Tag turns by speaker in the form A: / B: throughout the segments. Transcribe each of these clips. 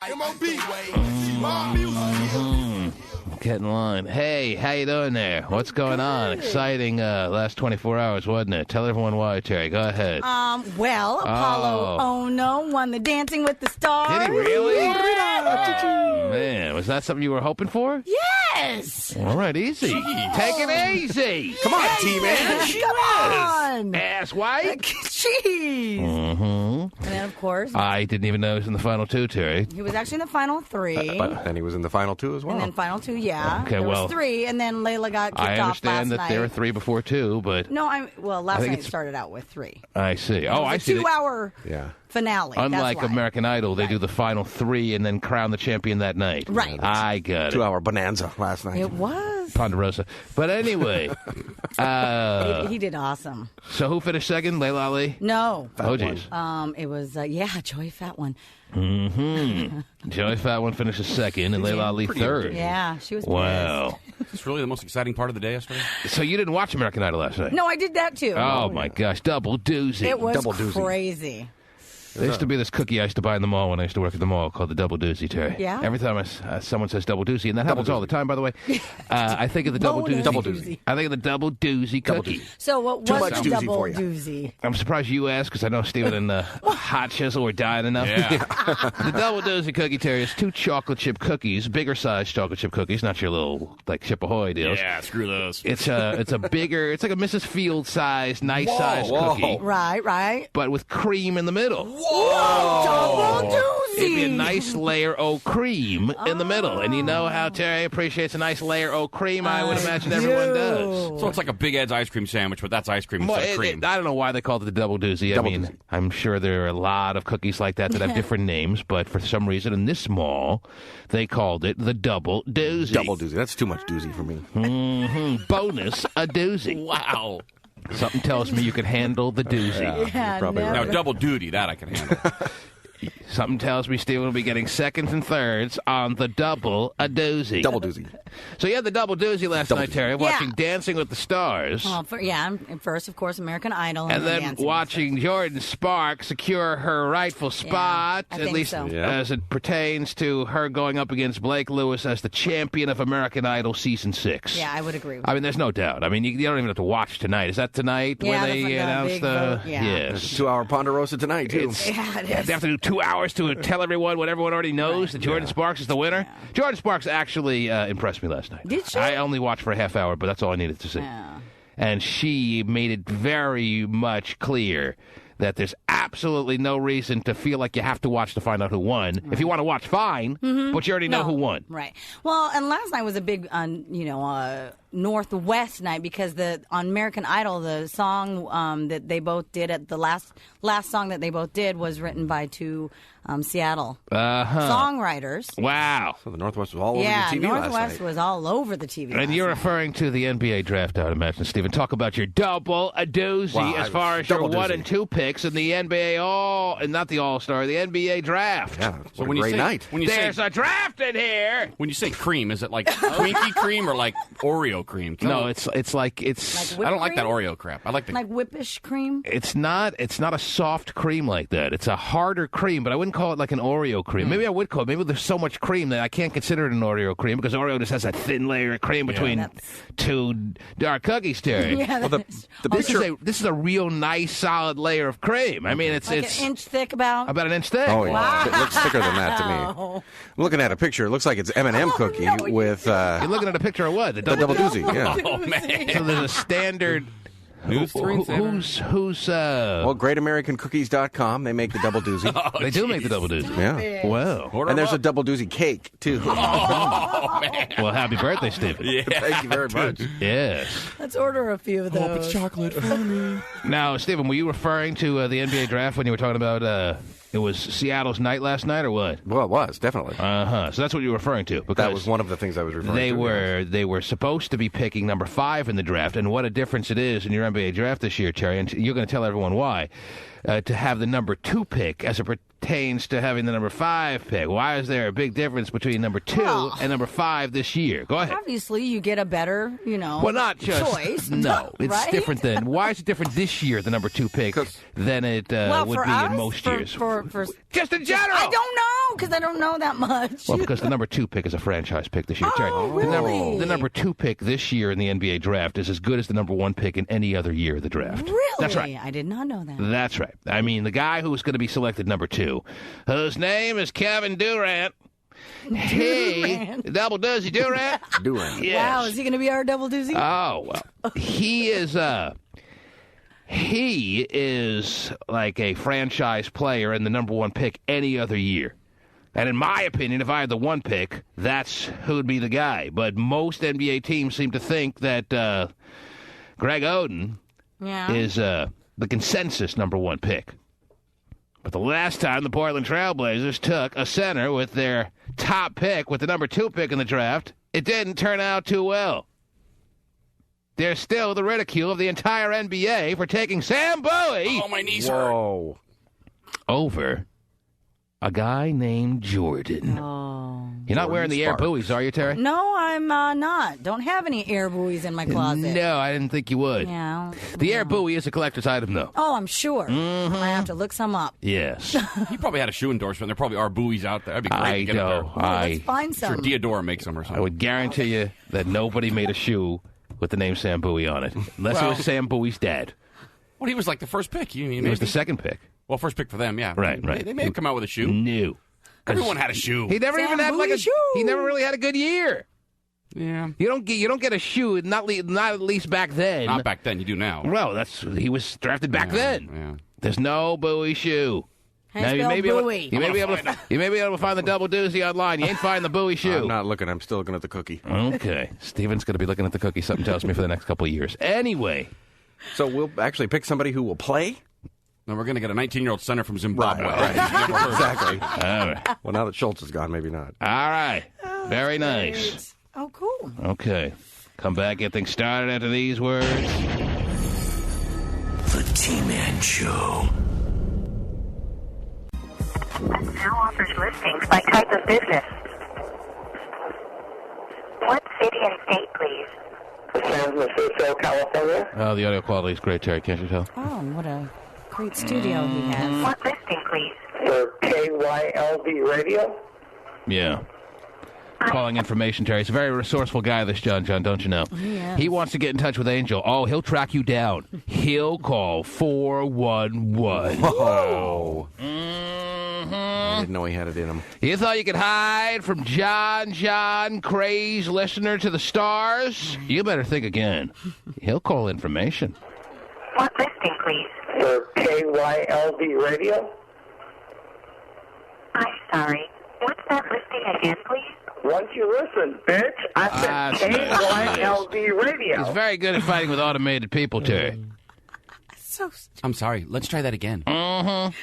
A: Get in line. Hey, how you doing there? What's going on? Exciting last 24 hours, wasn't it? Tell everyone why, Terry. Go ahead.
B: Well, Apollo Ono won the Dancing with the Stars.
A: Did he really? Man, was that something you were hoping for?
B: Yes.
A: All right, easy. Take it easy.
C: Come on, T-Man.
B: Come on.
A: Ass white.
B: Jeez. And then, of course,
A: I didn't even know he was in the final two, Terry.
B: he was actually in the final three.
C: And he was in the final two as well.
B: And then final two, yeah.
A: Okay,
B: there
A: well,
B: was three, and then Layla got kicked
A: I
B: off last
A: understand that
B: night.
A: there were three before two, but
B: No, last
A: think
B: night
A: it's-
B: started out with three.
A: I see. Oh, I
B: It was
A: see.
B: a 2-hour
C: yeah.
B: finale.
A: Unlike
B: That's why.
A: American Idol, they
B: Right.
A: do the final three and then crown the champion that night.
B: Right.
A: I got it.
C: 2-hour bonanza last night.
B: It was.
A: Ponderosa. But anyway,
B: He did awesome.
A: so who finished second? Layla Ali?
B: No.
A: Oh, jeez.
B: It was, Joy Fat One.
A: Joey Fat One finishes second and Layla Ali third.
B: Yeah, she was
A: Wow.
D: It's really the most exciting part of the day yesterday.
A: So you didn't watch American Idol last night?
B: pissed. No, I did that too.
A: Oh, my gosh. Double doozy.
B: It was
C: Double doozy.
B: crazy.
A: There used to be this cookie I used to buy in the mall when I used to work at the mall called the Double Doozy, Terry.
B: Yeah?
A: Every time someone says Double Doozy, and that happens all the time, by the way, I think of the Double
B: Bonus
A: Doozy.
C: Double Doozy.
A: I think of the Double Doozy cookie.
B: So what
C: Too
B: was
C: much
B: the
C: doozy
B: double
C: for you.
B: doozy?
A: I'm surprised you asked because I know Steven and Hot Chisel were dying enough.
D: Yeah.
A: The Double Doozy cookie, Terry, is 2 chocolate chip cookies, bigger size chocolate chip cookies, not your little like Chip Ahoy deals.
D: Yeah, screw those.
A: It's a bigger, it's like a Mrs. Field size, nice size cookie,
B: Right.
A: but with cream in the middle.
B: Whoa! Double doozy!
A: It'd be a nice layer of cream in the middle. And you know how Terry appreciates a nice layer of cream? I would imagine everyone does.
D: So it's like a Big Ed's ice cream sandwich, but that's ice cream instead of cream.
A: I don't know why they called it the Double Doozy. I mean, I'm sure there are a lot of cookies like that have different names, but for some reason in this mall, they called it the Double Doozy.
C: Double doozy. That's too much doozy for me.
A: Bonus, a doozy.
D: Wow.
A: Something tells me you can handle the doozy.
B: Yeah,
C: Probably
B: no.
D: Now, double duty, that I can handle.
A: Something tells me Steven will be getting seconds and thirds on the Double a Doozy.
C: Double doozy.
A: So you had the Double Doozy last night, Terry, watching Dancing with the Stars.
B: Well, and first, of course, American Idol.
A: And then
B: Dancing
A: watching Jordan Sparks secure her rightful spot,
B: I
A: at
B: think
A: least
B: so.
C: Yeah.
A: as it pertains to her going up against Blake Lewis as the champion of American Idol Season 6.
B: Yeah, I would agree with
A: I mean, there's no doubt. I mean, you don't even have to watch tonight. Is that tonight
B: Yeah,
A: where
B: the
A: they announced
B: big
A: the...
B: vote, yeah.
A: Yes.
C: 2-hour Ponderosa tonight, too.
B: Yeah, it
A: Yeah,
B: is.
A: they have to do 2 hours to tell everyone what everyone already knows, that Jordan Sparks is the winner.
B: Yeah.
A: Jordan Sparks actually impressed me last night.
B: Did she?
A: I only watched for a half hour, but that's all I needed to see.
B: Yeah.
A: And she made it very much clear that there's absolutely no reason to feel like you have to watch to find out who won.
B: Right.
A: If you want to watch, fine, but you already know who won.
B: Right. Well, and last night was a big, Northwest night because on American Idol, the song that they both did at the last song that they both did was written by 2 Seattle songwriters.
A: Wow.
C: So the Northwest was all over the TV
B: Northwest
C: last night.
B: was all over the TV.
A: And you're referring to the NBA draft, I would imagine, Stephen. Talk about your double a doozy
C: Wow,
A: as far as your
C: double
A: 1
C: doozy.
A: and 2 picks in the NBA and not the All-Star, the NBA draft.
C: Yeah,
D: So
C: what
D: when
C: a
D: you
C: great
D: say,
C: night.
D: When you
A: There's
D: say
A: a draft in here.
D: when you say cream, is it like Twinkie cream or like Oreo cream?
A: No, it's like
B: Like
D: I don't like that
B: cream?
D: Oreo crap. I like the
B: like whippish cream.
A: it's not a soft cream like that. It's a harder cream, but I wouldn't call it like an Oreo cream. Maybe I would call it. Maybe there's so much cream that I can't consider it an Oreo cream because Oreo just has a thin layer of cream between
B: That's-
A: 2 dark cookies, Terry.
B: Yeah,
C: the picture.
A: This is a real nice solid layer of cream. I mean, it's
B: like an inch thick about.
A: about an inch thick.
C: Oh, yeah. It looks thicker than that to me.
B: Wow.
C: I'm looking at a picture. It looks like it's M&M cookie
B: no,
C: with
A: You're looking at a picture of what? The
C: the double doozy. Yeah.
D: oh man.
A: So there's a standard.
D: News three,
A: Who's
C: Well, GreatAmericanCookies.com. They make the double doozy.
A: they do make the double doozy.
C: Yeah.
A: Well,
D: Order
C: And there's a
D: 'em
C: double doozy cake, too.
D: Oh man.
A: well, happy birthday, Stephen.
D: Yeah.
C: Thank you very much.
A: Yes.
B: Let's order a few of those.
D: chocolate for me.
A: Now, Stephen, were you referring to the NBA draft when you were talking about it was Seattle's night last night, or what?
C: Well, it was, definitely.
A: So that's what you were referring to. Because
C: That was one of the things I was referring to.
A: they were supposed to be picking number 5 in the draft, and what a difference it is in your NBA draft this year, Terry. And you're going to tell everyone why. To have the number 2 pick as it pertains to having the number 5 pick. Why is there a big difference between number 2 and number 5 this year? Go ahead.
B: Obviously, you get a better,
A: Well, not just
B: choice.
A: No, it's
B: right?
A: different than. Why is it different this year, the number 2 pick, than it
B: Well,
A: would
B: for
A: be
B: us,
A: in most
B: for,
A: years?
B: For,
A: Just in general.
B: I don't know. because I don't know that much.
A: Well, because the number 2 pick is a franchise pick this year. Terry,
B: really?
A: The number 2 pick this year in the NBA draft is as good as the number 1 pick in any other year of the draft.
B: Really?
A: That's right.
B: I did not know that.
A: That's right. I mean, the guy who's going to be selected number 2, whose name is Kevin Durant. Hey, double doozy Durant.
C: Durant.
A: Yes.
B: Wow, is he going to be our double doozy?
A: Oh, well, he is like a franchise player and the number 1 pick any other year. And in my opinion, if I had the 1 pick, that's who would be the guy. But most NBA teams seem to think that Greg Oden is the consensus number 1 pick. But the last time the Portland Trailblazers took a center with their top pick, with the number 2 pick in the draft, it didn't turn out too well. There's still the ridicule of the entire NBA for taking Sam Bowie
D: Oh, my knees hurt.
C: Whoa.
A: over a guy named Jordan.
B: Oh.
A: You're not wearing the air
C: Sparks.
A: buoys, are you, Terry?
B: No, I'm not. Don't have any air buoys in my closet.
A: No, I didn't think you would.
B: Yeah.
A: The air buoy is a collector's item, though.
B: Oh, I'm sure. I have to look some up.
A: Yes.
D: He probably had a shoe endorsement. There probably are buoys out there. That'd be great
A: I
D: to get
A: know.
D: it there.
B: Let's find
D: Sure,
B: some.
D: Diodora makes them or something.
A: I would guarantee you that nobody made a shoe with the name Sam Bowie on it. Unless it was Sam Bowie's dad.
D: Well, he was like the first pick.
A: He was the second pick.
D: Well, first pick for them, yeah.
A: Right.
D: They may have come out with a shoe.
A: New.
D: Everyone had a shoe.
A: He never
B: Sam
A: even had
B: Bowie shoe.
A: He never really had a good year.
D: Yeah.
A: You don't get a shoe, not at least back then.
D: Not back then. You do now.
A: Well, he was drafted back then.
D: Yeah.
A: There's no Bowie shoe.
B: How you spell buoy?
A: You may be able to find the double doozy online. You ain't find the Bowie shoe.
C: I'm not looking. I'm still looking at the cookie.
A: Okay. Steven's going to be looking at the cookie, something tells me, for the next couple of years. Anyway.
C: So we'll actually pick somebody who will play?
D: No, we're going to get a 19-year-old center from Zimbabwe.
C: Right. Exactly.
A: All right.
C: Well, now that Schultz is gone, maybe not.
A: All right. Very nice.
B: Oh, cool.
A: Okay. Come back, get things started after these words.
E: The T-Man Show.
F: Now offers listings by type of business. What city and state, please?
G: San Francisco, California.
A: Oh, the audio quality is great, Terry. Can't you tell?
B: Oh, what a great studio he has.
F: What listing, please?
G: For KYLD Radio.
A: Yeah. Calling information, Terry. He's a very resourceful guy, this John, don't you know?
B: Yes.
A: He wants to get in touch with Angel. Oh, he'll track you down. He'll call 411.
C: Oh.
A: Mm-hmm.
C: I didn't know he had it in him.
A: You thought you could hide from John, crazed listener to the stars? You better think again. He'll call information.
F: What listing, please?
G: For KYLD Radio.
F: I'm sorry. What's that listing again, please?
G: Once you listen, bitch, I said KYLD Radio.
A: He's very good at fighting with automated people, Terry.
B: So
D: I'm sorry. Let's try that again. Not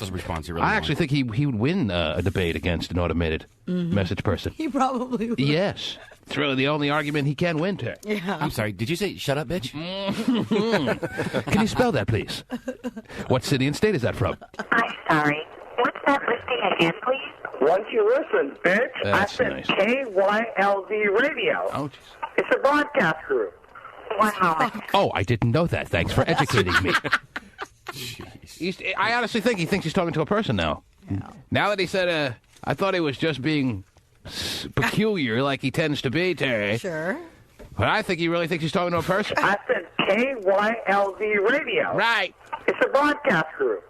D: this response. He really
A: I actually think he would win a debate against an automated message person.
B: he probably would.
A: Yes. It's really the only argument he can win, Terry.
B: Yeah.
D: I'm sorry. Did you say shut up, bitch?
A: Can you spell that, please? What city and state is that from?
F: I'm sorry. What's that listing again, please?
G: Once you listen, bitch,
A: That's
G: I said
A: nice.
G: KYLD Radio.
A: Oh, jeez.
G: It's a broadcast group.
F: One moment.
A: Oh, I didn't know that. Thanks for educating me. I honestly think he thinks he's talking to a person now.
B: Yeah.
A: Now that he said, I thought he was just being peculiar like he tends to be, Terry.
B: Sure.
A: But I think he really thinks he's talking to a person.
G: I said KYLD Radio.
A: Right.
G: It's a broadcast group.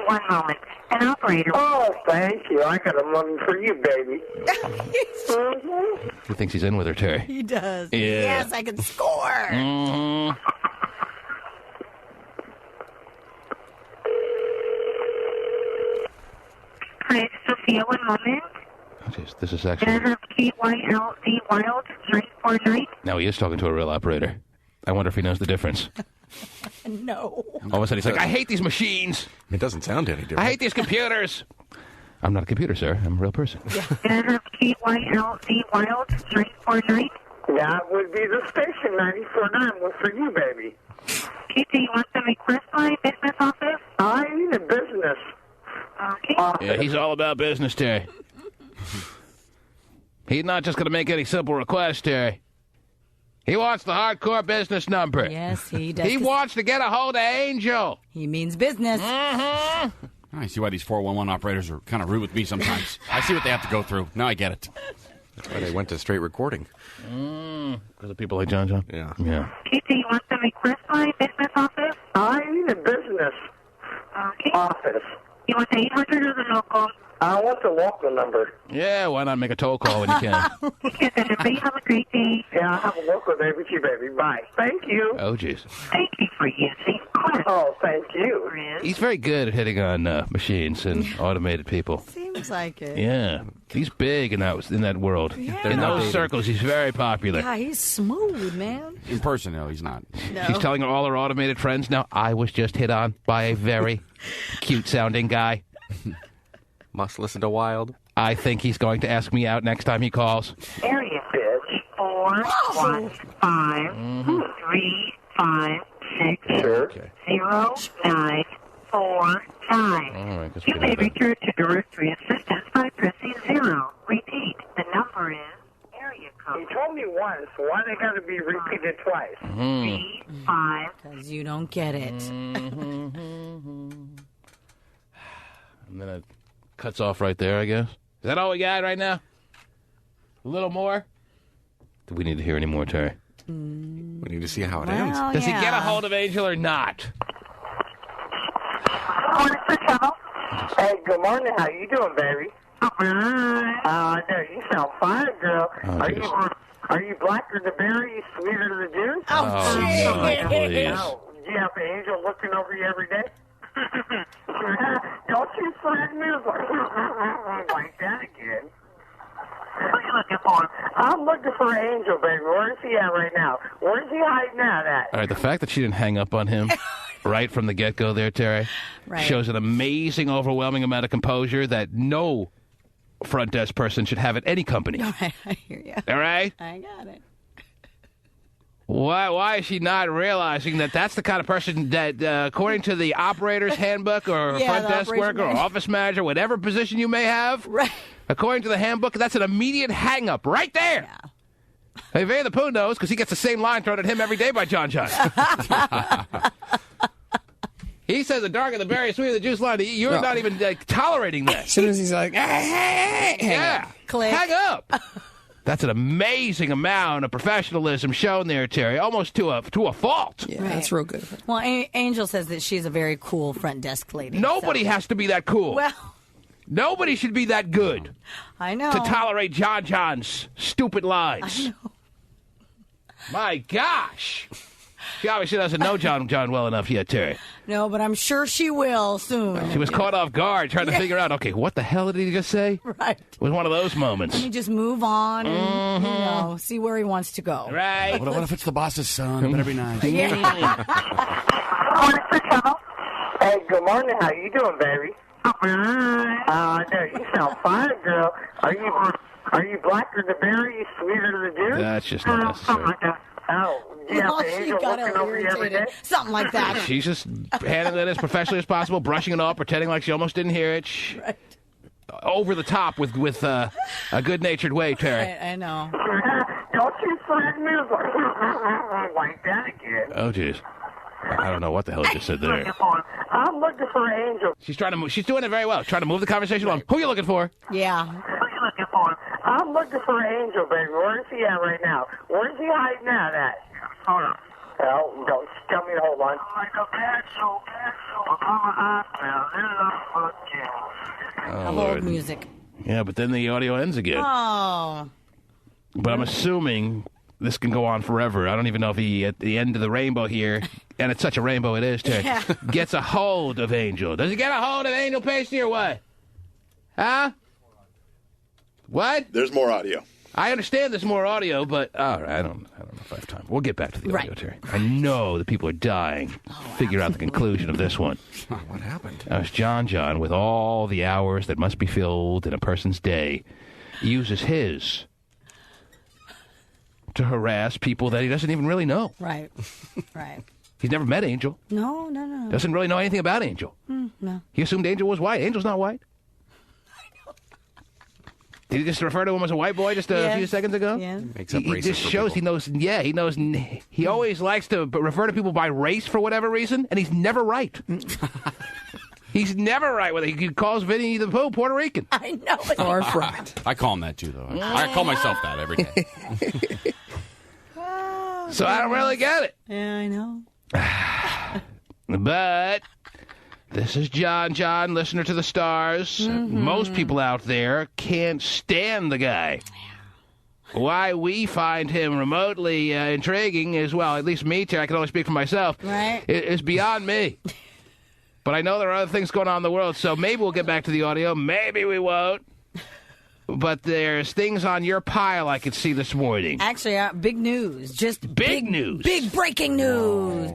F: One moment. An operator.
G: Oh, thank you. I got a money for you, baby.
A: He thinks he's in with her, Terry.
B: He does.
A: Yeah.
B: Yes, I can score.
A: Mhm.
F: Hi, Sophia. One moment.
A: Oh, jeez, this is
F: Can I
A: actually...
F: have KYLD Wild 949?
A: Now he is talking to a real operator. I wonder if he knows the difference.
B: No.
A: All of a sudden he's like, I hate these machines.
C: It doesn't sound any different.
A: I hate these computers. I'm not a computer, sir. I'm a real person.
F: Can I have KYLD Wild 949?
G: That would be the station 94.9 was for you, baby.
F: Okay, do you want the request line, business office?
G: I need a business.
F: Okay.
A: Yeah, he's all about business, Terry. He's not just going to make any simple requests, Terry. He wants the hardcore business number.
B: Yes, he does.
A: He wants to get a hold of Angel.
B: He means business.
A: Mm-hmm.
D: I see why these 411 operators are kind of rude with me sometimes. I see what they have to go through. Now I get it.
C: That's why they went to straight recording.
A: Because of people like John John?
C: Yeah.
F: PT, you want to request my business office?
G: I need a business
F: Okay.
G: office.
F: You want the 800 or the local?
G: I want the local number.
A: Yeah, why not make a toll call when you can?
F: You get that number. You have a great day.
G: Yeah, I have a local baby, too, baby. Bye. Thank you.
A: Oh, jeez.
F: Thank you for using Quest.
G: Oh, thank you.
A: He's very good at hitting on machines and automated people.
B: Seems like it.
A: Yeah. He's big in that world.
B: Yeah.
A: In those circles, he's very popular.
B: Yeah, he's smooth, man.
D: In person, no, he's not.
B: No.
A: She's telling all her automated friends now, I was just hit on by a very cute-sounding guy.
C: Must listen to Wild.
A: I think he's going to ask me out next time he calls.
F: Area bitch. 415-356-0949.
A: All right, guess we
F: You
A: can
F: may
A: have that.
F: return to directory assistance by pressing 0. Repeat, the number is area
G: He
F: code
G: told me once. Why they got to be repeated twice?
F: 35.
B: Because you don't get it.
A: And then it cuts off right there, I guess. Is that all we got right now? A little more? Do we need to hear any more, Terry?
C: We need to see how it ends.
B: Well,
A: Does he
B: yeah.
A: get a hold of Angel or not?
G: Hey, good morning. How you doing, baby? No, you sound fine, girl.
A: Oh,
G: Are you blacker the berry, sweeter the juice?
A: Oh, no, please.
G: Oh, you have an angel looking over you every day? Don't you threaten me like that again. What are you looking for? I'm looking for an angel, baby. Where is he at right now? Where's he hiding out at?
A: All right, the fact that she didn't hang up on him right from the get-go there, Terry,
B: Right.
A: shows an amazing, overwhelming amount of composure that no front desk person should have at any company.
B: I hear you.
A: All right?
B: I got it.
A: Why is she not realizing that that's the kind of person that, according to the operator's handbook or
B: Yeah,
A: front
B: the
A: desk
B: operation
A: worker or
B: manual.
A: office manager, whatever position you may have,
B: Right.
A: according to the handbook, that's an immediate hang-up right there.
B: Yeah.
A: Hey, Vinnie the Pooh knows because he gets the same line thrown at him every day by John John. He says the darker the berry, sweeter the juice line. You're not even tolerating that.
H: As soon as he's like,
A: Yeah.
B: Click.
A: Hang up. That's an amazing amount of professionalism shown there, Terry, almost to a fault.
H: yeah,
B: Right.
H: that's real good.
B: Well, Angel says that she's a very cool front desk lady.
A: Nobody
B: so.
A: has to be that cool.
B: Well,
A: Nobody should be that good
B: I know.
A: to tolerate John John's stupid lines.
B: I know.
A: My gosh. She obviously doesn't know John well enough yet, Terry.
B: No, but I'm sure she will soon.
A: She was caught off guard trying to figure out, okay, what the hell did he just say?
B: Right.
A: It was one of those moments.
B: You just move on and see where he wants to go.
A: Right.
D: What if it's the boss's son? Better be nice.
G: Hey, good morning. How you doing, baby? No, you sound fine, girl. Are you blacker the berry, sweeter the juice?
A: That's just not necessary.
G: Oh, yeah,
B: Well,
G: the
B: she
G: angel
B: got
G: looking over you every day?
B: irritated. Something like that.
A: She's just handling it as professionally as possible, brushing it off, pretending like she almost didn't hear it.
B: Right.
A: Over the top with a good-natured way, Terry.
B: I know.
G: Don't you threaten me like that again.
A: Oh, jeez. I don't know what the hell he just said there.
G: I'm looking for an angel.
A: She's trying to. She's doing it very well. Trying to move the conversation along. Who are you looking for?
B: Yeah.
G: What are you looking for? I'm looking for an angel, baby. Where is he at right now? Where is he hiding out at? Hold on. Well, don't tell me to hold on. Like a pencil.
A: Oh,
B: Of
A: Lord.
B: old music.
A: Yeah, but then the audio ends again.
B: Oh.
A: But I'm assuming this can go on forever. I don't even know if he, at the end of the rainbow here, and it's such a rainbow it is, Terry,
B: Yeah.
A: gets a hold of Angel. Does he get a hold of Angel Pasty or what? Huh? What?
I: There's more audio.
A: I understand there's more audio, but all right, I don't know if I have time. We'll get back to the audio,
B: Right.
A: Terry. I know that people are dying to figure out the conclusion of this one.
C: What happened?
A: That was John, with all the hours that must be filled in a person's day, uses his to harass people that he doesn't even really know.
B: Right. Right.
A: He's never met Angel.
B: No.
A: Doesn't really know anything about Angel.
B: No.
A: He assumed Angel was white. Angel's not white. Did he just refer to him as a white boy just a
B: Yeah.
A: few seconds ago?
B: Yeah.
C: Makes up
A: He
C: races
A: just
C: for
A: shows
C: people.
A: he knows. He always likes to refer to people by race for whatever reason, and he's never right. He's never right with it. He calls Vinnie the Pooh Puerto Rican.
B: I know.
H: Far from it.
D: I call him that, too, though. I call myself that every day.
A: So I don't really get it.
B: Yeah, I know.
A: But this is John, listener to the stars.
B: Mm-hmm.
A: Most people out there can't stand the guy. Why we find him remotely intriguing is, well, at least me, Terry, I can only speak for myself,
B: Right.
A: It's beyond me. But I know there are other things going on in the world, so maybe we'll get back to the audio. Maybe we won't. But there's things on your pile I could see this morning.
B: Actually, big news. Just
A: Big news.
B: Big breaking news.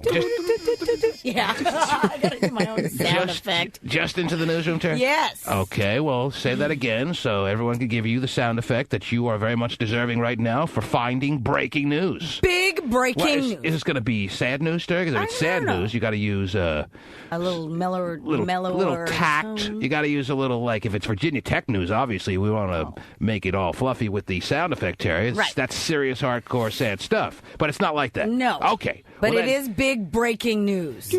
B: Yeah. I got to do my own sound effect.
A: Just into the newsroom, Terry?
B: Yes.
A: Okay, well, say that again so everyone can give you the sound effect that you are very much deserving right now for finding breaking news.
B: Big breaking
A: What,
B: news.
A: is this going to be sad news, Terry? Because if it's sad news, you got to use
B: a little mellower
A: little tact.
B: tone.
A: You got to use a little, like, if it's Virginia Tech news, obviously, we want to make it all fluffy with the sound effect, Terry.
B: Right.
A: That's serious, hardcore, sad stuff. But it's not like that.
B: No.
A: Okay.
B: But
A: well,
B: it is big breaking news.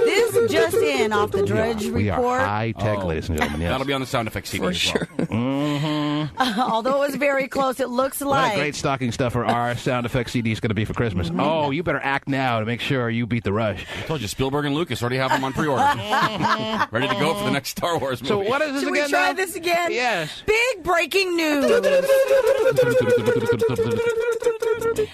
B: This just in off the Drudge
A: We
B: Report.
A: are high-tech, ladies and gentlemen. Yes.
D: That'll be on the sound effects CD
H: For
D: as
H: sure.
D: well.
B: Although it was very close, it looks
A: What
B: like.
A: a great stocking stuffer our sound effects CD is going to be for Christmas. Oh, you better act now to make sure you beat the rush.
D: I told you, Spielberg and Lucas already have them on pre-order. Ready to go for the next Star Wars movie.
A: So what is this
B: Should
A: again
B: we try
A: now?
B: this again?
A: Yes.
B: Big breaking news.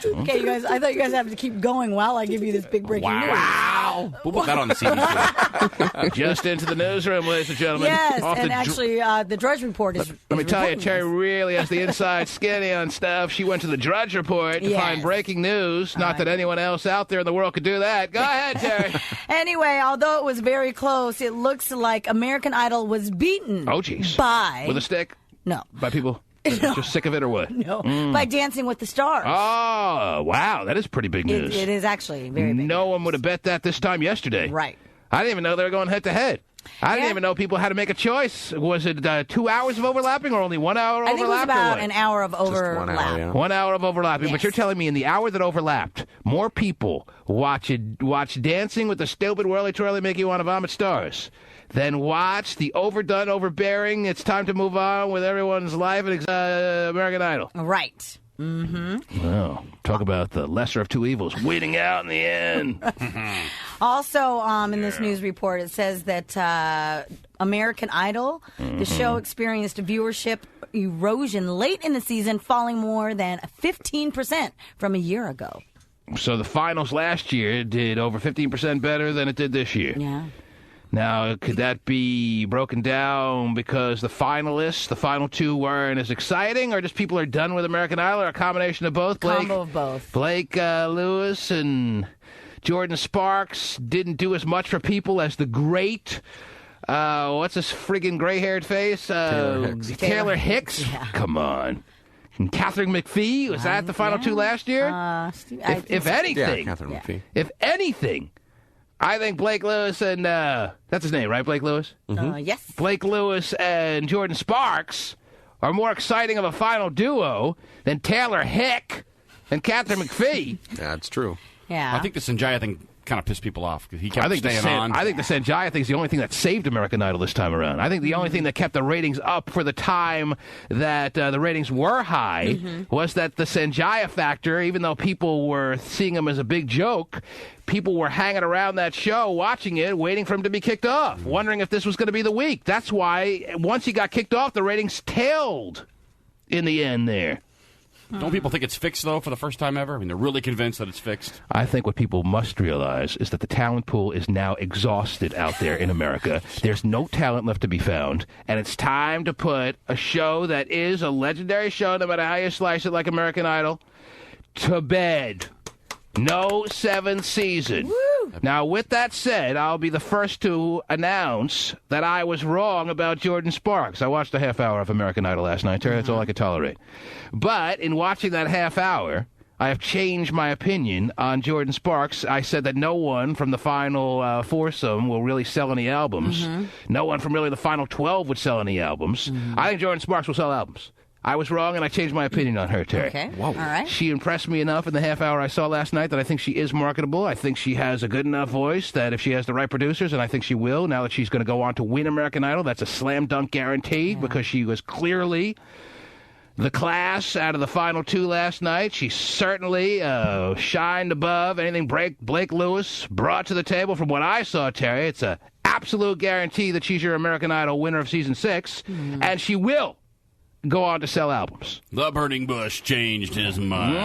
B: Okay, you guys. I thought you guys have to keep going while I give you this big breaking news.
D: Wow. We'll put that on the CD too.
A: Just into the newsroom, ladies and gentlemen.
B: Yes,
A: Off
B: and
A: the
B: actually, the Drudge Report is.
A: Let me tell you,
B: reporting
A: Terry
B: this.
A: really has the inside skinny on stuff. She went to the Drudge Report to
B: Yes.
A: find breaking news. Not that anyone else out there in the world could do that. Go ahead, Terry.
B: Anyway, although it was very close, it looks like American Idol was beaten.
A: Oh, jeez.
B: By
A: With a stick?
B: no,
A: By people just sick of it or what?
B: no, by Dancing with the Stars.
A: Oh, wow. That is pretty big news.
B: It is actually very big.
A: No one would have bet that this time yesterday.
B: Right.
A: I didn't even know they were going head-to-head. I didn't
B: Yeah.
A: even know people had to make a choice. Was it 2 hours of overlapping or only 1 hour
B: I think it was
A: overlap? or
B: about
A: what?
B: an hour of overlap.
C: 1 hour, yeah.
A: 1 hour of overlapping. But
B: Yes.
A: you're telling me in the hour that overlapped, more people watch Dancing with the Stupid Whirly-Twirly Make You Want to Vomit Stars than watch the overdone, overbearing, it's time to move on with everyone's life and American Idol.
B: Right.
A: Oh, talk about the lesser of two evils winning out in the end.
B: Also, in this news report, it says that American Idol, the show experienced a viewership erosion late in the season, falling more than 15% from a year ago.
A: So the finals last year did over 15% better than it did this year.
B: Yeah.
A: Now, could that be broken down because the finalists, the final two, weren't as exciting, or just people are done with American Idol, or a combination of both?
B: Combo of both.
A: Blake Lewis and Jordan Sparks didn't do as much for people as the great, what's his friggin' gray-haired face? Taylor Hicks.
B: Yeah.
A: Come on. And Catherine McPhee, was that the final two last year? If anything,
C: Yeah, Catherine McPhee.
A: if anything, I think Blake Lewis and, that's his name, right, Blake Lewis?
B: Yes.
A: Blake Lewis and Jordan Sparks are more exciting of a final duo than Taylor Hick and Catherine McPhee.
C: That's true.
B: Yeah.
D: I think the Sanjaya thing kind of pissed people off because he kept staying on.
A: I think the Sanjaya thing is the only thing that saved American Idol this time around. I think the only thing that kept the ratings up for the time that the ratings were high was that the Sanjaya factor, even though people were seeing him as a big joke, people were hanging around that show, watching it, waiting for him to be kicked off, wondering if this was going to be the week. That's why once he got kicked off, the ratings tailed in the end there.
D: Don't people think it's fixed, though, for the first time ever? I mean, they're really convinced that it's fixed.
A: I think what people must realize is that the talent pool is now exhausted out there in America. There's no talent left to be found, and it's time to put a show that is a legendary show, no matter how you slice it, like American Idol, to bed. No seventh season. Woo! Now, with that said, I'll be the first to announce that I was wrong about Jordan Sparks. I watched a half hour of American Idol last night, Terry. That's all I could tolerate. But in watching that half hour, I have changed my opinion on Jordan Sparks. I said that no one from the final foursome will really sell any albums. No one from really the final 12 would sell any albums. I think Jordan Sparks will sell albums. I was wrong, and I changed my opinion on her, Terry.
B: Okay. Whoa. All right.
A: She impressed me enough in the half hour I saw last night that I think she is marketable. I think she has a good enough voice that if she has the right producers, and I think she will, now that she's going to go on to win American Idol, that's a slam dunk guaranteed because she was clearly the class out of the final 2 last night. She certainly shined above anything Blake Lewis brought to the table. From what I saw, Terry, it's an absolute guarantee that she's your American Idol winner of Season 6, and she will go on to sell albums.
D: The burning bush changed his mind.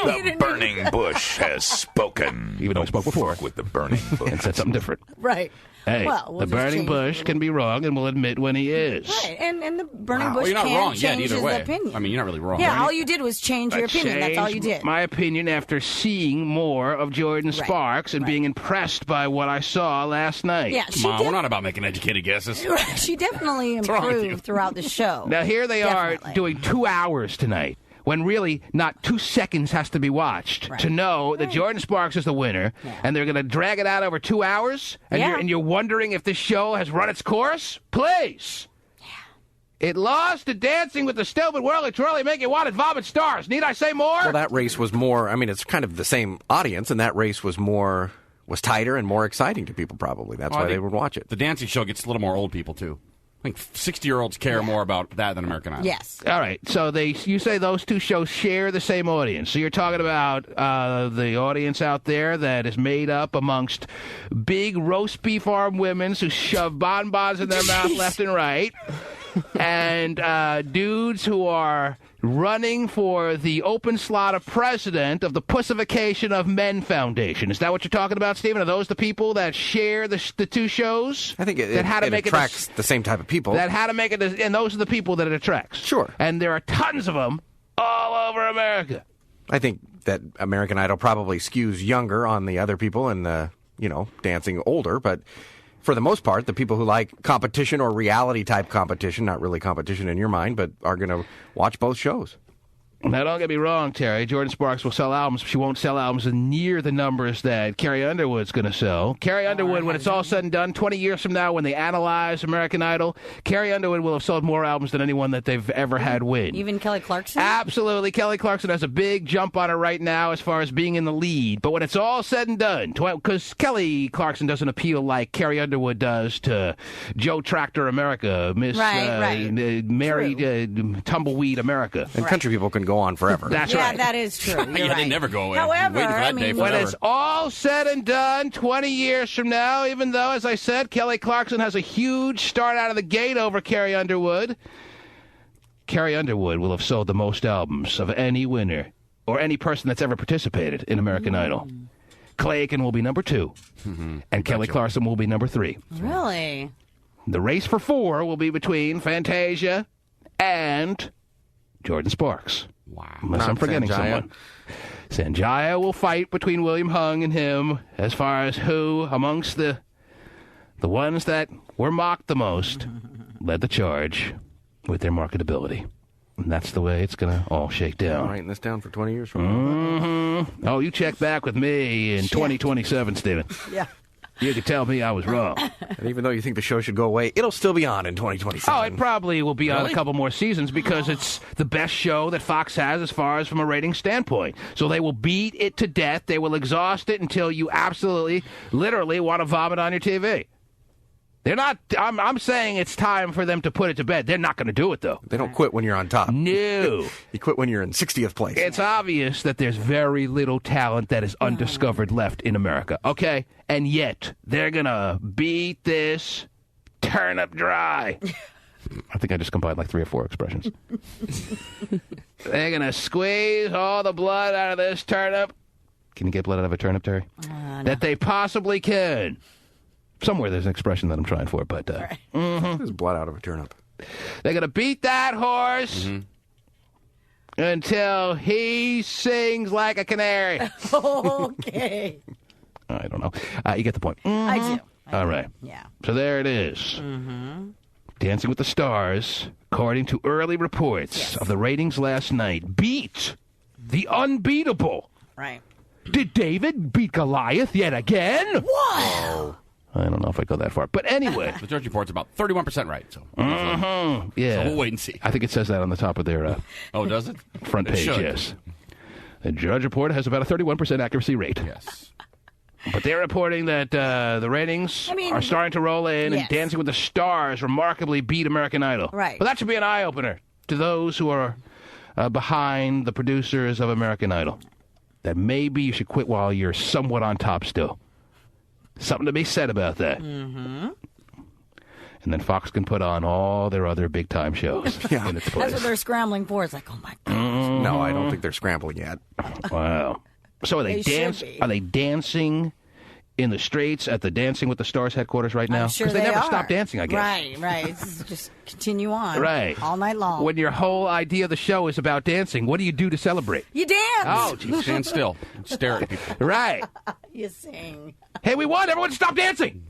E: The burning bush has spoken.
A: Even though he spoke before.
E: With the burning bush.
A: And said something different.
B: Right.
A: Hey,
B: well,
A: the burning bush can be wrong, and we'll admit when he is.
B: Right, and the burning
D: Wow.
B: bush
D: Well, you're not
B: can
D: wrong yet
B: change
D: either
B: his
D: way.
B: opinion.
D: I mean, you're not really wrong.
B: Yeah,
D: right?
B: all you did was change your opinion. That's all you did.
A: My opinion after seeing more of Jordan Sparks and being impressed by what I saw last night.
B: Yeah,
D: Come on, we're not about making educated guesses.
B: She definitely
D: wrong with you?
B: improved throughout the show.
A: Now, here they are doing 2 hours tonight, when really not 2 seconds has to be watched to know that Jordan Sparks is the winner, and they're going to drag it out over 2 hours, and you're wondering if this show has run its course? Please. Yeah. It lost to Dancing with the Stupid World. It truly make you want to vomit stars. Need I say more?
C: Well, that race was more, I mean, it's kind of the same audience, and that race was tighter and more exciting to people, probably. That's why they would watch it.
D: The dancing show gets a little more old people, too. I think 60-year-olds care more about that than American Idol.
B: Yes.
A: All right. So you say those 2 shows share the same audience. So you're talking about the audience out there that is made up amongst big roast beef arm women who shove bonbons in their mouth left and right, and dudes who are running for the open slot of president of the Pussification of Men Foundation. Is that what you're talking about, Stephen? Are those the people that share the 2 shows?
C: I think it attracts the same type of people.
A: That had to make it, and those are the people that it attracts.
C: Sure.
A: And there are tons of them all over America.
C: I think that American Idol probably skews younger on the other people and, dancing older, but for the most part, the people who like competition or reality-type competition, not really competition in your mind, but are going to watch both shows.
A: Now, don't get me wrong, Terry. Jordan Sparks will sell albums. She won't sell albums near the numbers that Carrie Underwood's going to sell. Carrie Underwood, when it's all said and done, 20 years from now, when they analyze American Idol, Carrie Underwood will have sold more albums than anyone that they've ever had win.
B: Even Kelly Clarkson?
A: Absolutely. Kelly Clarkson has a big jump on her right now as far as being in the lead. But when it's all said and done, because Kelly Clarkson doesn't appeal like Carrie Underwood does to Joe Tractor America, Miss Mary Tumbleweed America.
C: And country people can go on forever.
A: That's right.
B: Yeah, that is true. You're right.
D: They never go away.
B: However,
A: when it's all said and done, 20 years from now, even though, as I said, Kelly Clarkson has a huge start out of the gate over Carrie Underwood, Carrie Underwood will have sold the most albums of any winner or any person that's ever participated in American Idol. Clay Aiken will be number 2, and Kelly Clarkson will be number 3.
B: Really?
A: The race for 4 will be between Fantasia and Jordan Sparks.
D: Wow.
A: Unless I'm forgetting someone. Sanjaya will fight between William Hung and him as far as who, amongst the ones that were mocked the most, led the charge with their marketability. And that's the way it's going to all shake down.
C: I'm writing this down for 20 years from now.
A: Oh, you check back with me in 2027, Stephen.
B: Yeah.
A: You can tell me I was wrong.
C: And even though you think the show should go away, it'll still be on in 2027.
A: Oh, it probably will be on a couple more seasons because it's the best show that Fox has as far as from a rating standpoint. So they will beat it to death. They will exhaust it until you absolutely, literally want to vomit on your TV. They're not. I'm saying it's time for them to put it to bed. They're not going to do it, though.
C: They don't quit when you're on top.
A: No.
C: You quit when you're in 60th place.
A: It's obvious that there's very little talent that is undiscovered left in America. Okay? And yet, they're going to beat this turnip dry. I think I just combined like 3 or 4 expressions. They're going to squeeze all the blood out of this turnip. Can you get blood out of a turnip, Terry?
B: No.
A: That they possibly can. Somewhere there's an expression that I'm trying for, but...
C: There's blood out of a turnip.
A: They're going to beat that horse until he sings like a canary.
B: Okay.
A: I don't know. You get the point.
B: I do.
A: All right.
B: Yeah.
A: So there it is. Dancing with the Stars, according to early reports of the ratings last night, beat the unbeatable.
B: Right.
A: Did David beat Goliath yet again?
B: What?
A: I don't know if I go that far. But anyway.
D: The Drudge Report's about 31% right. So,
A: Yeah.
D: so we'll wait and see.
A: I think it says that on the top of their
D: Oh, does it?
A: front
D: It
A: page,
D: should.
A: yes. The Drudge Report has about a 31% accuracy rate.
D: Yes.
A: But they're reporting that the ratings are starting to roll in, and Dancing with the Stars remarkably beat American Idol.
B: Right.
A: But that should be an eye-opener to those who are behind the producers of American Idol. That maybe you should quit while you're somewhat on top still. Something to be said about that. Mm-hmm. And then Fox can put on all their other big-time shows in its place.
B: That's what they're scrambling for. It's like, oh, my God.
C: No, I don't think they're scrambling yet.
A: Wow. So are they
B: should
A: Are they dancing in the streets at the Dancing with the Stars headquarters right now?
B: I'm sure
A: Because they never
B: are.
A: stop dancing, I guess.
B: Right. It's just continue on.
A: Right.
B: All night long.
A: When your whole idea of the show is about dancing, what do you do to celebrate?
B: You dance.
A: Oh, geez.
D: Stand still. Stare at people.
A: Right.
B: You sing.
A: Hey, we won. Everyone stop dancing.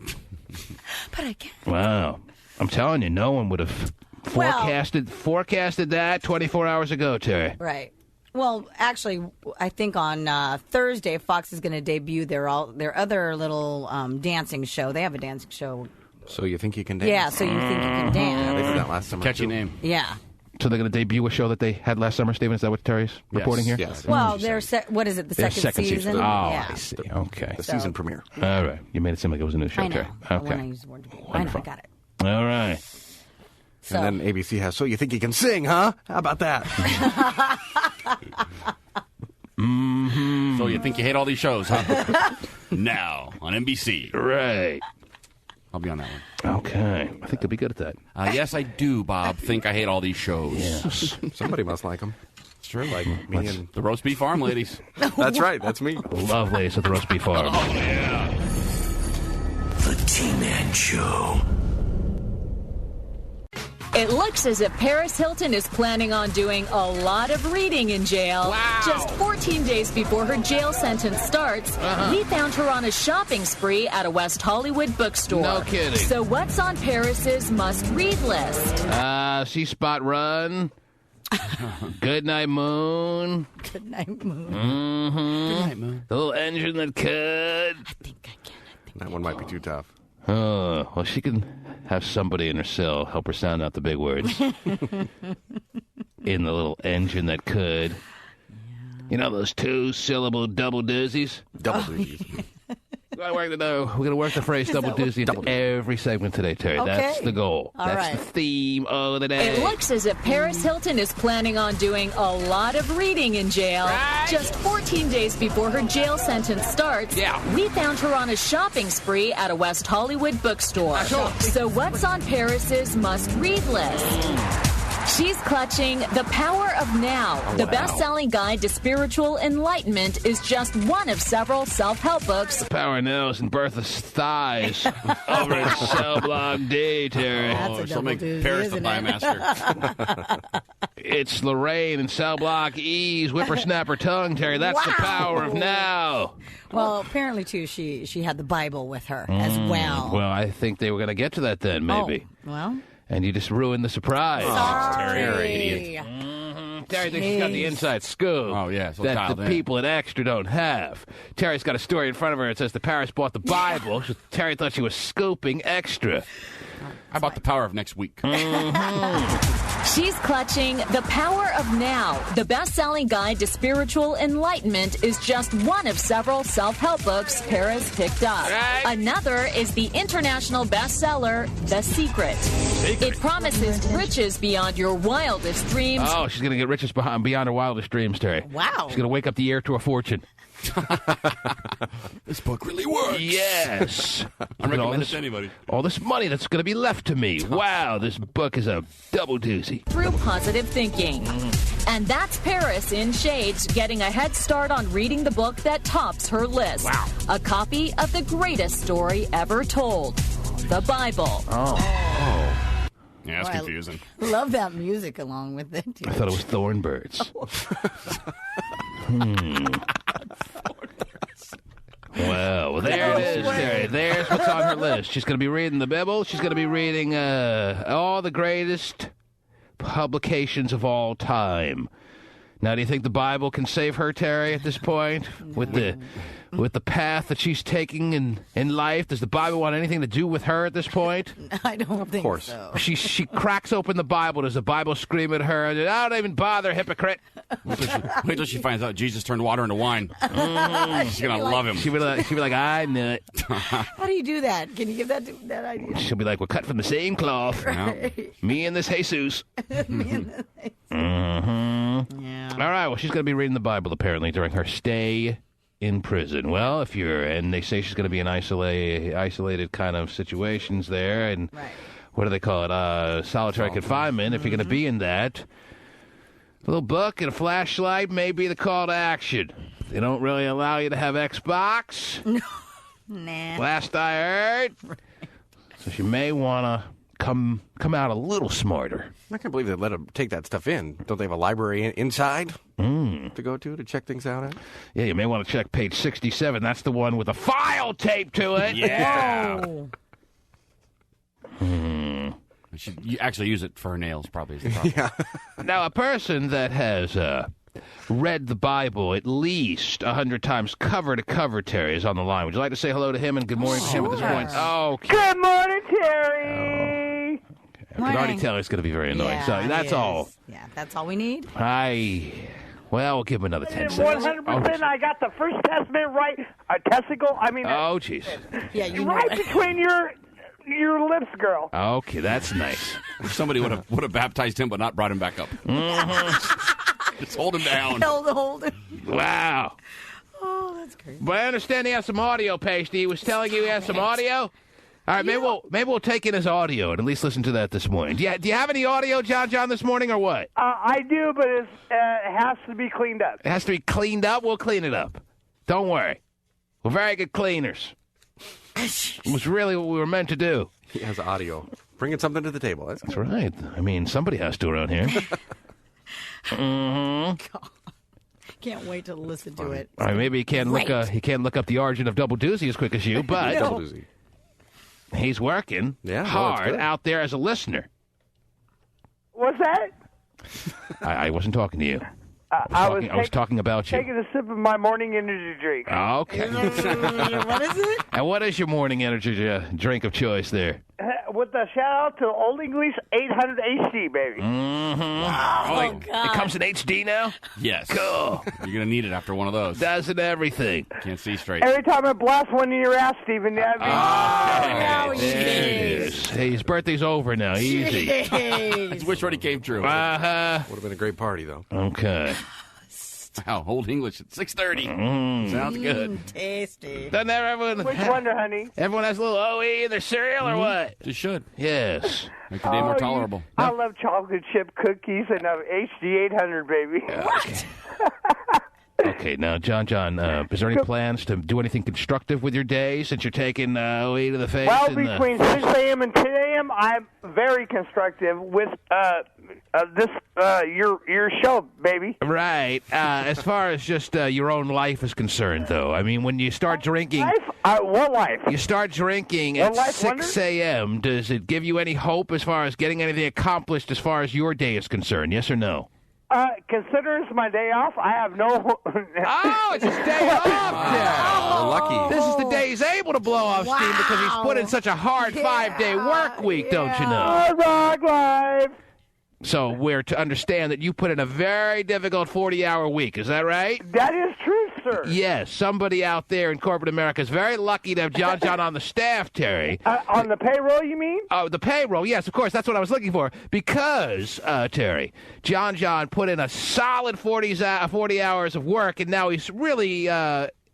B: But I can't.
A: Wow. I'm telling you, no one would have forecasted that 24 hours ago, Terry.
B: Right. Well, actually, I think on Thursday, Fox is going to debut their other little dancing show. They have a dancing show.
C: So you think you can dance?
B: Yeah, so you think you can
C: Yeah,
B: dance.
C: they did that last summer.
D: Catchy
C: too.
D: name.
B: Yeah.
A: So they're going to debut a show that they had last summer, Stephen? Is that what Terry's reporting here?
C: Yes.
B: Well, what is it, the
A: Their
B: second season?
A: Oh,
B: Yeah.
A: I see. Okay.
C: The season premiere.
A: All right. You made it seem like it was a new show,
B: I know.
A: Terry.
B: When I
A: Okay.
B: use the word debut. I know,
A: Wonderful.
B: I got it.
A: All right.
B: So,
C: And then ABC has, so you think you can sing, huh? How about that?
D: So you think you hate all these shows, huh? Now on NBC.
A: Right.
D: I'll be on that one.
A: Okay. I think they'll be good at that.
D: Yes, I do, Bob. Think I hate all these shows.
A: Yes.
C: Somebody must like them.
D: It's true.
C: Like me and...
D: The roast beef farm ladies.
C: That's right. That's me.
A: Love ladies at the roast beef farm.
D: Oh, yeah.
E: The T-Man Show.
H: It looks as if Paris Hilton is planning on doing a lot of reading in jail.
A: Wow.
H: Just 14 days before her jail sentence starts, we found her on a shopping spree at a West Hollywood bookstore.
A: No kidding.
H: So what's on Paris's must-read list?
A: See Spot Run. Good Night Moon.
B: Good night, Moon.
A: Mm-hmm.
D: Good night, Moon.
A: The little engine that could.
B: I think I can.
C: That one might be too tough.
A: Oh, well, she can have somebody in her cell help her sound out the big words. In the little engine that could. Yeah. You know those 2-syllable double doozies?
C: Double duties.
A: We're going to work the phrase double doozy into every segment today, Terry.
B: Okay.
A: That's the goal.
B: All
A: That's
B: right.
A: the theme of the day.
H: It looks as if Paris Hilton is planning on doing a lot of reading in jail.
A: Right.
H: Just 14 days before her jail sentence starts, we found her on a shopping spree at a West Hollywood bookstore.
A: Sure.
H: So what's on Paris's must-read list? She's clutching The Power of Now. The best-selling guide to spiritual enlightenment is just one of several self-help books.
A: Power Nose and Bertha's thighs over at Cell Block D, Terry.
B: That's a
D: she'll
B: double
D: make
B: doozy,
D: Paris the
B: isn't it?
D: bymaster.
A: It's Lorraine and Cell Block E's whippersnapper tongue, Terry. That's the power of now.
B: Well, apparently, too, she had the Bible with her as well.
A: Well, I think they were going to get to that then, maybe.
B: Oh, well.
A: And you just ruined the surprise.
B: Sorry.
A: Terry thinks she's got the inside scoop.
D: Oh, yeah, so
A: that
D: dialed
A: the
D: in.
A: people at Extra don't have. Terry's got a story in front of her. It says the Paris bought the Bible. Terry thought she was scooping Extra.
D: How about the power of next week?
H: She's clutching The Power of Now. The best-selling guide to spiritual enlightenment is just one of several self-help books Paris picked up.
A: Right.
H: Another is the international bestseller, The Secret. It promises riches beyond your wildest dreams.
A: Oh, she's going to get riches beyond her wildest dreams, Terry.
B: Wow.
A: She's going to wake up the heir to a fortune.
D: This book really works.
A: Yes.
D: I recommend it to anybody.
A: All this money that's going to be left to me. Wow, this book is a double doozy.
H: Through positive thinking. And that's Paris in Shades getting a head start on reading the book that tops her list.
A: Wow.
H: A copy of the greatest story ever told, the Bible.
A: Oh.
D: Yeah, that's
B: Well,
D: confusing.
B: Love that music along with it.
A: I thought it was Thornbirds. Well, there it is, Terry. There's what's on her list. She's going to be reading the Bible. She's going to be reading all the greatest publications of all time. Now, do you think the Bible can save her, Terry, at this point? With with the path that she's taking in life? Does the Bible want anything to do with her at this point?
B: I don't think
C: course.
B: so.
A: She cracks open the Bible. Does the Bible scream at her? Don't even bother, hypocrite.
D: Wait till she finds out Jesus turned water into wine. She's going to love him.
A: She'll be like, I knew it.
B: How do you do that? Can you give that idea?
A: She'll be like, we're cut from the same cloth. Me and this Jesus.
B: Yeah.
A: All right, well, she's going to be reading the Bible, apparently, during her stay in prison. Well, and they say she's going to be in isolated kind of situations there, and what do they call it? Solitary confinement. If you're going to be in that, a little book and a flashlight may be the call to action. They don't really allow you to have Xbox.
B: Nah.
A: Last I heard. So she may want to come out a little smarter.
C: I can't believe they let them take that stuff in. Don't they have a library inside to go to check things out at?
A: Yeah, you may want to check page 67. That's the one with a file taped to it.
D: Yeah.
B: Whoa.
D: You actually use it for her nails, probably. Is the problem.
C: Yeah.
A: Now, a person that has read the Bible at least 100 times cover to cover, Terry, is on the line. Would you like to say hello to him and good morning to him at this point? Oh, okay.
G: Good morning, Terry.
A: I can already tell he's going to to be very annoying.
B: Yeah,
A: So that's
B: he
A: all.
B: is. Yeah, that's all we need.
A: Well, we'll give him another 10 seconds.
G: 100%. I got the First Testament right. A testicle. I mean,
A: Oh, jeez.
B: Yeah, you know
G: right
B: it.
G: between your lips, girl.
A: Okay, that's nice.
D: If somebody would have baptized him but not brought him back up. Just hold him down.
B: Hold him.
A: Wow.
B: Oh, that's crazy.
A: But I understand he has some audio, Pasty. He was telling you he has some audio? All right, maybe we'll take in his audio and at least listen to that this morning. Do you have any audio, John, this morning, or what?
G: I do, but it has to be cleaned up.
A: It has to be cleaned up. We'll clean it up. Don't worry. We're very good cleaners. It was really what we were meant to do.
C: He has audio. Bringing something to the table.
A: That's right. I mean, somebody has to around here.
B: Can't wait to listen to it.
A: All right, maybe he can't look up the origin of Double Doozy as quick as you, but
C: Double doozy.
A: he's working
C: Yeah,
A: hard
C: good.
A: out there as a listener.
G: What's that?
A: I wasn't talking to you.
G: I
A: was talking about you.
G: taking a sip of my morning energy drink.
A: Okay.
B: What is it?
A: And what is your morning energy drink of choice there?
G: With a shout out to Old English 800 HD, baby.
A: Wow. It comes in HD now?
D: Yes.
A: Cool.
D: You're going to need it after one of those.
A: Does it everything.
D: Can't see straight.
G: Every time I blast one in your ass, Stephen.
A: There
B: now
A: it
B: he
A: is. Hey, his birthday's over now. Easy.
D: His wish already came true.
A: Uh-huh.
C: Would have been a great party, though.
A: Okay.
D: Wow, Old English at 6:30. Sounds good.
B: Tasty.
A: Doesn't everyone
G: Which wonder, honey?
A: Everyone has a little OE in their cereal or what?
D: Just should.
A: Yes.
D: Make the day more tolerable.
G: I love chocolate chip cookies and HD 800, baby.
A: What? Okay, now, John, is there any plans to do anything constructive with your day since you're taking OE to the face?
G: Well,
A: and,
G: between 6 a.m. and 10 a.m., I'm very constructive with your show, baby.
A: Right. As far as just your own life is concerned, though, I mean, when you start drinking...
G: What life?
A: You start drinking at 6 a.m., does it give you any hope as far as getting anything accomplished as far as your day is concerned, yes or no?
G: Consider it's my day off. I have no...
A: Oh, it's his day off now.
C: We're lucky.
A: This is the day he's able to blow off steam because he's put in such a hard 5-day work week, don't you know?
G: Rock life.
A: So we're to understand that you put in a very difficult 40-hour week. Is that right?
G: That is true, sir.
A: Yes. Somebody out there in corporate America is very lucky to have John on the staff, Terry.
G: On the payroll, you mean?
A: Oh, the payroll. Yes, of course. That's what I was looking for. Because, Terry, John put in a solid 40 hours of work, and now he's really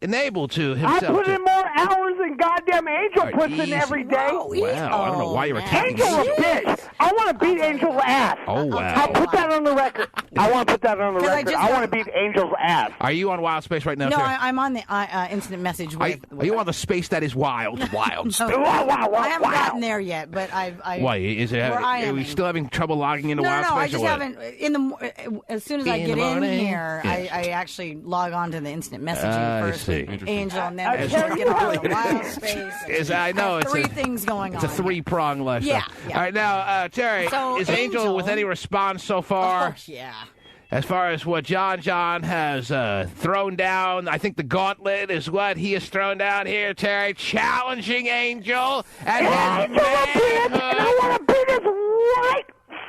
A: enabled to himself.
G: I put in more hours than goddamn Angel puts in every day.
A: Wow, I don't know why you're attacking
G: Angel a bitch. I want to beat Angel's ass.
A: Oh, wow.
G: I'll put that on the record. I want to put that on the record. I want to beat Angel's ass.
A: Are you on Wild Space right now,
B: No,
A: Terry?
B: I'm on the instant message with...
A: Are you on the space that is wild? Wild space.
B: I haven't gotten there yet, but
A: Why? Is it? Are we still having trouble logging into Wild
B: No,
A: Space?
B: I just haven't. As soon as I get in here, I actually log on to the instant messaging first with Angel, and then I get on the Wild Space.
A: I know it's
B: three things going on.
A: It's a 3-prong lifestyle.
B: Yeah.
A: All right, now, Terry,
B: So
A: is Angel with any response so far?
B: Oh, yeah.
A: As far as what John has thrown down, I think the gauntlet is what he has thrown down here, Terry. Challenging Angel and his
G: and I want to beat his white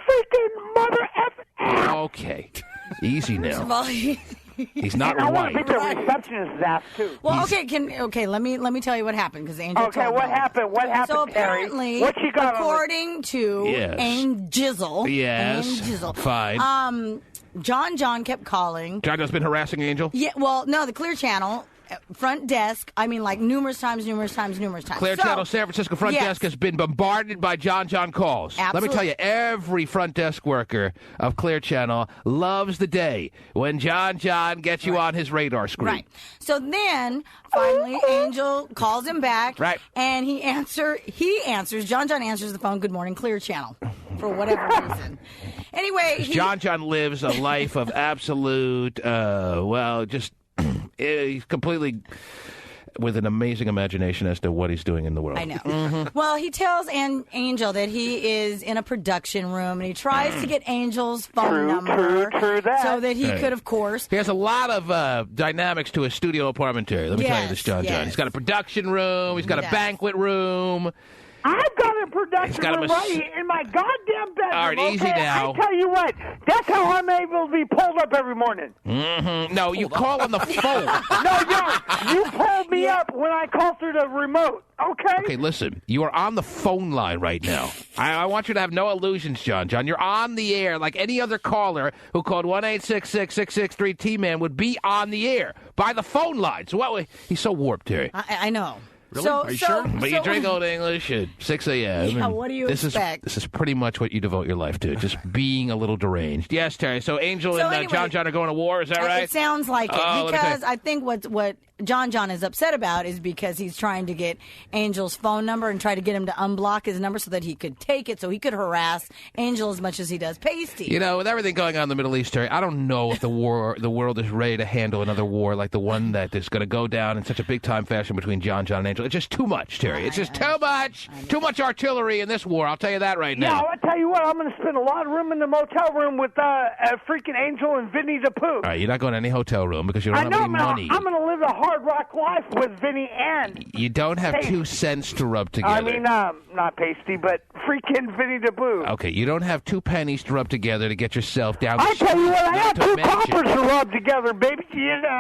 G: freaking mother effing.
A: Okay, easy now.
B: Well,
A: He's not
G: And I want
A: white.
G: to beat the receptionist's ass too.
B: well, okay, let me tell you what happened because Angel.
G: Okay,
B: told
G: what
B: me.
G: happened? What happened,
B: So
G: Terry?
B: apparently,
G: What she got on
B: according to
A: Yes.
B: Angel,
A: Yes. Fine.
B: John kept calling.
A: John has been harassing Angel.
B: Yeah, well, no, the Clear Channel front desk. I mean, like numerous times.
A: Clear
B: So-
A: Channel San Francisco front
B: Yes.
A: desk has been bombarded by John calls. Let me
B: Absolutely.
A: tell you, every front desk worker of Clear Channel loves the day when John gets you on his radar screen.
B: Right. So then, finally, Angel calls him back.
A: Right.
B: And he answers. John answers the phone. Good morning, Clear Channel, for whatever reason. Anyway,
A: John lives a life of absolute, he's completely with an amazing imagination as to what he's doing in the world.
B: I know. Well, he tells Angel that he is in a production room, and he tries to get Angel's phone number
G: true that.
B: so that he
A: Hey.
B: could, of course.
A: He has a lot of dynamics to his studio apartment, Terry. Let me tell you this, John.
B: Yes.
A: He's got a production room. He's got a
B: Yes.
A: banquet room.
G: I've got a
A: He's
G: production
A: got a
G: room
A: mas-
G: right here in my goddamn bedroom.
A: All right, easy
G: okay?
A: now.
G: I tell you what, that's how I'm able to be pulled up every morning.
A: No, you call on the phone.
G: No, you pulled me up when I called through the remote. Okay.
A: Okay, listen. You are on the phone line right now. I want you to have no illusions, John. You're on the air like any other caller who called 1-866-663-T-Man would be on the air by the phone line. So what? He's so warped, Terry.
B: I know.
D: Really?
B: So,
D: Are you
B: so,
D: sure?
A: But you drink Old English at 6 a.m.
B: Yeah,
A: and
B: what do you
A: this
B: expect?
A: This is pretty much what you devote your life to, just being a little deranged. Yes, Terry. So Angel and
B: anyway,
A: John are going to war, is that right?
B: It sounds like it
A: Oh, let me
B: because
A: tell you.
B: I think what John is upset about is because he's trying to get Angel's phone number and try to get him to unblock his number so that he could take it, so he could harass Angel as much as he does Pasty.
A: You know, with everything going on in the Middle East, Terry, I don't know if the world is ready to handle another war like the one that is going to go down in such a big-time fashion between John and Angel. It's just too much, Terry. It's just too much. Too much artillery in this war. I'll tell you that right
G: Yeah,
A: now.
G: I'll tell you what, I'm going to spend a lot of room in the motel room with freaking Angel and Vinnie the Pooh.
A: All right, you're not going to any hotel room because you don't have any money.
G: I'm going to live a hard rock life with Vinnie and...
A: You don't have 2 cents to rub together.
G: I mean, not Pasty, but freaking Vinnie the Pooh.
A: Okay, you don't have 2 pennies to rub together to get yourself down.
G: I tell you what, I
A: Not
G: got
A: to
G: 2
A: mention-
G: coppers to rub together, baby.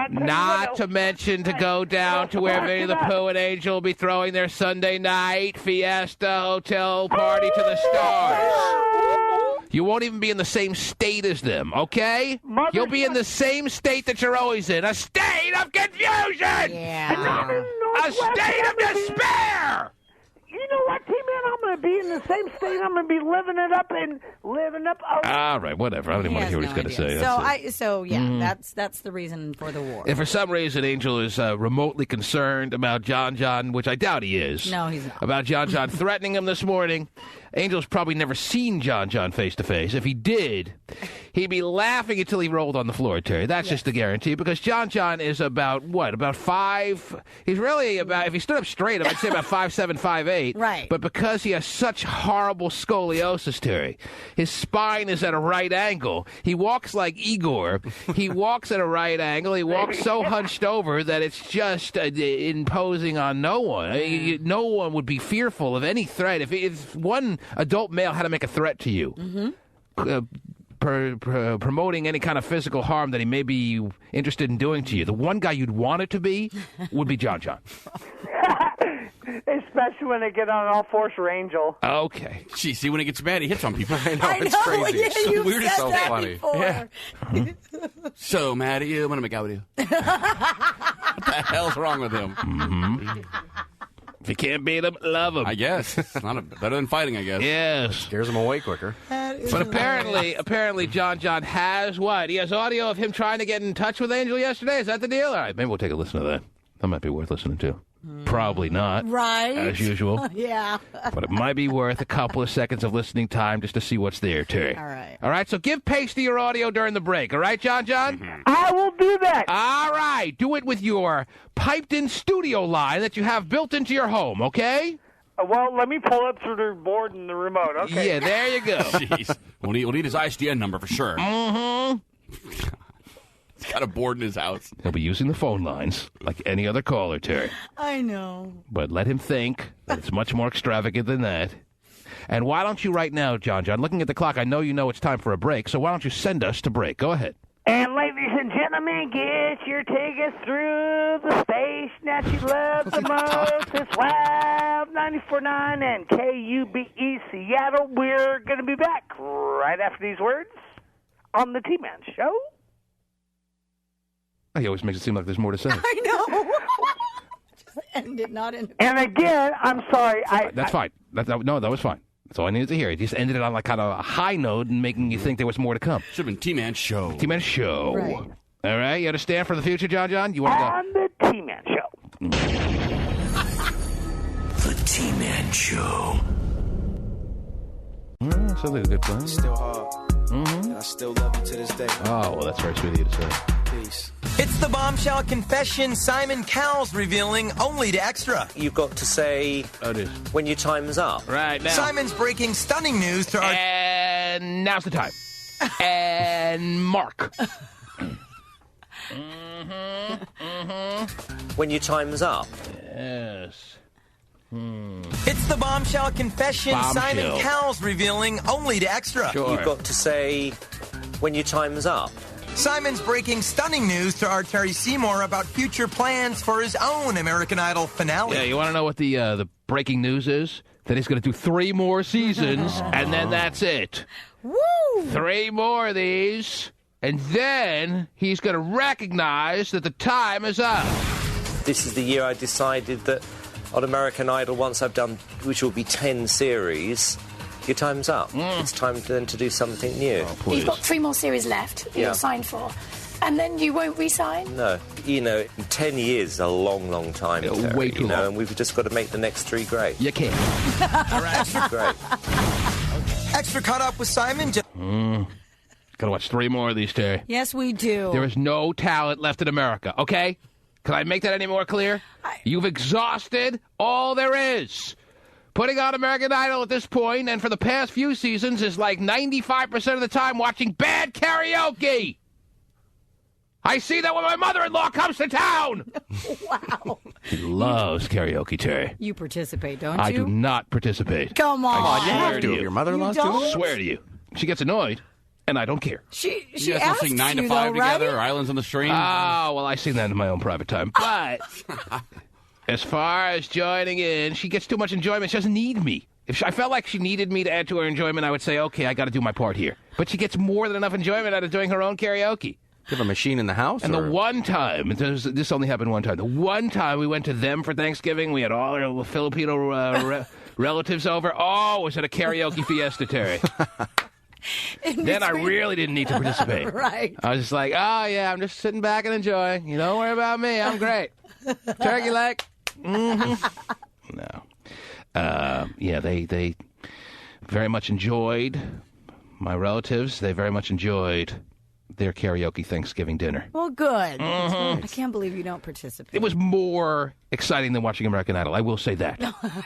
A: Not to mention to go down to where Vinnie the Pooh and Angel will be throwing their Sunday night Fiesta Hotel party to the stars. You won't even be in the same state as them, okay? You'll be in the same state that you're always in, a state of confusion!
B: Yeah.
A: A state of despair!
G: You know what, T-Man? I'm going to be in the same state. I'm going to be living it up and living up.
A: All right, whatever. I don't even want to hear what he's going to say.
B: That's the reason for the war.
A: If for some reason Angel is remotely concerned about John, which I doubt he is.
B: No, he's not.
A: About John threatening him this morning, Angel's probably never seen John face to face. If he did, he'd be laughing until he rolled on the floor, Terry. That's just a guarantee because John is about, what, about 5? He's really about, if he stood up straight, I'd say about 5'7", 5'8".
B: Right.
A: But because he has such horrible scoliosis, Terry, his spine is at a right angle. He walks like Igor. He walks at a right angle. He walks so hunched over that it's just imposing on no one. I mean, no one would be fearful of any threat. If one adult male had to make a threat to you, promoting any kind of physical harm that he may be interested in doing to you, the one guy you'd want it to be would be John.
G: Especially when they get on all fours for Angel.
A: Okay.
D: Gee, see, when it gets bad, he hits on people.
C: I know, it's crazy.
B: Yeah,
C: It's so
B: you've
C: weird.
B: said
C: It's so
B: that
C: funny.
B: before.
A: Yeah.
D: So mad at you. I'm going to make out with you. What the hell's wrong with him?
A: If you can't beat him, love him.
D: I guess. It's not better than fighting, I guess.
A: Yes.
C: Scares them away quicker.
A: But apparently John has what? He has audio of him trying to get in touch with Angel yesterday? Is that the deal? All right, maybe we'll take a listen to that. That might be worth listening to. Probably not.
B: Right.
A: As usual.
B: Yeah.
A: But it might be worth a couple of seconds of listening time just to see what's there, Terry.
B: All right.
A: All right, so give Pasty your audio during the break. All right, John?
G: I will do that.
A: All right. Do it with your piped-in studio line that you have built into your home, okay?
G: Well, let me pull up through the board and the remote. Okay.
A: Yeah, there you go.
D: Jeez. We'll need his ISDN number for sure.
A: Mm-hmm.
D: He's got a board in his house.
A: He'll be using the phone lines like any other caller, Terry.
B: I know.
A: But let him think that it's much more extravagant than that. And why don't you right now, John, looking at the clock, I know you know it's time for a break, so why don't you send us to break? Go ahead.
G: And ladies and gentlemen, get your tickets through the station that you love the most. It's Wild 94.9 and KUBE Seattle. We're going to be back right after these words on the T-Man Show.
A: He always makes it seem like there's more to say.
B: I know. Just end it, not in.
G: And again, I'm sorry.
A: That's fine. No, that was fine. That's all I needed to hear. He just ended it on like kind of a high note and making you think there was more to come.
D: Should have been T-Man Show.
A: T-Man Show.
B: Right.
A: All right, you understand for the future, John? You want to go?
G: On the T-Man Show.
E: The T-Man Show.
A: Sounds like a good plan.
I: Still hard. Mm-hmm. I still love you to this day.
A: Oh, well, that's very sweet of you to say.
I: Peace.
J: It's the bombshell confession Simon Cowell's revealing only to Extra.
K: You've got to say when your time's up.
A: Right now.
J: Simon's breaking stunning news to our...
A: And now's the time. And Mark.
K: When your time's up.
A: Yes.
J: It's the bombshell confession Simon Cowell's revealing only to Extra.
A: Sure.
K: You've got to say when your time's up.
J: Simon's breaking stunning news to our Terry Seymour about future plans for his own American Idol finale.
A: Yeah, you want to know what the breaking news is? That he's going to do 3 more seasons, and then that's it.
B: Woo!
A: 3 more of these, and then he's going to recognize that the time is up.
K: This is the year I decided that on American Idol, once I've done, which will be 10 series, your time's up. It's time then to do something new.
A: Oh,
L: you've got 3 more series left that you're signed for. And then you won't re-sign?
K: No. 10 years is a long, long time, Terry,
A: way too long.
K: and we've just got to make the next 3 great.
A: You can.
K: All right. Great.
J: Extra caught up with Simon.
A: Gotta watch 3 more of these, Terry.
B: Yes, we do.
A: There is no talent left in America, okay? Can I make that any more clear? You've exhausted all there is. Putting on American Idol at this point, and for the past few seasons, is like 95% of the time watching bad karaoke. I see that when my mother-in-law comes to town.
B: Wow.
A: She loves karaoke, Terry.
B: You participate, don't you?
A: I do not participate.
B: Come on.
A: I
C: You have
A: swear
C: to.
A: you.
C: Your mother-in-law's
B: You
C: doing
B: don't?
C: it?
A: Swear to you. She gets annoyed, and I don't care.
B: She
D: You guys
B: asks
D: don't sing 9 to
B: you,
D: 5
B: though,
D: together,
B: right?
D: or Islands on the Stream?
A: Oh, well, I sing that in my own private time. But as far as joining in, she gets too much enjoyment. She doesn't need me. If I felt like she needed me to add to her enjoyment, I would say, okay, I got to do my part here. But she gets more than enough enjoyment out of doing her own karaoke.
C: Do you have a machine in the house?
A: And
C: or?
A: the one time, this only happened one time, the one time we went to them for Thanksgiving, we had all our Filipino relatives over. Oh, it was at a karaoke fiesta, Terry. Then I really didn't need to participate.
B: Right.
A: I was just like, oh, yeah, I'm just sitting back and enjoying. You don't worry about me. I'm great. Turkey leg. Mm-hmm. No. Yeah, they very much enjoyed, my relatives, they very much enjoyed their karaoke Thanksgiving dinner.
B: Well, good.
A: Mm-hmm.
B: I can't believe you don't participate.
A: It was more exciting than watching American Idol. I will say that.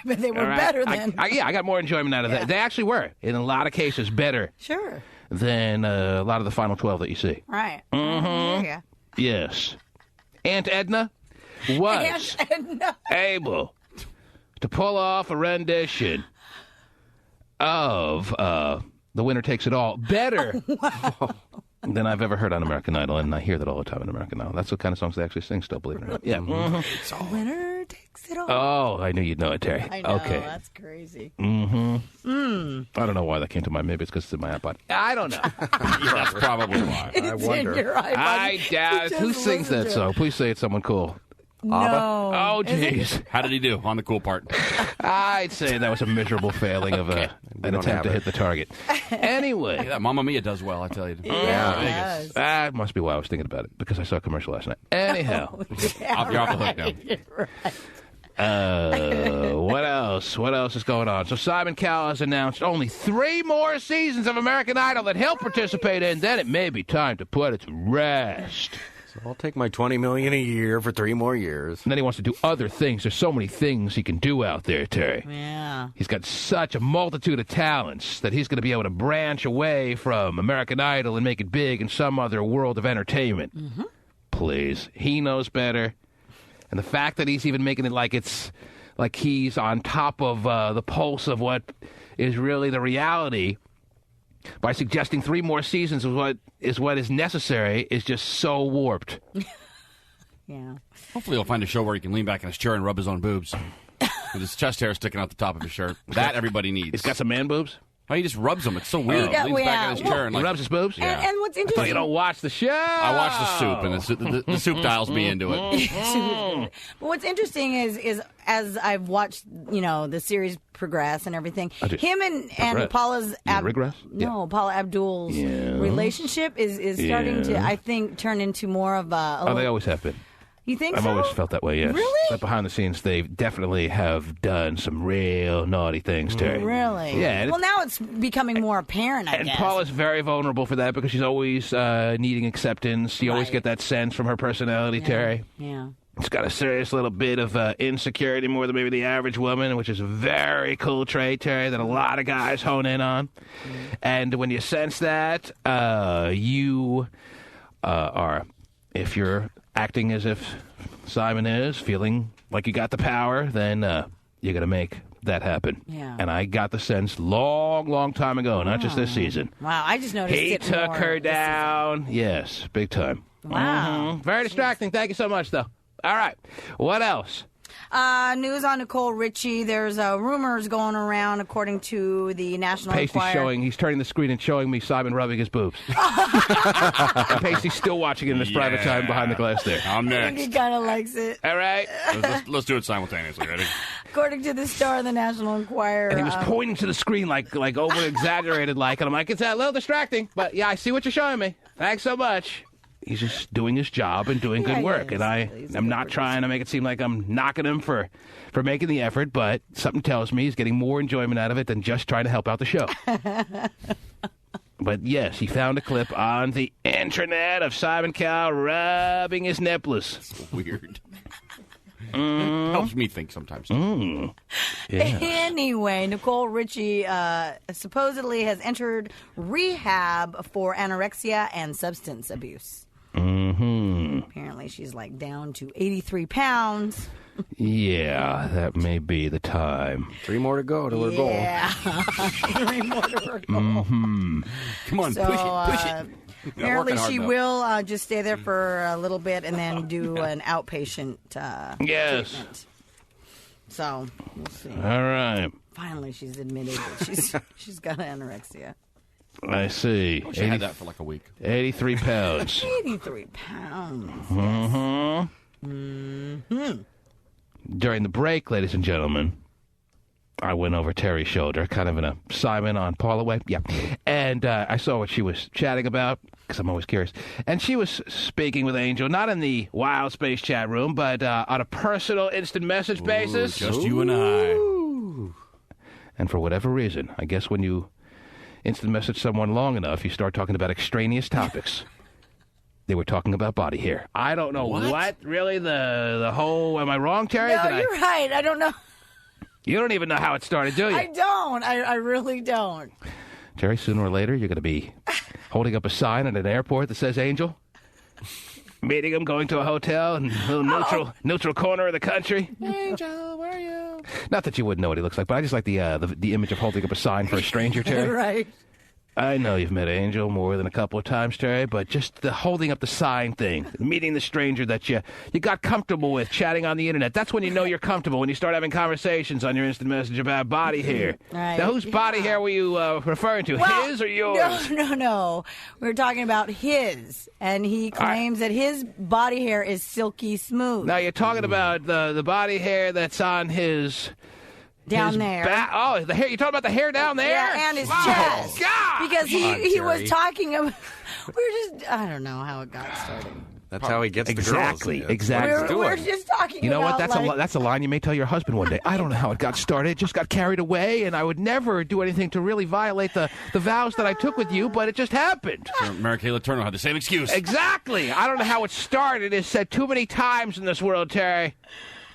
B: But they were
A: All right?
B: better than...
A: I got more enjoyment out of that. They actually were, in a lot of cases, better
B: Sure.
A: than a lot of the Final 12 that you see.
B: Right.
A: Mm-hmm.
B: Yeah.
A: Yes. Aunt Edna was able to pull off a rendition of The Winner Takes It All better than I've ever heard on American Idol, and I hear that all the time on American Idol. That's what kind of songs they actually sing still, believe it or not. Yeah.
B: The winner takes it all.
A: Oh, I knew you'd know it, Terry.
B: I know,
A: okay.
B: That's crazy.
A: I don't know why that came to mind. Maybe it's because it's in my iPod. I don't know.
D: Yeah, that's probably why.
B: It's
C: I wonder.
B: in your iPod.
A: I doubt it. Who sings that song? Please say it's someone cool.
B: No.
A: Oh, jeez.
D: How did he do on the cool part?
A: I'd say that was a miserable failing of an
C: don't
A: attempt
C: have
A: to
C: it.
A: hit the target. Anyway.
D: That Mamma Mia does well, I tell you.
B: Yeah. Yes.
A: That must be why I was thinking about it, because I saw a commercial last night. Anyhow.
B: Yeah,
D: You're off the hook now.
B: Right.
A: What else? What else is going on? So Simon Cowell has announced only 3 more seasons of American Idol that he'll participate in. Then it may be time to put it to rest.
C: So I'll take my $20 million a year for 3 more years.
A: And then he wants to do other things. There's so many things he can do out there, Terry.
B: Yeah.
A: He's got such a multitude of talents that he's going to be able to branch away from American Idol and make it big in some other world of entertainment.
B: Mm-hmm.
A: Please. He knows better. And the fact that he's even making it like it's like he's on top of the pulse of what is really the reality by suggesting 3 more seasons is what is necessary is just so warped.
B: Yeah.
D: Hopefully he'll find a show where he can lean back in his chair and rub his own boobs. With his chest hair sticking out the top of his shirt. That everybody needs.
A: He's got some man boobs?
D: Oh, he just rubs them. It's so weird.
B: Yeah,
D: Leans back in his chair and
A: he rubs his boobs?
B: And what's
A: I thought
B: interesting...
A: you don't watch the show.
D: I watch the soup, and the soup dials me into it.
B: But what's interesting is as I've watched, the series progress and everything, him and Paula's Paula Abdul's relationship is starting to, I think, turn into more of a...
A: they always have been.
B: You think
A: I've
B: so?
A: always felt that way, yes.
B: Really?
A: But behind the scenes, they definitely have done some real naughty things, Terry.
B: Really?
A: Yeah.
B: Well, now it's becoming more apparent, I guess.
A: And Paula's very vulnerable for that because she's always needing acceptance. You always get that sense from her personality, Terry.
B: Yeah.
A: It's got a serious little bit of insecurity more than maybe the average woman, which is a very cool trait, Terry, that a lot of guys hone in on. And when you sense that, you are, if you're acting as if Simon is, feeling like you got the power, then you're going to make that happen.
B: Yeah.
A: And I got the sense long time ago, not just this season.
B: Wow, I just noticed
A: He
B: it
A: took
B: more
A: her
B: this
A: down. Yes, big time.
B: Wow.
A: Very distracting. Thank you so much, though. All right. What else?
B: News on Nicole Richie. There's rumors going around, according to the National
A: Pasty's
B: Enquirer.
A: he's turning the screen and showing me Simon rubbing his boobs. And Pasty's still watching it in his private time behind the glass there.
D: I'm
B: I think he kind of likes it.
A: All right.
D: Let's do it simultaneously. Ready?
B: According to the star of the National Enquirer.
A: And he was pointing to the screen like over-exaggerated like, and I'm like, it's a little distracting, but yeah, I see what you're showing me. Thanks so much. He's just doing his job and doing good work, and I'm not trying to make it seem like I'm knocking him for making the effort, but something tells me he's getting more enjoyment out of it than just trying to help out the show. But yes, he found a clip on the intranet of Simon Cowell rubbing his nipples.
D: So weird. Helps me think sometimes.
A: Yes.
B: Anyway, Nicole Richie supposedly has entered rehab for anorexia and substance abuse. Apparently she's down to 83 pounds.
A: Yeah, that may be the time.
C: 3 more to go to her goal.
B: Yeah. 3 more to her goal.
D: Come on,
B: So,
D: push it.
B: Apparently she will just stay there for a little bit and then do an outpatient treatment. So, we'll see.
A: All right.
B: Finally, she's admitted that she's got anorexia.
A: I see.
D: I wish I had that for a week.
A: 83 pounds.
B: 83 pounds.
A: During the break, ladies and gentlemen, I went over Terry's shoulder, kind of in a Simon on Paula way. Yeah. And I saw what she was chatting about, because I'm always curious. And she was speaking with Angel, not in the Wild Space chat room, but on a personal instant message basis.
D: Just you and I.
A: And for whatever reason, I guess when you instant message someone long enough, you start talking about extraneous topics. They were talking about body hair. I don't know what really the whole... Am I wrong, Terry?
B: No, you're right. I don't know.
A: You don't even know how it started, do you?
B: I don't. I really don't.
A: Terry, sooner or later, you're going to be holding up a sign at an airport that says Angel. Meeting him, going to a hotel in a little neutral corner of the country.
B: Angel, where are you?
A: Not that you wouldn't know what he looks like, but I just like the image of holding up a sign for a stranger, Terry.
B: Right.
A: I know you've met Angel more than a couple of times, Terry, but just the holding up the sign thing, meeting the stranger that you got comfortable with, chatting on the internet. That's when you know you're comfortable, when you start having conversations on your instant message about body hair.
B: Right.
A: Now, whose body hair were you referring to, his or yours?
B: No. We were talking about his, and he claims that his body hair is silky smooth.
A: Now, you're talking about the body hair that's on his...
B: Down there.
A: The hair. You're talking about the hair down there?
B: Yeah, and his chest.
A: God!
B: Because he was talking about... I don't know how it got started.
C: That's how he gets
A: exactly,
C: the girls.
A: Exactly.
B: We're just talking
A: You know
B: about,
A: what? That's a line you may tell your husband one day. I don't know how it got started. It just got carried away, and I would never do anything to really violate the vows that I took with you, but it just happened.
D: Mary Kay Letourneau had the same excuse.
A: Exactly. I don't know how it started. It's said too many times in this world, Terry.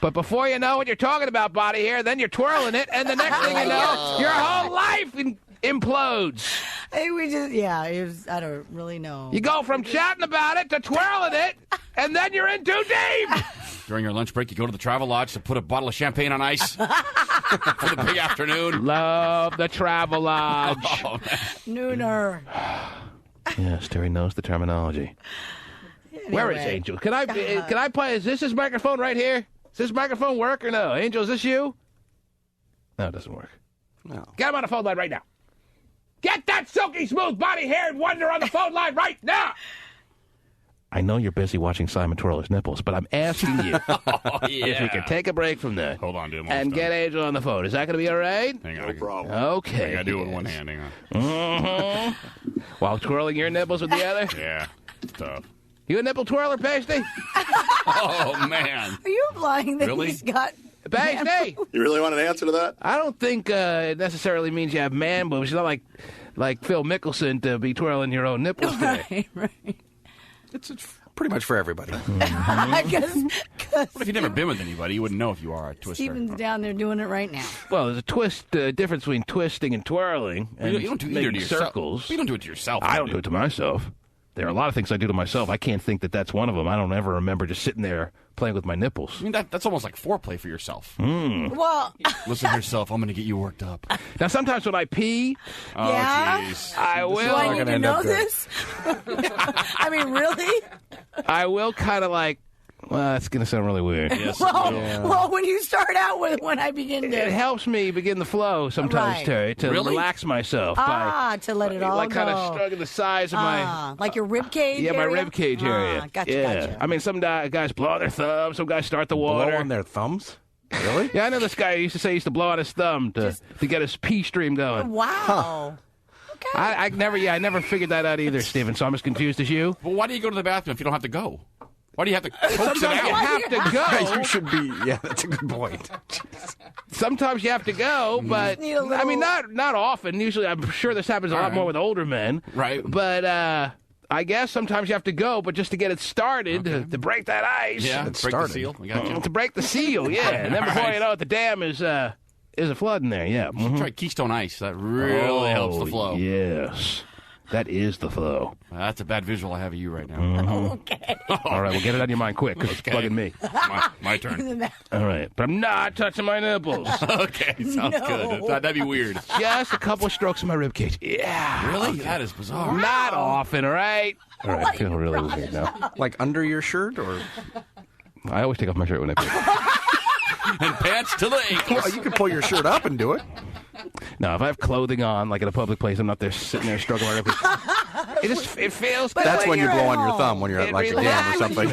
A: But before you know what you're talking about, body hair, then you're twirling it, and the next thing you know, your whole life implodes.
B: Hey, I don't really know.
A: You go from chatting about it to twirling it, and then you're in too deep.
D: During your lunch break, you go to the Travelodge to put a bottle of champagne on ice for the big afternoon.
A: Love the Travelodge.
D: Oh,
B: Nooner.
A: Yes, Terry knows the terminology.
B: Anyway.
A: Where is Angel? Can I play? Is this his microphone right here? Does this microphone work or no? Angel, is this you? No, it doesn't work.
C: No.
A: Get him on the phone line right now. Get that silky smooth body-haired wonder on the phone line right now. I know you're busy watching Simon Twirler's nipples, but I'm asking you if we can take a break from that.
D: Hold on, dude.
A: And get Angel on the phone. Is that going to be all right?
D: Hang on.
I: No problem.
A: Okay.
D: I got to do it with one hand. Hang on.
A: Mm-hmm. While twirling your nipples with the other?
D: Yeah. It's tough.
A: You a nipple twirler, Pasty?
D: Oh, man.
B: Are you implying that
D: Really?
B: he's got...
A: Pasty?
I: You really want an answer to that?
A: I don't think it necessarily means you have man boobs. It's not like Phil Mickelson to be twirling your own nipples today.
B: Right.
C: It's pretty much for everybody.
B: I guess...
D: What if you've never been with anybody? You wouldn't know if you are a twister.
B: Steven's down there doing it right now.
A: Well, there's a difference between twisting and twirling. And
D: You don't do either to
A: making
D: yourself.
A: circles.
D: You don't do it to yourself.
A: I don't do it to myself. There are a lot of things I do to myself. I can't think that that's one of them. I don't ever remember just sitting there playing with my nipples.
D: I mean, that's almost like foreplay for yourself.
B: Well...
D: Listen to yourself. I'm going to get you worked up.
A: Now, sometimes when I pee,
D: Oh,
B: Yeah?
D: jeez.
A: I will.
B: Do I need to know this? I mean, really?
A: I will kind of like. Well, that's going to sound really weird.
D: Yes.
B: Well, when you start out with when I begin to...
A: It helps me begin the flow sometimes,
B: Right.
A: Terry, to
D: Really?
A: relax myself.
B: to let it all
A: like
B: go.
A: kind of stroking the sides of my...
B: Like your rib cage
A: Yeah, my
B: area?
A: rib cage area.
B: Gotcha.
A: I mean, some guys blow on their thumb. Some guys start the water.
C: Blow on their thumbs? Really?
A: Yeah, I know this guy used to say he used to blow on his thumb to get his pee stream going.
B: Wow. Okay.
A: I never figured that out either, Stephen. So I'm as confused as you.
D: Well, why do you go to the bathroom if you don't have to go? Why do you have to coax it
A: Sometimes you
D: out?
A: have to go.
C: You should be. Yeah, that's a good point.
A: Sometimes you have to go, but
B: need a little-
A: I mean, not often. Usually, I'm sure this happens a lot more with older men.
D: Right.
A: But I guess sometimes you have to go, but just to get it started, to break that ice.
D: Yeah, break the seal. We got you.
A: To break the seal, yeah. And then before
D: Right.
A: you know it, the dam is a flood in there, yeah.
D: You should try Keystone Ice. That really helps the flow.
A: Yes. That is the flow.
D: That's a bad visual I have of you right now.
B: Okay.
A: All right, well, get it on your mind quick, because it's bugging me.
D: My turn.
A: All right, but I'm not touching my nipples.
D: Okay, sounds good. That'd be weird.
A: Just a couple of strokes in my ribcage. Yeah.
D: Really? That is bizarre.
A: Not often, all right? All right, I feel really weird now.
C: Like under your shirt, or
A: I always take off my shirt when I pee.
D: And pants to the ankles.
C: well, you can pull your shirt up and do it.
A: No, if I have clothing on, like in a public place, I'm not there sitting there struggling. It feels.
C: That's when you
B: you're
C: blow
B: at
C: on your
B: home,
C: thumb when you're at
A: it
C: like a dam or something.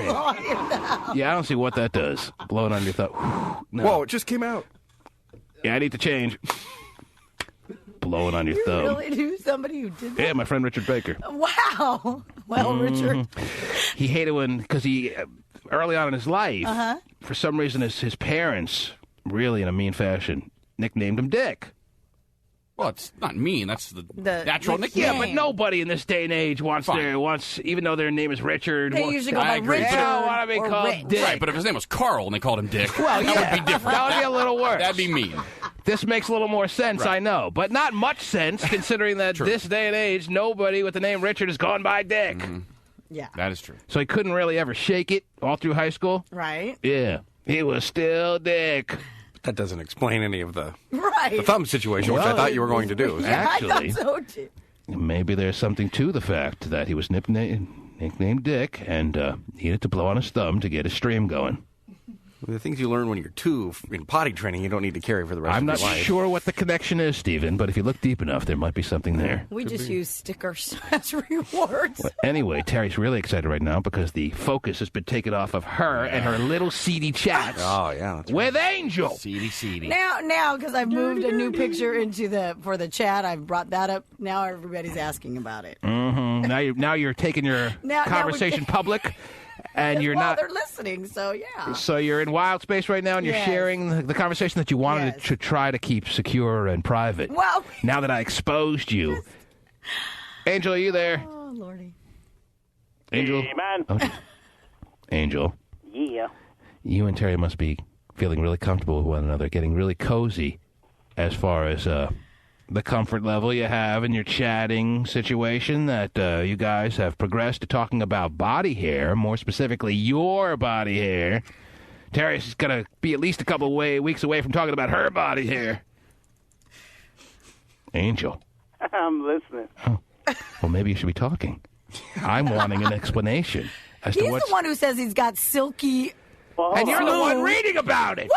A: Yeah, I don't see what that does. Blowing on your thumb. No.
C: Whoa, it just came out.
A: Yeah, I need to change. Blowing on your
B: You
A: thumb.
B: really knew somebody who did that?
A: Yeah, my friend Richard Baker.
B: Wow. Well, Richard.
A: He hated when, because he, early on in his life, for some reason, his parents, really in a mean fashion, nicknamed him Dick.
D: Well, it's not mean. That's the natural nickname.
A: Yeah, but nobody in this day and age wants even though their name is Richard.
B: They usually go by
A: They
B: Richard
A: don't want to be
B: or
A: called
B: Rich.
A: Dick.
D: Right, but if his name was Carl and they called him Dick,
A: Well,
D: that would be different.
A: That would be a little worse.
D: That'd be mean.
A: This makes a little more sense,
D: Right.
A: I know, but not much sense considering that this day and age, nobody with the name Richard has gone by Dick.
D: Mm-hmm.
B: Yeah.
D: That is true.
A: So he couldn't really ever shake it all through high school.
B: Right.
A: Yeah, he was still Dick.
C: That doesn't explain any of the
B: Right.
C: thumb situation, which I thought you were going to do.
B: Yeah,
A: Actually,
B: I thought so too.
A: maybe there's something to the fact that he was nicknamed Dick and needed to blow on his thumb to get his stream going.
C: The things you learn when you're 2 in potty training, you don't need to carry for the rest
A: I'm
C: of
A: not
C: your life.
A: sure what the connection is, Stephen, but if you look deep enough, there might be something there.
B: We just use stickers as rewards.
A: Well, anyway, Terry's really excited right now because the focus has been taken off of her and her little seedy chats.
C: Oh, yeah. That's
A: with Angel.
D: Seedy.
B: Now, because I've moved a new picture for the chat, I've brought that up. Now everybody's asking about it.
A: Mm-hmm. Now you're taking your conversation public. And you're not.
B: They're listening, so yeah.
A: So you're in wild space right now, and you're sharing the conversation that you wanted to try to keep secure and private.
B: Well,
A: now that I exposed you, Angel, are you there?
B: Oh lordy,
A: Angel,
M: hey, man.
A: Oh, Angel.
M: Yeah.
A: You and Terry must be feeling really comfortable with one another, getting really cozy, as far as the comfort level you have in your chatting situation, that you guys have progressed to talking about body hair, more specifically your body hair. Terry's going to be at least a couple of weeks away from talking about her body hair. Angel.
M: I'm listening.
A: Oh. Well, maybe you should be talking. I'm wanting an explanation as to
B: he's
A: what's...
B: the one who says he's got silky...
A: and you're the one reading about it!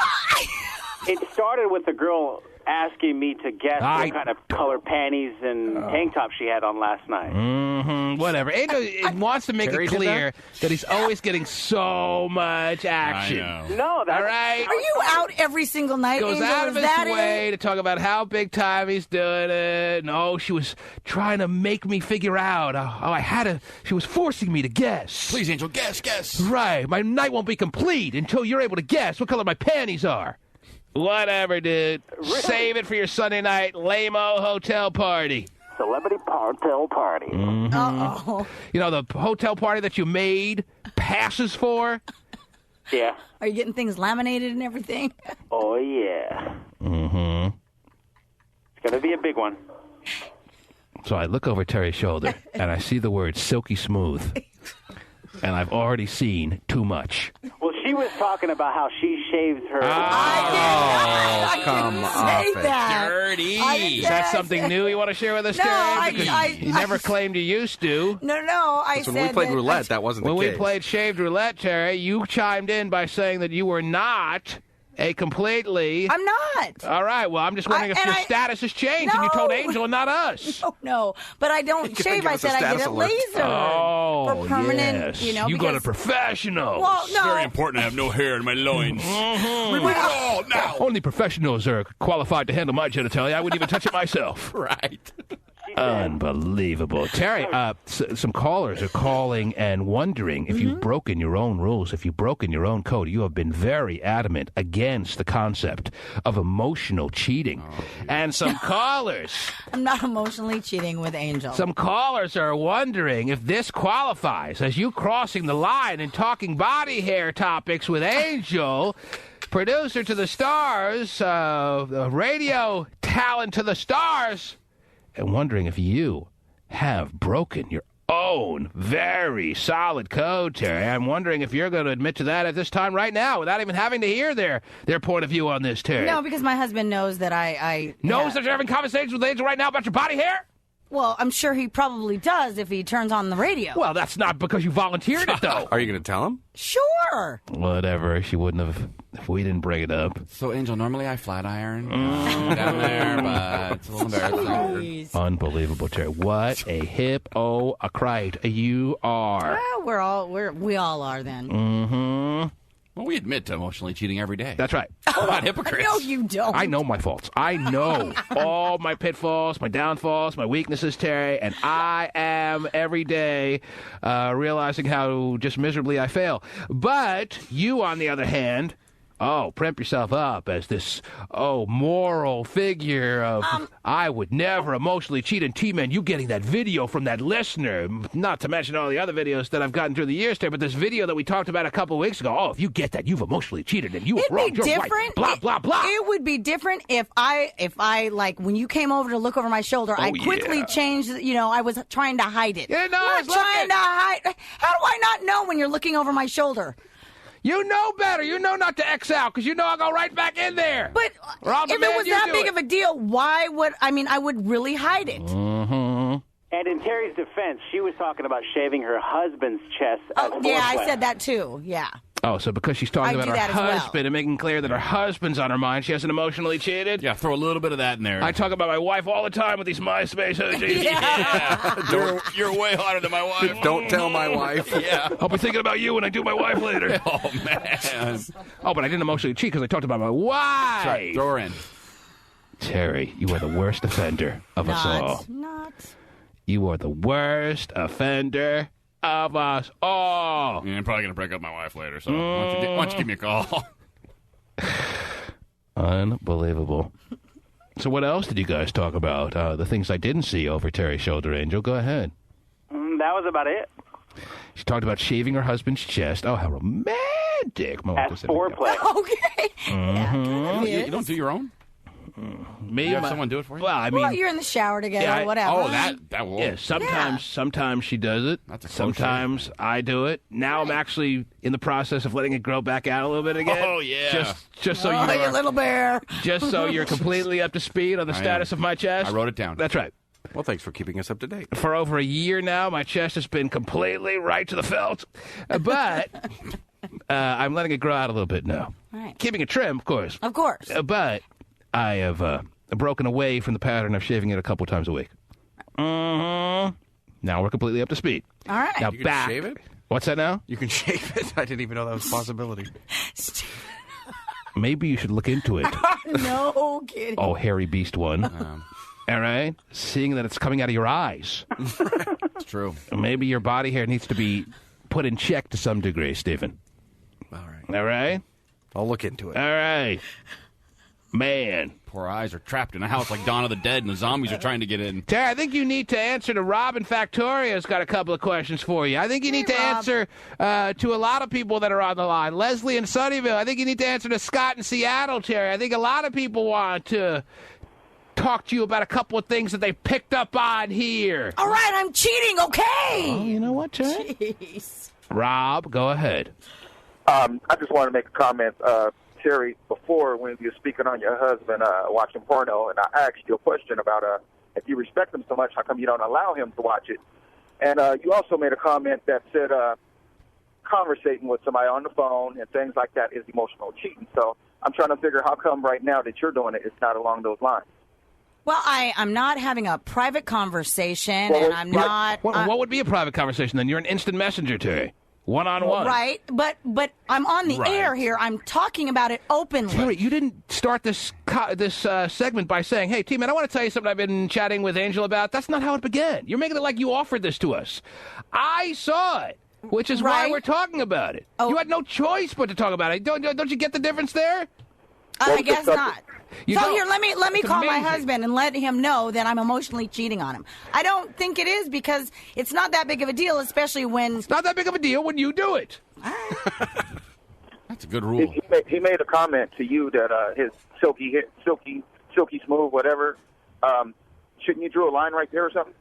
M: It started with the girl asking me to guess what kind of color panties and tank top she had on last night.
A: Mm-hmm. Whatever. Angel wants to make it clear that he's always getting so much action.
D: I know.
M: No, that's...
A: All right?
B: Are you out every single night,
A: Goes
B: Angel?
A: out of
B: Is
A: his
B: that
A: way
B: it?
A: to talk about how big time he's doing it. No, she was trying to make me figure out. She was forcing me to guess.
D: Please, Angel, guess.
A: Right. My night won't be complete until you're able to guess what color my panties are. Whatever, dude.
M: Really?
A: Save it for your Sunday night lame-o hotel party.
M: Celebrity hotel party.
A: Mm-hmm.
B: Uh-oh.
A: You know, the hotel party that you made passes for?
M: Yeah.
B: Are you getting things laminated and everything?
M: Oh, yeah.
A: Mm-hmm.
M: It's going to be a big one.
A: So I look over Terry's shoulder, and I see the word silky smooth. And I've already seen too much.
M: Well, she was talking about how she shaves her...
B: I
C: come
B: say
C: off it.
B: that.
D: Dirty.
A: Is that something new you want to share with us,
B: No,
A: Terry? Because you never claimed you used to.
B: No, I
C: So
B: said
C: when we played
B: that
C: roulette, that wasn't the
A: When
C: case.
A: we played shaved roulette, Terry, you chimed in by saying that you were not a completely...
B: I'm not.
A: All right, well, I'm just wondering if your status has changed and you told Angel and not us.
B: No, but I don't
C: You're gonna
B: shave.
C: give
B: I
C: us a
B: said I get
C: status
B: it
C: alert.
B: lasered for permanent,
A: yes.
B: you know.
A: You go to
B: because-
A: professionals.
B: Well, no.
D: Very important. I have no hair in my loins.
A: Mhm.
D: Remove it all now.
A: Only professionals are qualified to handle my genitalia. I wouldn't even touch it myself.
D: Right.
A: Unbelievable. Terry, some callers are calling and wondering if you've broken your own rules, if you've broken your own code. You have been very adamant against the concept of emotional cheating. And some callers...
B: I'm not emotionally cheating with Angel.
A: Some callers are wondering if this qualifies as you crossing the line and talking body hair topics with Angel, producer to the stars, radio talent to the stars, and wondering if you have broken your own very solid code, Terry. I'm wondering if you're going to admit to that at this time right now without even having to hear their point of view on this, Terry.
B: No, because my husband knows that I
A: Knows that you're having conversations with Angel right now about your body hair?
B: Well, I'm sure he probably does if he turns on the radio.
A: Well, that's not because you volunteered it, though.
C: Are you going to tell him?
B: Sure.
A: Whatever. She wouldn't have if we didn't bring it up.
D: So, Angel, normally I flat iron down there, but it's a little embarrassing.
A: Unbelievable, Terry. What a hip-o-crite you are.
B: Well, we all are then.
A: Mm-hmm.
D: Well, we admit to emotionally cheating every day.
A: That's right.
D: We're not hypocrites.
B: No, you don't.
A: I know my faults. I know all my pitfalls, my downfalls, my weaknesses, Terry, and I am every day realizing how just miserably I fail. But you, on the other hand, primp yourself up as this, moral figure of I would never emotionally cheat. And T-Man, you getting that video from that listener, not to mention all the other videos that I've gotten through the years, Terry, but this video that we talked about a couple of weeks ago, if you get that, you've emotionally cheated and you were wrong, you're right, blah, blah, blah.
B: It would be different if I like, when you came over to look over my shoulder, I quickly changed, I was trying to hide it.
A: Yeah, no,
B: I'm not trying to hide. How do I not know when you're looking over my shoulder?
A: You know better. You know not to X out because you know I'll go right back in there.
B: But if it was that big of a deal, why would I would really hide it.
A: Mm-hmm.
M: And in Terry's defense, she was talking about shaving her husband's chest as
B: Yeah, I
M: foreplay.
B: said that too. Yeah.
A: Oh, so because she's talking
B: I
A: about
B: do
A: her
B: that as well.
A: husband and making clear that her husband's on her mind, she hasn't emotionally cheated?
D: Yeah, throw a little bit of that in there.
A: I talk about my wife all the time with these MySpace OGs. Yeah.
D: You're way hotter than my wife.
C: Don't tell my wife.
D: Yeah.
A: I'll be thinking about you when I do my wife later.
D: Oh, man.
A: Oh, but I didn't emotionally cheat because I talked about my wife.
D: Sorry, throw her in.
A: Terry, you are the worst offender of us all.
B: Not.
A: You are the worst offender of us all.
D: Yeah, I'm probably going to break up my wife later, so why don't you give me a call?
A: Unbelievable. So what else did you guys talk about? The things I didn't see over Terry's shoulder, Angel. Go ahead.
M: That was about it.
A: She talked about shaving her husband's chest. Oh, how romantic.
M: As foreplay.
B: Okay.
A: Mm-hmm.
D: You don't do your own?
A: Me,
D: you have someone do it for you?
A: Well, I mean,
B: Well, you're in the shower together, whatever.
D: Oh, that will.
A: yeah. Sometimes she does it.
D: That's a close
A: sometimes I do it. Now I'm actually in the process of letting it grow back out a little bit again.
D: Oh, yeah.
A: Just so
B: Oh, you little bear.
A: just so you're completely up to speed on the status of my chest.
D: I wrote it down.
A: That's right.
C: Well, thanks for keeping us up to date.
A: For over a year now, my chest has been completely right to the felt, but I'm letting it grow out a little bit now.
B: All right.
A: Keeping it trim, of course.
B: Of course.
A: But I have broken away from the pattern of shaving it a couple times a week. Mm-hmm. Now we're completely up to speed.
B: All right.
A: Now
C: You can
A: back.
C: shave it?
A: What's that now?
C: You can shave it? I didn't even know that was a possibility.
A: Maybe you should look into it.
B: No kidding.
A: Oh, hairy beast one. All right? Seeing that it's coming out of your eyes.
D: It's true.
A: Maybe your body hair needs to be put in check to some degree, Stephen.
C: All right.
A: All right?
C: I'll look into it.
A: All right. Man.
D: Poor eyes are trapped in a house like Dawn of the Dead, and the zombies are trying to get in.
A: Terry, I think you need to answer to Rob in Factoria's got a couple of questions for you. I think you need to answer to a lot of people that are on the line. Leslie in Sunnyvale. I think you need to answer to Scott in Seattle, Terry. I think a lot of people want to talk to you about a couple of things that they picked up on here.
B: All right, I'm cheating, okay?
A: Oh, you know what, Terry?
B: Jeez.
A: Rob, go ahead.
N: I just wanted to make a comment, Terry, before when you were speaking on your husband watching porno, and I asked you a question about if you respect him so much, how come you don't allow him to watch it? And you also made a comment that said conversating with somebody on the phone and things like that is emotional cheating. So I'm trying to figure how come right now that you're doing it, it's not along those lines.
B: Well, I'm not having a private conversation, and I'm not...
A: What would be a private conversation then? You're an instant messenger, Terry. One-on-one.
B: Right, but I'm on the air here. I'm talking about it openly.
A: Terry, you didn't start this segment by saying, hey, T-Man, I want to tell you something I've been chatting with Angel about. That's not how it began. You're making it like you offered this to us. I saw it, which is why we're talking about it. You had no choice but to talk about it. Don't you get the difference there?
B: I guess not. So here, let me call my
A: amazing.
B: husband and let him know that I'm emotionally cheating on him. I don't think it is because it's not that big of a deal, especially when...
A: It's not that big of a deal when you do it.
D: That's a good rule.
N: He made a comment to you that his silky smooth, whatever. Shouldn't you draw a line right there or something?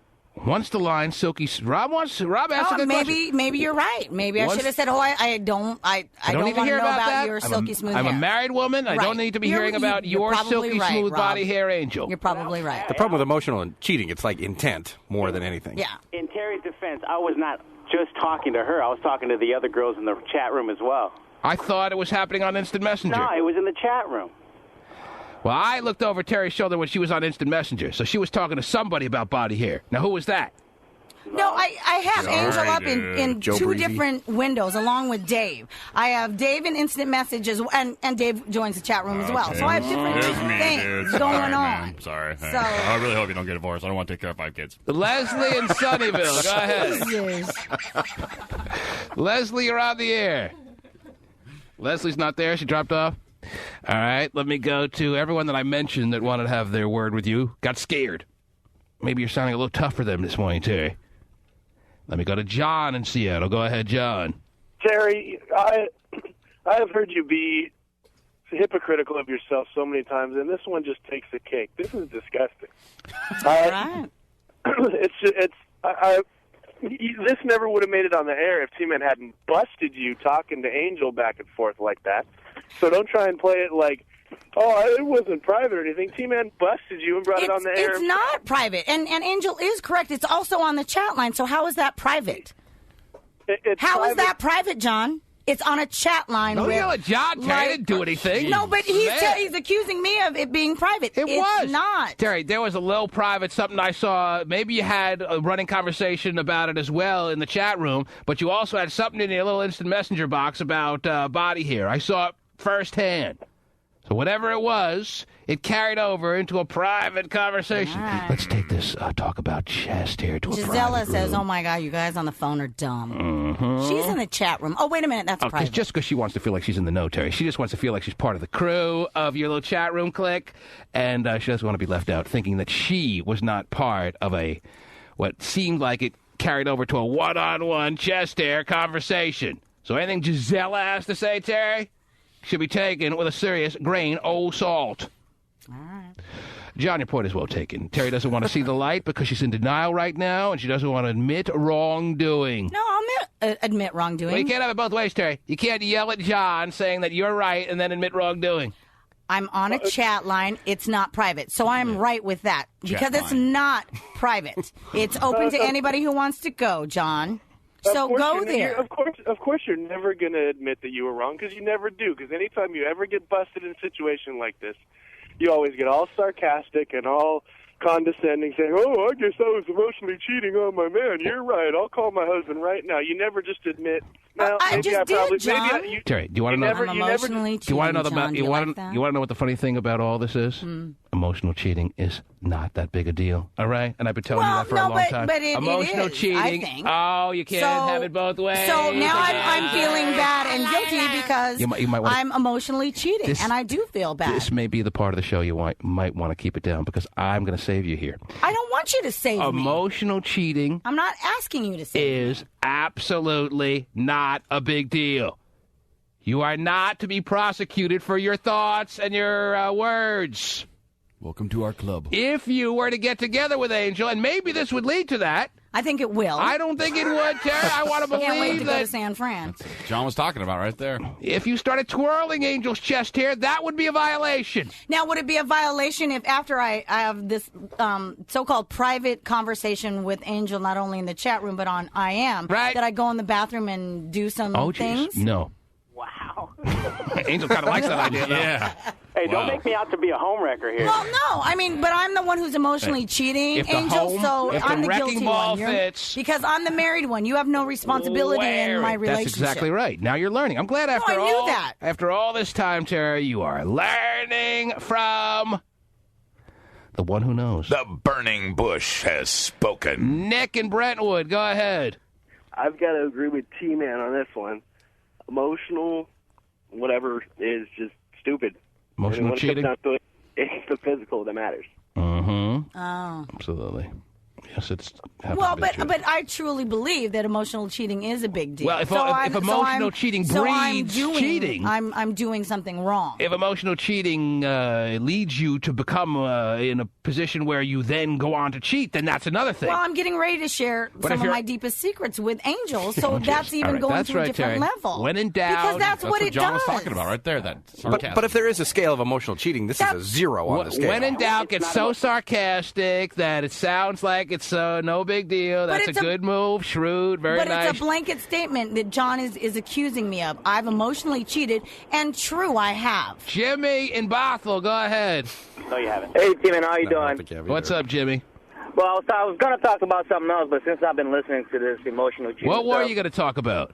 A: Once the line, silky... Rob asked a good question.
B: Maybe you're right. Maybe I should have said, I don't want to know about your silky smooth hair.
A: I'm a married woman. I don't need to be hearing about your silky smooth body hair, Angel.
B: You're probably right.
C: The problem with emotional and cheating, it's like intent more than anything.
B: Yeah.
M: In Terry's defense, I was not just talking to her. I was talking to the other girls in the chat room as well.
A: I thought it was happening on Instant Messenger.
M: No, it was in the chat room.
A: Well, I looked over Terry's shoulder when she was on Instant Messenger, so she was talking to somebody about body hair. Now, who was that?
B: No, I have Angel up in
A: Joe
B: two
A: Breezy.
B: different windows along with Dave. I have Dave in Instant Messages, and Dave joins the chat room as well. So I have different things going on.
D: I'm sorry.
B: So-
D: I really hope you don't get divorced. I don't want to take care of 5 kids.
A: Leslie in Sunnyvale, go ahead. Leslie, you're on the air. Leslie's not there. She dropped off. All right, let me go to everyone that I mentioned that wanted to have their word with you. Got scared. Maybe you're sounding a little tough for them this morning, Terry. Let me go to John in Seattle. Go ahead, John.
O: Terry, I have heard you be hypocritical of yourself so many times, and this one just takes the cake. This is disgusting. This never would have made it on the air if T-Man hadn't busted you talking to Angel back and forth like that. So don't try and play it like, oh, it wasn't private or anything. T-Man busted you and brought it on the air.
B: It's not private. And Angel is correct. It's also on the chat line. So how is that private?
O: It's
B: How is
O: private.
B: that private, John? It's on a chat line.
A: Don't yell at John, Terry. I didn't do anything.
B: No, but he's accusing me of it being private.
A: It was
B: not.
A: Terry, there was a little private something I saw. Maybe you had a running conversation about it as well in the chat room, but you also had something in your little instant messenger box about body hair. I saw it firsthand. So whatever it was, it carried over into a private conversation.
B: Right.
A: Let's take this talk about chest hair to a private
B: Gisela
A: room.
B: says, "Oh my God, you guys on the phone are dumb."
A: Mm-hmm.
B: She's in the chat room. Oh, wait a minute, that's
A: It's
B: private.
A: just because she wants to feel like she's in the know, Terry. She just wants to feel like she's part of the crew of your little chat room clique, and she doesn't want to be left out, thinking that she was not part of what seemed like it carried over to a one-on-one chest hair conversation. So anything Gisela has to say, Terry, should be taken with a serious grain of salt.
B: All right.
A: John, your point is well taken. Terry doesn't want to see the light because she's in denial right now, and she doesn't want to admit wrongdoing.
B: No, I'll admit wrongdoing.
A: Well, you can't have it both ways, Terry. You can't yell at John saying that you're right and then admit wrongdoing.
B: I'm on a chat line. It's not private. So I'm right with that. Because it's not private. It's open to anybody who wants to go, John. So go there.
O: Of course, you're never going to admit that you were wrong, because you never do. Because anytime you ever get busted in a situation like this, you always get all sarcastic and all condescending, saying, "Oh, I guess I was emotionally cheating on my man. You're right. I'll call my husband right now." You never just admit. Now,
B: I just did, John.
A: Terry, do you want to know?
B: I'm emotionally cheating,
A: Do you want to know
B: John. Do you like that?
A: You want to know what the funny thing about all this is? Emotional cheating is not that big a deal. All right, and I've been telling you that for a long time.
B: But it
A: Emotional
B: is,
A: cheating.
B: I think.
A: Oh, you can't have it both ways.
B: So now I'm feeling bad and guilty because
A: you might wanna,
B: I'm emotionally cheating, and I do feel bad.
A: This may be the part of the show you might want to keep it down, because I'm going to save you here.
B: I don't want you to save me.
A: Emotional cheating.
B: I'm not asking you to save me.
A: Is absolutely not a big deal. You are not to be prosecuted for your thoughts and your words.
D: Welcome to our club.
A: If you were to get together with Angel, and maybe this would lead to that.
B: I think it will.
A: I don't think it would, Terry. I want to believe
B: Can't wait to
A: that.
B: go to San Fran.
D: John was talking about right there.
A: If you started twirling Angel's chest hair, that would be a violation.
B: Now, would it be a violation if after I have this so-called private conversation with Angel, not only in the chat room but on I Am, that I go in the bathroom and do some things?
A: No.
M: Wow.
A: Angel kind of likes that idea, though.
D: Yeah.
M: Hey, don't make me out to be a homewrecker here.
B: Well, no. I mean, but I'm the one who's emotionally cheating, Angel, so I'm the guilty one. Because I'm the married one. You have no responsibility in my relationship.
A: That's exactly right. Now you're learning. I'm glad after
B: I knew that.
A: After all this time, Terry, you are learning from the one who knows.
E: The burning bush has spoken.
A: Nick in Brentwood, go ahead.
P: I've got to agree with T-Man on this one. Emotional, whatever, is just stupid.
A: Emotional
P: when
A: cheating?
P: It comes down to it, it's the physical that matters.
A: Mm-hmm.
B: Oh.
A: Absolutely. Yes, it's...
B: Well, but I truly believe that emotional cheating is a big deal.
A: Well, if emotional cheating breeds cheating...
B: I'm doing something wrong.
A: If emotional cheating leads you to become in a position where you then go on to cheat, then that's another thing.
B: Well, I'm getting ready to share some of my deepest secrets with Angel, so that's even going to a different level.
A: When in doubt...
B: Because that's what it
D: John
B: does.
D: was talking about right there, that sarcasm.
C: But if there is a scale of emotional cheating, this is a 0 on the scale.
A: When in doubt, get so sarcastic that it sounds like it's no big deal. That's a good move. Shrewd. Very nice.
B: But it's a blanket statement that John is accusing me of. I've emotionally cheated, and true, I have.
A: Jimmy in Bothell, go ahead.
M: No, you haven't.
Q: Hey, Tim, how you doing?
A: What's up, Jimmy?
Q: Well, I was going to talk about something else, but since I've been listening to this emotional cheating
A: What were
Q: stuff,
A: you going to talk about?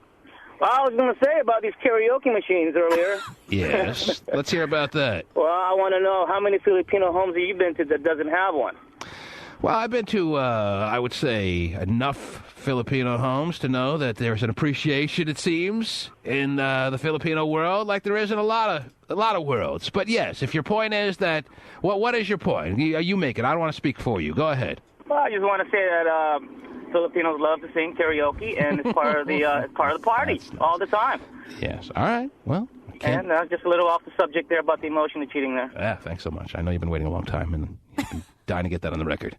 Q: Well, I was going to say about these karaoke machines earlier.
A: Yes. Let's hear about that.
Q: Well, I want to know how many Filipino homes have you been to that doesn't have one?
A: Well, I've been to, I would say, enough Filipino homes to know that there's an appreciation, it seems, in the Filipino world, like there is in a lot of worlds. But yes, if your point is that, what is your point? You make it. I don't want to speak for you. Go ahead.
Q: Well, I just want to say that Filipinos love to sing karaoke, and it's part of the party all the time.
A: Yes. All right. Well.
Q: And just a little off the subject there about the emotional cheating there.
A: Yeah, thanks so much. I know you've been waiting a long time, and you've been dying to get that on the record.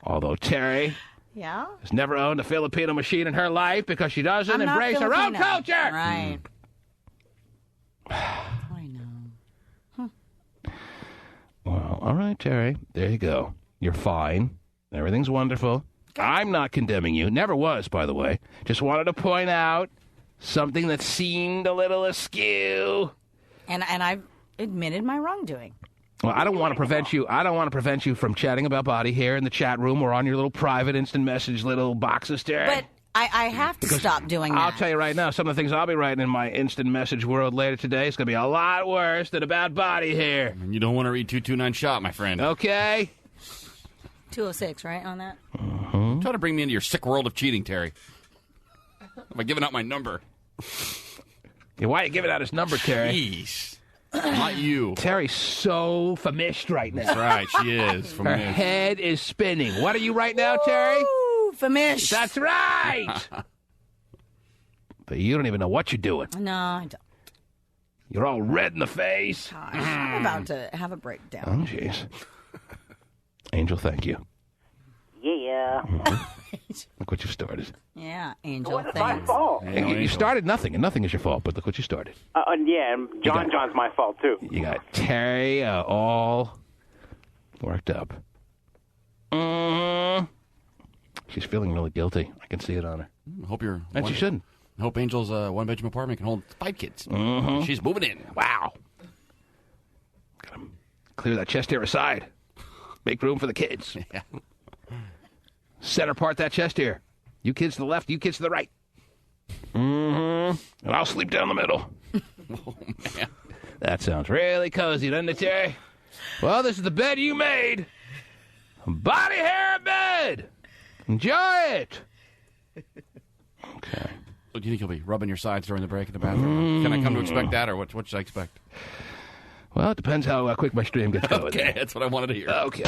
A: Although Terry has never owned a Filipino machine in her life because she doesn't embrace her own culture.
B: Right. I know.
A: Well, all right, Terry. There you go. You're fine. Everything's wonderful. I'm not condemning you. Never was, by the way. Just wanted to point out something that seemed a little askew.
B: And I've admitted my wrongdoing.
A: Well, I don't want to prevent you. I don't want to prevent you from chatting about body hair in the chat room or on your little private instant message little boxes there.
B: But I have to stop doing that.
A: I'll tell you right now, some of the things I'll be writing in my instant message world later today is going to be a lot worse than about body hair.
D: And you don't want to read 229 shot, my friend.
A: Okay.
B: 206, right, on that?
D: Trying to bring me into your sick world of cheating, Terry. Am I giving out my number?
A: Yeah, why are you giving out his number, Terry?
D: Jeez. Not you.
A: Terry's so famished right now.
D: That's right, she is.
A: Her head is spinning. What are you right now, Terry?
B: Famished.
A: That's right. But you don't even know what you're doing.
B: No, I don't.
A: You're all red in the face.
B: Gosh, I'm about to have a breakdown.
A: Oh, jeez. Angel, thank you.
M: Yeah.
A: Look what you started.
B: Yeah, Angel,
M: It's my
B: thanks.
M: fault.
A: You started nothing, and nothing is your fault, but look what you started.
M: Yeah, and John's my fault, too.
A: You got Terry all worked up. She's feeling really guilty. I can see it on her.
D: I hope you're...
A: And she shouldn't.
D: I hope Angel's one-bedroom apartment can hold 5 kids. She's moving in.
A: Wow. Gotta clear that chest hair aside. Make room for the kids.
D: Yeah.
A: Center part that chest hair. You kids to the left, you kids to the right. And I'll sleep down the middle.
D: Oh, man.
A: That sounds really cozy, doesn't it, Terry? Well, this is the bed you made. Body hair bed. Enjoy it. Okay.
D: So do you think you'll be rubbing your sides during the break in the bathroom? Can I come to expect that, or what should I expect?
A: Well, it depends how quick my stream gets going.
D: Okay, that's what I wanted to hear.
A: Okay.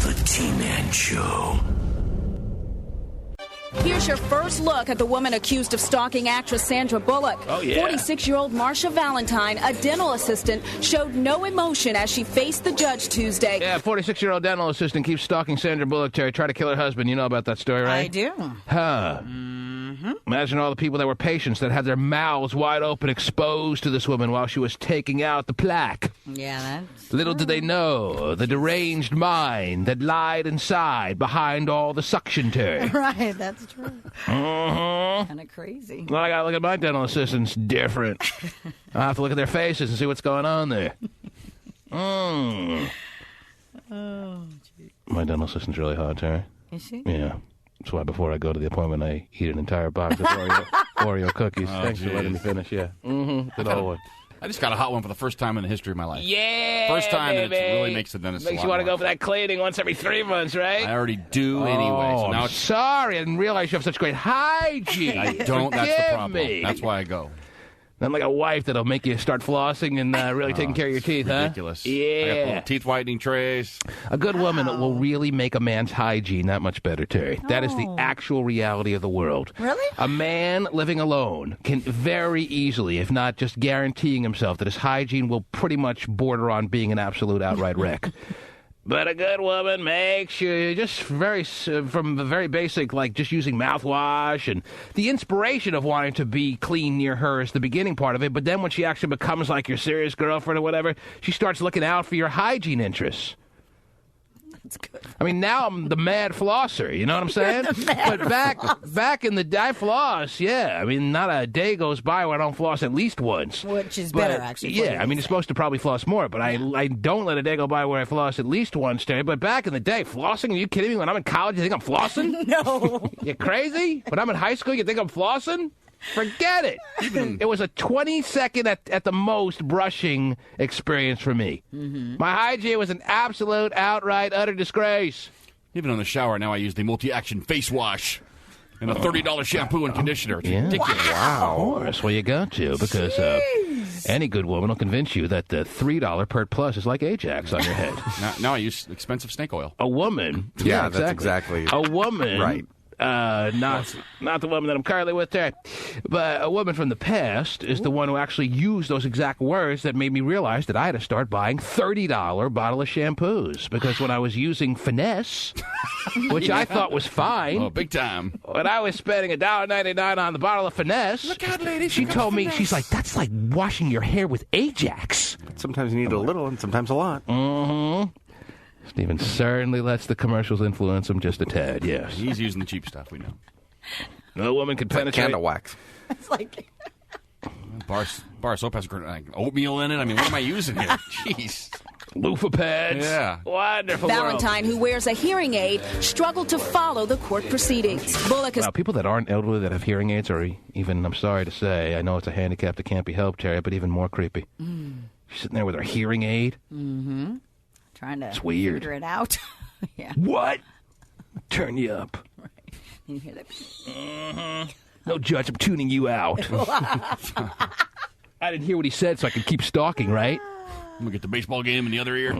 E: The T-Man Show.
R: Here's your first look at the woman accused of stalking actress Sandra Bullock.
A: Oh, yeah.
R: 46-year-old Marsha Valentine, a dental assistant, showed no emotion as she faced the judge Tuesday.
A: Yeah, 46-year-old dental assistant keeps stalking Sandra Bullock, Terry. Try to kill her husband. You know about that story, right?
B: I do.
A: Huh. Imagine all the people that were patients that had their mouths wide open exposed to this woman while she was taking out the plaque.
B: Yeah, that's...
A: Little did they know the deranged mind that lied inside behind all the suction, Terry.
B: Right, that's true. Kind of crazy.
A: Well, I gotta look at my dental assistants different. I have to look at their faces and see what's going on there.
B: Oh, gee.
A: My dental assistant's really hot, Terry.
B: Is she?
A: Yeah. That's why before I go to the appointment, I eat an entire box of Oreo cookies.
D: Oh,
A: Thanks for
D: geez.
A: letting me finish, yeah. Good old one.
D: I just got a hot one for the first time in the history of my life.
A: Yeah,
D: First time, and
A: baby.
D: it really makes the dentist
A: Makes
D: a
A: you
D: lot
A: want to
D: more
A: go for that cleaning once every 3 months, right?
D: I already do anyway. So now
A: I'm
D: it's
A: sorry. I didn't realize you have such great hygiene.
D: I don't. That's the
A: Forgive
D: problem.
A: me.
D: That's why I go.
A: Not like a wife that'll make you start flossing and really taking care of your teeth,
D: Ridiculous.
A: huh?
D: I got
A: Yeah.
D: little teeth whitening trays.
A: A good woman will really make a man's hygiene that much better, Terry. That is the actual reality of the world.
B: Really?
A: A man living alone can very easily, if not just guaranteeing himself, that his hygiene will pretty much border on being an absolute outright wreck. But a good woman makes you just from the very basic, like just using mouthwash, and the inspiration of wanting to be clean near her is the beginning part of it. But then when she actually becomes like your serious girlfriend or whatever, she starts looking out for your hygiene interests.
B: That's good.
A: I mean, now I'm the mad flosser, you know what I'm saying? But back in the day, I floss, yeah. I mean, not a day goes by where I don't floss at least once.
B: Which is better, actually.
A: Yeah, I mean, you're supposed to probably floss more, but I don't let a day go by where I floss at least once, Terry. But back in the day, flossing, are you kidding me? When I'm in college, you think I'm flossing?
B: No.
A: You crazy? When I'm in high school, you think I'm flossing? Forget it. It was a 20-second at the most brushing experience for me. My hygiene was an absolute, outright, utter disgrace.
D: Even in the shower now, I use the multi-action face wash and a $30 shampoo and conditioner. It's ridiculous.
A: Wow. That's where you got to, because any good woman will convince you that the $3 Pert Plus is like Ajax on your head.
D: Now I use expensive snake oil.
A: A woman.
C: Yeah, that's exactly.
A: A woman.
C: Right.
A: Not the woman that I'm currently with there, but a woman from the past is the one who actually used those exact words that made me realize that I had to start buying $30 bottle of shampoos, because when I was using Finesse, which I thought was fine,
D: big time,
A: when I was spending $1.99 on the bottle of Finesse,
D: look out, ladies,
A: she told me, she's like, that's like washing your hair with Ajax.
C: Sometimes you need a little and sometimes a lot.
A: Steven certainly lets the commercials influence him just a tad, yes.
D: He's using the cheap stuff, we know.
A: No woman can penetrate.
C: Candle wax.
B: It's like
D: Bar soap has oatmeal in it. I mean, what am I using here? Jeez.
A: Loofah pads.
D: Yeah.
A: Wonderful
R: Valentine, who wears a hearing aid, struggled to follow the court proceedings. Bullock is...
A: Now, people that aren't elderly that have hearing aids are even, I'm sorry to say, I know it's a handicap that can't be helped, Terry, but even more creepy. She's sitting there with her hearing aid.
B: Mm-hmm. Trying to
A: It's weird.
B: figure it out. Yeah.
A: What? Turn you up.
B: Right. You hear that?
A: No, Judge, I'm tuning you out. I didn't hear what he said, so I could keep stalking, right?
D: I'm going to get the baseball game in the other ear.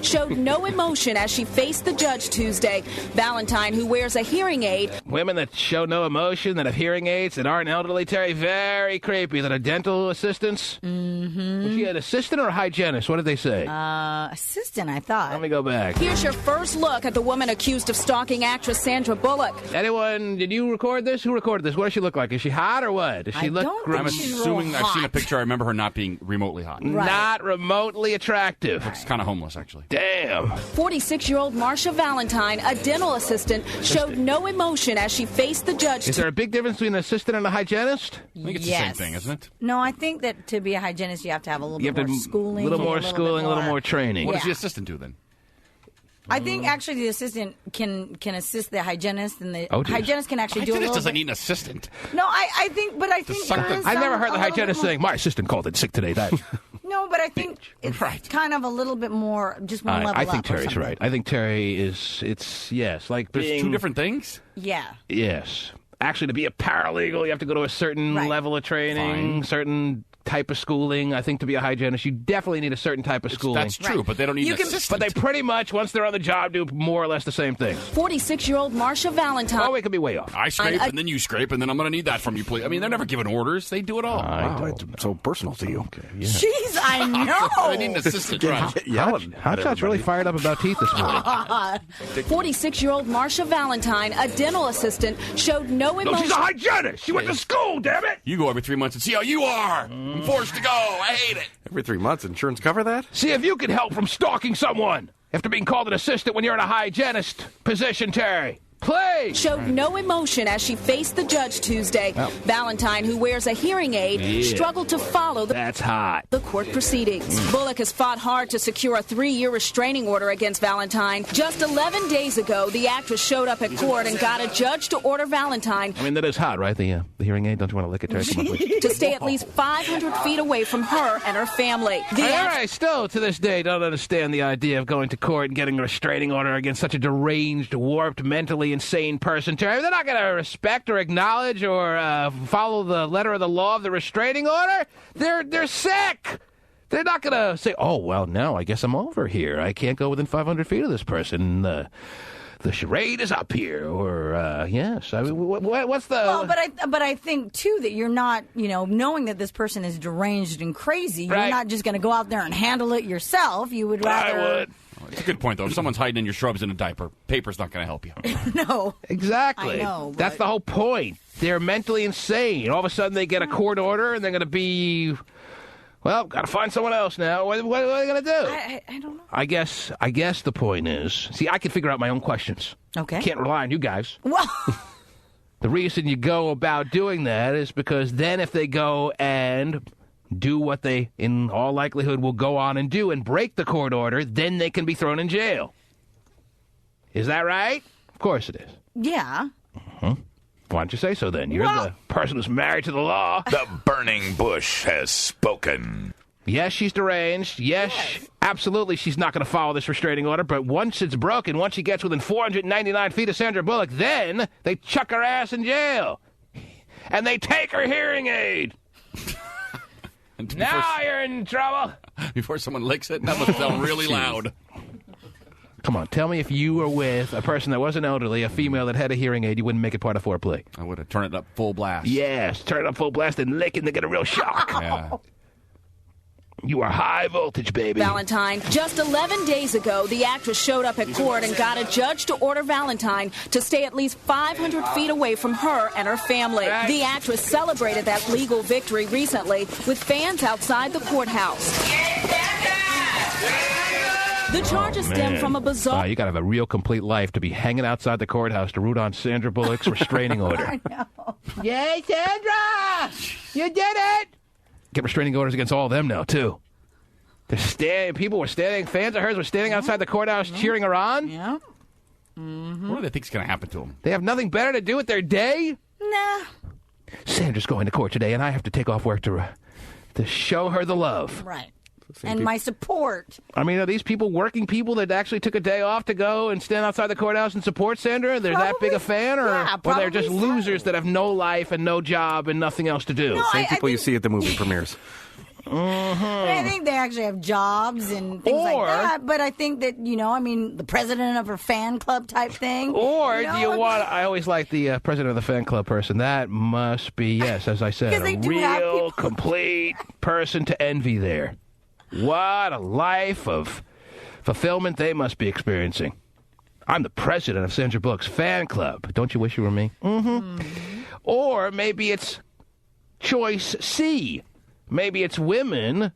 R: showed no emotion as she faced the judge Tuesday. Valentine, who wears a hearing aid.
A: Women that show no emotion, that have hearing aids, that aren't elderly, Terry, very creepy. That are dental assistants. Mm-hmm. Was she an assistant or a hygienist? What did they say?
B: Assistant, I thought.
A: Let me go back.
R: Here's your first look at the woman accused of stalking actress Sandra Bullock.
A: Anyone, did you record this? Who recorded this? What does she look like? Is she hot or what? Does she look
D: I'm assuming I've seen a picture. I remember her not being remotely hot.
A: Right. Not remotely attractive.
D: Looks kind of homeless, actually.
A: Damn.
R: 46-year-old Marsha Valentine, a dental assistant, showed no emotion as she faced the judge.
A: Is there a big difference between an assistant and a hygienist?
D: I think it's the same thing, isn't it?
B: No, I think that to be a hygienist, you have to have a little bit more schooling.
A: A little more schooling, a little more training.
D: What does the assistant do then?
B: I think actually the assistant can assist the hygienist, and the
A: Oh, geez.
B: hygienist can actually do a
D: Hygienist
B: little
D: doesn't
B: bit.
D: need an assistant.
B: No, I think there is
A: I've never heard the hygienist saying, "My assistant called in sick today." That.
B: No, but I think it's kind of a little bit more, just one level
A: I think
B: up or
A: Terry's
B: something.
A: right. I think Terry is. It's yes, like
D: There's
A: being,
D: two different things?
B: Yeah.
A: Yes, actually, to be a paralegal, you have to go to a certain level of training, certain type of schooling. I think to be a hygienist, you definitely need a certain type of schooling.
D: That's true, but they don't need an assistant.
A: But they pretty much, once they're on the job, do more or less the same thing.
R: 46-year-old Marsha Valentine.
A: Oh, we could be way off.
D: I scrape, and then you scrape, and then I'm going to need that from you, please. I mean, they're never giving orders. They do it all.
C: Wow, it's so personal to you. Okay,
A: yeah.
B: Jeez, I know.
D: I need an assistant, right?
A: Hotshot's really fired up about teeth this morning.
R: 46-year-old Marsha Valentine, a dental assistant, showed no emotion.
A: No, she's a hygienist. She went to school, damn it.
D: You go every 3 months and see how you are. I'm forced to go. I hate it.
C: Every 3 months, insurance cover that?
A: See if you can help from stalking someone after being called an assistant when you're in a hygienist position, Terry. Please!
R: Showed no emotion as she faced the judge Tuesday.
A: Oh.
R: Valentine, who wears a hearing aid, struggled to follow
A: That's hot.
R: the court proceedings. Bullock has fought hard to secure a 3-year restraining order against Valentine. Just 11 days ago, the actress showed up at court and got a judge to order Valentine
A: I mean, that is hot, right? The hearing aid. Don't you want to lick it, Terry? Come on, please.
R: to stay at least 500 feet away from her and her family.
A: I still, to this day, don't understand the idea of going to court and getting a restraining order against such a deranged, warped, mentally insane person, Terry. They're not going to respect or acknowledge or follow the letter of the law of the restraining order. They're sick. They're not going to say, "Oh, well, no, I guess I'm over here. I can't go within 500 feet of this person. The charade is up here." Or yes, I mean, what's the?
B: Well, but I think too that you're not, knowing that this person is deranged and crazy. You're not just going to go out there and handle it yourself. You would rather.
A: I would.
D: It's a good point, though. If someone's hiding in your shrubs in a diaper, paper's not going to help you.
B: No.
A: Exactly.
B: I know,
A: That's the whole point. They're mentally insane. All of a sudden, they get a court order, and they're going to be, well, got to find someone else now. What are they going to do?
B: I don't know.
A: I guess the point is, see, I can figure out my own questions.
B: Okay.
A: Can't rely on you guys.
B: Well.
A: The reason you go about doing that is because then if they go and do what they, in all likelihood, will go on and do and break the court order, then they can be thrown in jail. Is that right? Of course it is.
B: Yeah.
A: Why don't you say so then? You're the person who's married to the law.
E: The burning bush has spoken.
A: Yes, she's deranged. Yes, absolutely, she's not going to follow this restraining order. But once it's broken, once she gets within 499 feet of Sandra Bullock, then they chuck her ass in jail. And they take her hearing aid. Now you're in trouble.
D: Before someone licks it, that must sound really loud.
A: Come on, tell me if you were with a person that wasn't elderly, a female that had a hearing aid, you wouldn't make it part of foreplay.
D: I would have turned it up full blast.
A: Yes, turn it up full blast and lick it and they get a real shock.
D: Yeah.
A: You are high voltage, baby.
R: Valentine. Just 11 days ago, the actress showed up at court and got a judge to order Valentine to stay at least 500 feet away from her and her family. The actress celebrated that legal victory recently with fans outside the courthouse. The charges stem from a bizarre...
A: Wow, you got to have a real complete life to be hanging outside the courthouse to root on Sandra Bullock's restraining order.
B: I know.
A: Yay, Sandra! You did it! Get restraining orders against all of them now, too. People were standing, fans of hers were standing outside the courthouse cheering her on.
B: Yeah.
D: What do they think is going to happen to them?
A: They have nothing better to do with their day?
B: Nah.
A: Sandra's going to court today, and I have to take off work to show her the love.
B: Right. And my support.
A: I mean, are these people working people that actually took a day off to go and stand outside the courthouse and support Sandra? They're that big a fan? Or they're just losers that have no life and no job and nothing else to do?
C: No, Same people you see at the movie premieres.
B: I think they actually have jobs and things like that, but I think that, the president of her fan club type thing.
A: Or do you want, I always like the president of the fan club person. That must be, yes, as I said, a real, complete person to envy there. What a life of fulfillment they must be experiencing. I'm the president of Sandra Bullock's fan club. Don't you wish you were me? Or maybe it's choice C. Maybe it's women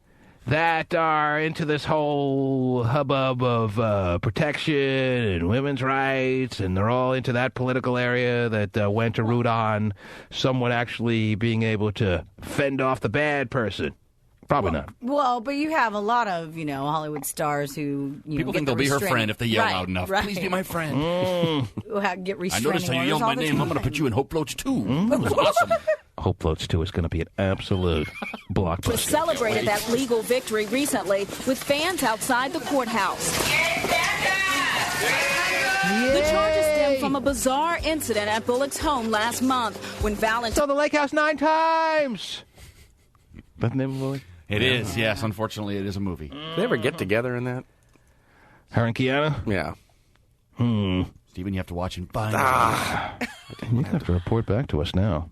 A: that are into this whole hubbub of protection and women's rights, and they're all into that political area that went to root on someone actually being able to fend off the bad person. Probably not.
B: Well, but you have a lot of, Hollywood stars who,
D: people think they'll be her friend if they yell loud enough.
B: Right.
D: Please be my friend.
B: Who get restraining
D: I noticed how you yelled my name. I'm going to put you in Hope Floats 2. It was awesome.
A: Hope Floats 2 is going to be an absolute blockbuster.
R: Celebrated that legal victory recently with fans outside the courthouse. The charges stem from a bizarre incident at Bullock's home last month when Valentine...
A: Saw the Lake House 9 times! That's the name of the movie?
D: It is, yes. Unfortunately, it is a movie.
C: They ever get together in that?
A: Her and Keanu?
C: Yeah.
D: Stephen, you have to watch and find
A: You have to report back to us now.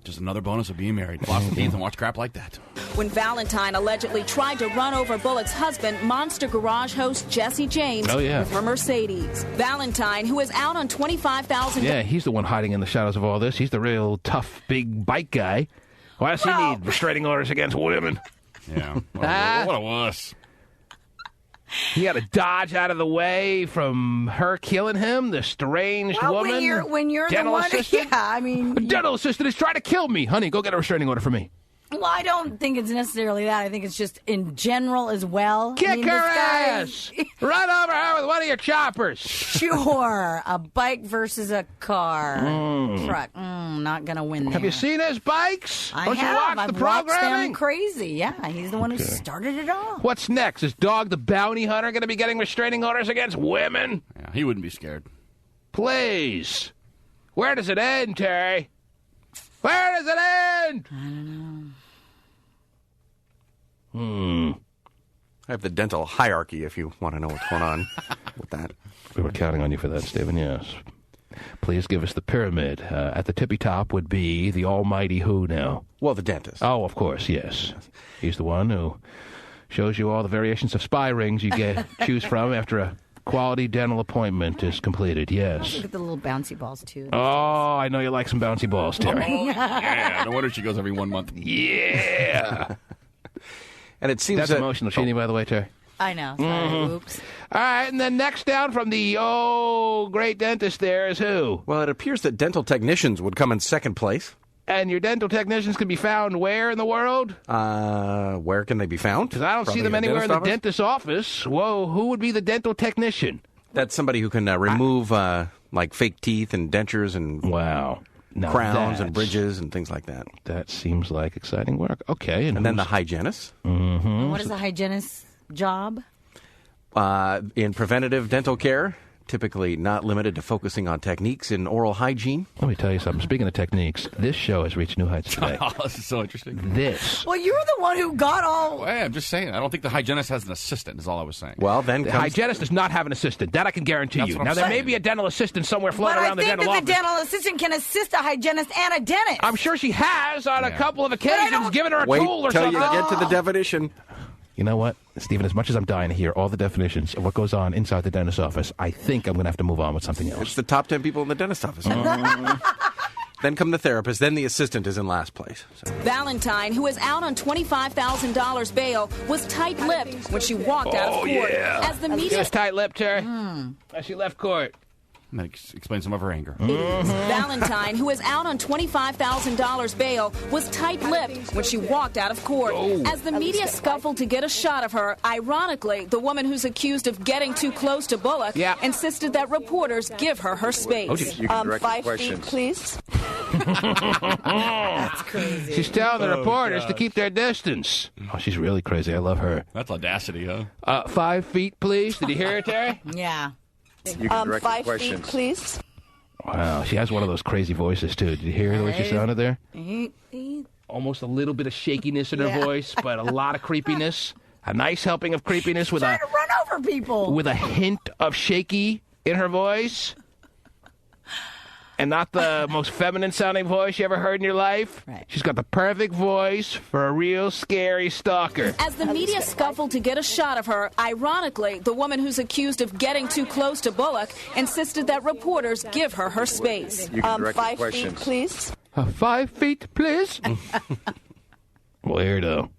D: Just another bonus of being married. Floss the teeth and watch crap like that.
R: When Valentine allegedly tried to run over Bullock's husband, Monster Garage host Jesse James, with her Mercedes. Valentine, who is out on $25,000...
A: Yeah, he's the one hiding in the shadows of all this. He's the real tough, big bike guy. Why does he need restraining orders against women?
D: Yeah. What a wuss.
A: He had to dodge out of the way from her killing him, the estranged woman.
B: When you're
A: dental
B: the one,
A: assistant?
B: A
A: dental assistant is trying to kill me. Honey, go get a restraining order for me.
B: Well, I don't think it's necessarily that. I think it's just in general as well.
A: Kick her ass! Run over her with one of your choppers.
B: Sure. A bike versus a car. Truck. Not going to win there.
A: Have you seen his bikes?
B: I
A: Don't
B: have.
A: you watch
B: I've
A: the programming?
B: watched them crazy. Yeah, he's the one who started it all.
A: What's next? Is Dog the Bounty Hunter going to be getting restraining orders against women?
D: Yeah, he wouldn't be scared.
A: Please. Where does it end, Terry? Where does it end?
B: I don't know.
C: I have the dental hierarchy if you want to know what's going on with that.
A: We were counting on you for that, Stephen, yes. Please give us the pyramid. At the tippy top would be the almighty who now?
C: Well, the dentist.
A: Oh, of course, yes. He's the one who shows you all the variations of spy rings you get choose from after a quality dental appointment is completed, yes.
B: Look at the little bouncy balls, too.
A: Oh, I know you like some bouncy balls, Terry.
D: Yeah, no wonder she goes every 1 month.
A: Yeah.
C: And it seems
A: that's emotional cheating, by the way, Terry.
B: I know. Sorry. Oops.
A: All right, and then next down from the great dentist there is who?
C: Well, it appears that dental technicians would come in second place.
A: And your dental technicians can be found where in the world?
C: Where can they be found?
A: Because I don't see them anywhere in the dentist's office. Whoa, who would be the dental technician?
C: That's somebody who can remove like fake teeth and dentures and crowns and bridges and things like that.
A: That seems like exciting work. Okay.
C: And then the hygienist.
B: And what is the hygienist's job?
C: In preventative dental care, typically not limited to focusing on techniques in oral hygiene.
A: Let me tell you something. Speaking of techniques, this show has reached new heights today.
D: Oh, this is so interesting.
A: This.
B: Well, you're the one who got all...
D: Well, yeah, I'm just saying. I don't think the hygienist has an assistant, is all I was saying.
C: Well, then
A: the hygienist does not have an assistant. That I can guarantee you. Now, there may be a dental assistant somewhere floating around the dental office.
B: But I think that the dental assistant can assist a hygienist and a dentist.
A: I'm sure she has on a couple of occasions, given her a tool or something.
C: Wait till you get to the definition.
A: You know what, Stephen, as much as I'm dying to hear all the definitions of what goes on inside the dentist's office, I think I'm going to have to move on with something else.
C: It's the top 10 people in the dentist's office. Then come the therapist. Then the assistant is in last place. So.
R: Valentine, who is out on $25,000 bail, was tight-lipped when she walked out of court. As the
A: She
R: media
A: was tight-lipped, Terry. As she left court.
D: That explains some of her anger.
R: Valentine, who is out on $25,000 bail, was tight-lipped when she walked out of court. As the media scuffled to get a shot of her, ironically, the woman who's accused of getting too close to Bullock insisted that reporters give her space.
C: You can direct
L: 5
C: questions.
L: feet, please.
B: That's crazy.
A: She's telling the reporters to keep their distance. Oh, she's really crazy. I love her.
D: That's audacity, huh?
A: 5 feet, please. Did you hear it, Terry?
B: Yeah.
C: You can direct
L: 5
C: questions.
L: feet, please.
A: Wow, she has one of those crazy voices, too. Did you hear the way she sounded there?
B: He-
A: Almost a little bit of shakiness in her voice, but a lot of creepiness. A nice helping of creepiness with
B: trying to run over people.
A: with a hint of shaky in her voice. And not the most feminine-sounding voice you ever heard in your life.
B: Right.
A: She's got the perfect voice for a real scary stalker.
R: As the media scuffled to get a shot of her, ironically, the woman who's accused of getting too close to Bullock insisted that reporters give her space.
C: You can direct
L: 5 feet,
C: questions.
L: please.
A: 5 feet, please. Weirdo.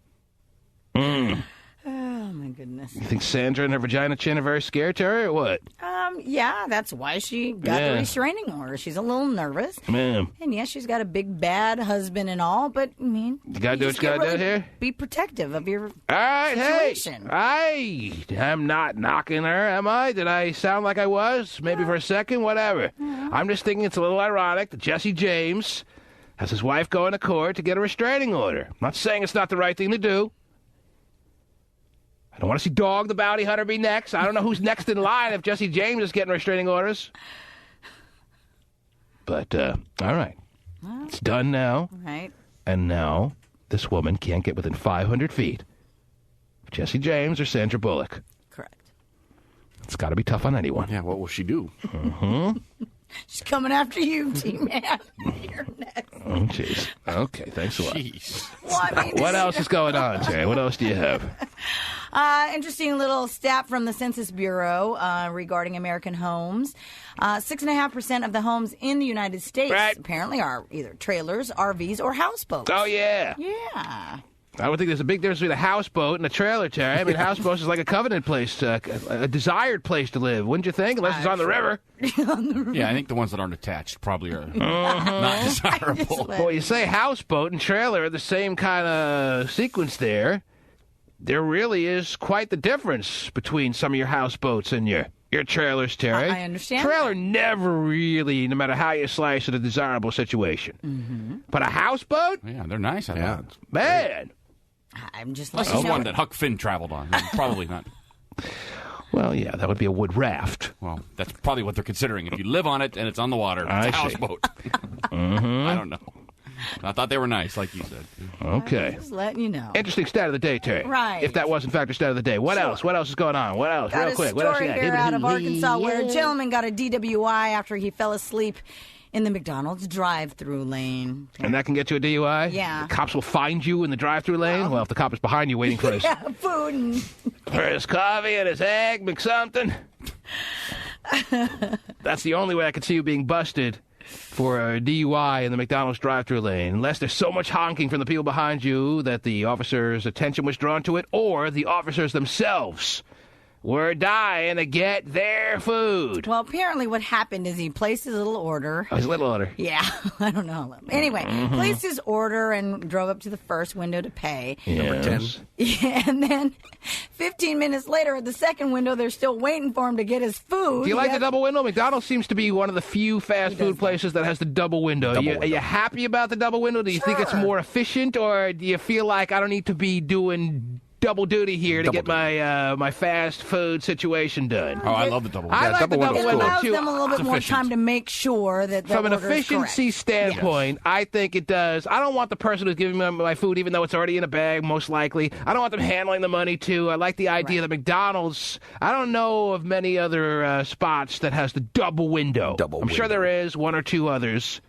B: Oh, my goodness.
A: You think Sandra and her vagina chin are very scared, Terry, or what?
B: Yeah, that's why she got the restraining order. She's a little nervous.
A: Man.
B: And yes, she's got a big bad husband and all, but I mean,
A: You gotta do what you gotta do here.
B: Be protective of your
A: All right,
B: situation.
A: hey. I'm not knocking her, am I? Did I sound like I was? Maybe for a second? Whatever. I'm just thinking it's a little ironic that Jesse James has his wife going to court to get a restraining order. I'm not saying it's not the right thing to do. I don't want to see Dog the Bounty Hunter be next. I don't know who's next in line if Jesse James is getting restraining orders. But, all right.
B: Well,
A: it's done now.
B: Right.
A: And now this woman can't get within 500 feet of Jesse James or Sandra Bullock.
B: Correct.
A: It's got to be tough on anyone.
C: Yeah, what will she do?
B: She's coming after you, T-Man. You're next.
A: Oh, jeez. Okay, thanks a lot.
B: Well, I mean,
A: What else is going on, Terry? What else do you have?
B: Interesting little stat from the Census Bureau regarding American homes. 6.5% of the homes in the United States apparently are either trailers, RVs, or houseboats.
A: Oh, yeah.
B: Yeah.
A: I would think there's a big difference between a houseboat and a trailer, Terry. I mean, houseboats is like a covenant place, a desired place to live, wouldn't you think? Unless it's on the river.
D: Yeah, I think the ones that aren't attached probably are not desirable.
A: Well, you say houseboat and trailer are the same kind of sequence there. There really is quite the difference between some of your houseboats and your trailers, Terry.
B: I understand.
A: Trailer never really, no matter how you slice it, a desirable situation.
B: Mm-hmm.
A: But a houseboat?
D: Yeah, they're nice.
A: Man.
B: I'm just
D: This
B: letting
D: is
B: you know.
D: one that Huck Finn traveled on. Probably not.
A: Well, yeah, that would be a wood raft.
D: Well, that's probably what they're considering. If you live on it and it's on the water, it's
A: I
D: a
A: see.
D: houseboat. I don't know. I thought they were nice, like you said.
A: Okay.
B: Just letting you know.
A: Interesting stat of the day, Terry.
B: Right.
A: If that was, in fact, a stat of the day. What else? What else is going on? What else?
B: Got
A: Real
B: a
A: quick. What else you
B: story
A: got?
B: here out of Arkansas where a gentleman got a DWI after he fell asleep in the McDonald's drive-through lane.
A: And that can get you a DUI?
B: Yeah.
A: The cops will find you in the drive-through lane? Well, if the cop is behind you waiting for his,
B: Yeah, food and...
A: for his coffee and his egg, McSomething. That's the only way I could see you being busted for a DUI in the McDonald's drive-through lane, unless there's so much honking from the people behind you that the officer's attention was drawn to it, or the officers themselves were dying to get their food.
B: Well, apparently what happened is he placed his little order.
A: Oh, his little order.
B: Yeah, I don't know. Anyway, placed his order and drove up to the first window to pay.
A: Number 10.
B: Yeah, and then 15 minutes later at the second window, they're still waiting for him to get his food.
A: Do you like the double window? McDonald's seems to be one of the few fast food places that has the double window. Are you happy about the double window? Do you think it's more efficient, or do you feel like I don't need to be doing double duty here to get my my fast food situation done?
D: Oh, I love the double window.
A: I like the double
B: It
A: window
B: allows
A: too.
B: them a little bit
A: It's
B: more
A: efficient.
B: time to make sure that the
A: From an
B: order is
A: efficiency
B: correct.
A: standpoint, I think it does. I don't want the person who's giving me my food, even though it's already in a bag, most likely. I don't want them handling the money, too. I like the idea that McDonald's, I don't know of many other spots that has the double window. I'm sure there is one or two others.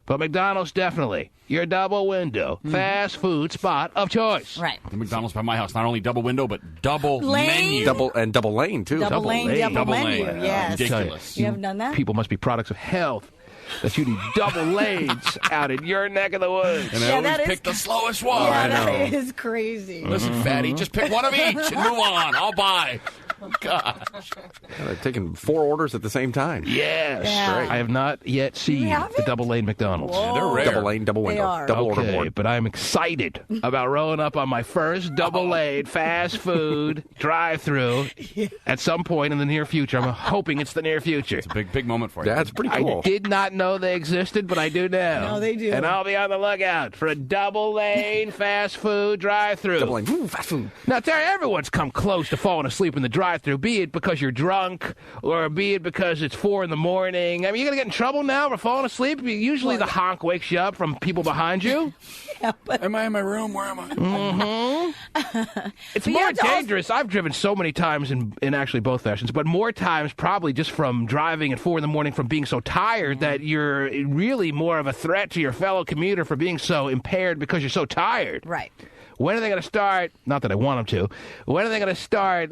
A: But McDonald's, definitely. Your double window. Fast food spot of choice.
B: Right.
D: The McDonald's by my house, not only double window, but double
B: Lane?
D: menu.
C: Double lane, too.
B: Double lane, double menu, yes.
D: Ridiculous.
B: You haven't done that?
A: People must be products of health. that you need double lanes out in your neck of the woods.
D: And I always pick the slowest one.
B: Yeah, that is crazy.
D: Listen, fatty, just pick one of each and move on. I'll buy. Gosh.
C: They're taking 4 orders at the same time.
A: Yes.
B: Yeah.
A: I have not yet seen the double lane McDonald's.
B: Whoa.
D: They're rare.
C: Double lane, double window,
B: are.
C: double order
A: Okay,
C: board.
A: but I'm excited about rolling up on my first double lane fast food drive-through at some point in the near future. I'm hoping it's the near future.
D: It's a big moment for you.
C: That's pretty cool.
A: I did not know they existed, but I do now.
B: No, they do.
A: And I'll be on the lookout for a double lane fast food drive-through.
C: Double lane, ooh, fast food.
A: Now, Terry, everyone's come close to falling asleep in the drive-thru, be it because you're drunk or be it because it's 4 in the morning. I mean, you're going to get in trouble now for falling asleep. Usually the honk wakes you up from people behind you.
B: Yeah, but
D: Am I in my room? Where am I?
A: Mm-hmm. It's
B: But you
A: more
B: have to also-
A: dangerous. I've driven so many times in actually both fashions, but more times probably just from driving at 4 in the morning from being so tired that you're really more of a threat to your fellow commuter for being so impaired because you're so tired.
B: right.
A: When are they going to start? Not that I want them to. When are they going to start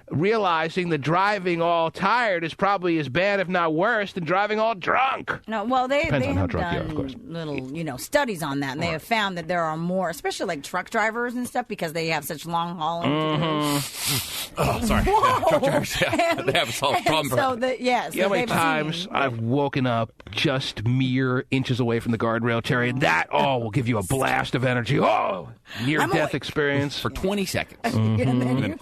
A: realizing that driving all tired is probably as bad, if not worse, than driving all drunk?
B: No, well, they
A: Depends on how
B: have
A: drunk you are,
B: done
A: of course.
B: little, studies on that, and they have found that there are more, especially like truck drivers and stuff, because they have such long hauling.
D: Oh, sorry. Yeah, truck drivers, yeah. They have a solved problem.
B: So
A: You know how many
B: they've
A: times
B: seen-
A: I've woken up just mere inches away from the guardrail, Terry, and that will give you a blast of energy. Oh, near-death experience.
D: For 20 seconds.
B: And then you,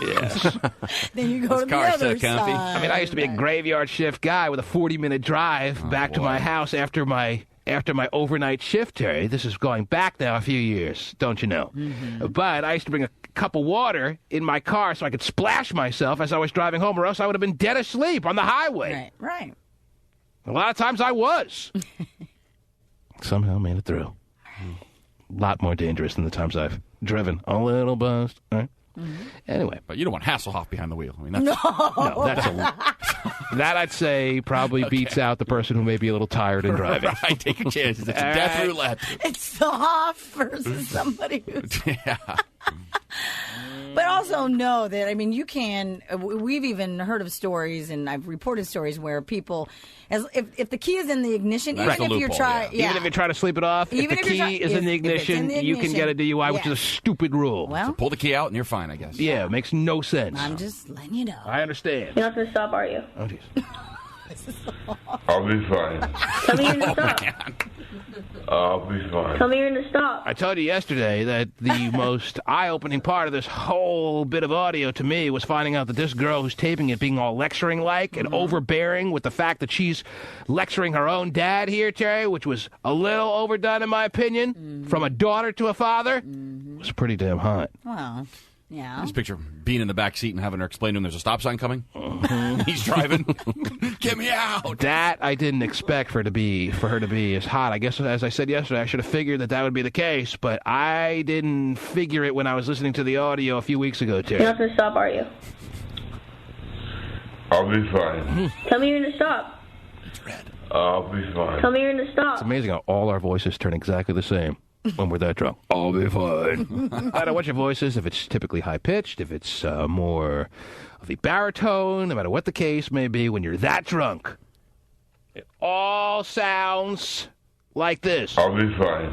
A: Yes.
B: then you go to the
D: car's so
B: other
D: comfy.
B: side.
A: I mean, I used to be a graveyard shift guy with a 40-minute drive back to my house after my overnight shift, Terry. This is going back now a few years, don't you know? But I used to bring a cup of water in my car so I could splash myself as I was driving home, or else I would have been dead asleep on the highway.
B: Right.
A: A lot of times I was. Somehow made it through. A lot more dangerous than the times I've driven. A little buzzed. All right. Anyway.
D: But you don't want Hasselhoff behind the wheel. I mean, that's,
A: No, that's that I'd say probably beats out the person who may be a little tired in driving.
D: Right, take your chances. It's a
A: All
D: death
A: right.
D: roulette.
B: It's the Hoff versus somebody who's.
D: Yeah.
B: But also know that, I mean, you can, we've even heard of stories, and I've reported stories where people, if the key is in the ignition,
A: That's
B: even
A: the
B: if you're
A: loophole,
B: trying,
A: Even if you're trying to sleep it off,
B: Even
A: if
B: if
A: the
B: you're
A: key
B: try-
A: is in the
B: if it's in
A: ignition,
B: the
A: you can get a DUI, which is a
B: yes.
A: stupid rule.
B: Well,
D: So pull the key out and you're fine, I guess.
A: Yeah, it makes no sense.
B: I'm just letting you know.
A: I understand.
L: You're not going to stop, are you?
A: Oh, jeez.
E: I'll be fine.
L: Tell me you're going to stop.
E: I'll be fine.
L: Tell me you're going to stop.
A: I told you yesterday that the most eye-opening part of this whole bit of audio to me was finding out that this girl who's taping it being all lecturing-like and overbearing with the fact that she's lecturing her own dad here, Terry, which was a little overdone in my opinion, from a daughter to a father, was pretty damn hot.
B: Well, yeah.
D: Just picture being in the back seat and having her explain to him there's a stop sign coming. He's driving. Get me out.
A: That I didn't expect for her to be as hot. I guess, as I said yesterday, I should have figured that would be the case, but I didn't figure it when I was listening to the audio a few weeks ago, Terry.
L: You're not going to stop, are you?
E: I'll be fine.
L: Tell me you're going to stop.
E: I'll be fine.
L: Tell me you're going to
A: It's
L: stop.
A: amazing how all our voices turn exactly the same when we're that drunk. I'll be fine. I don't know what your voice is, if it's typically high-pitched, if it's more of a baritone, no matter what the case may be, when you're that drunk, it all sounds like this.
E: I'll be fine.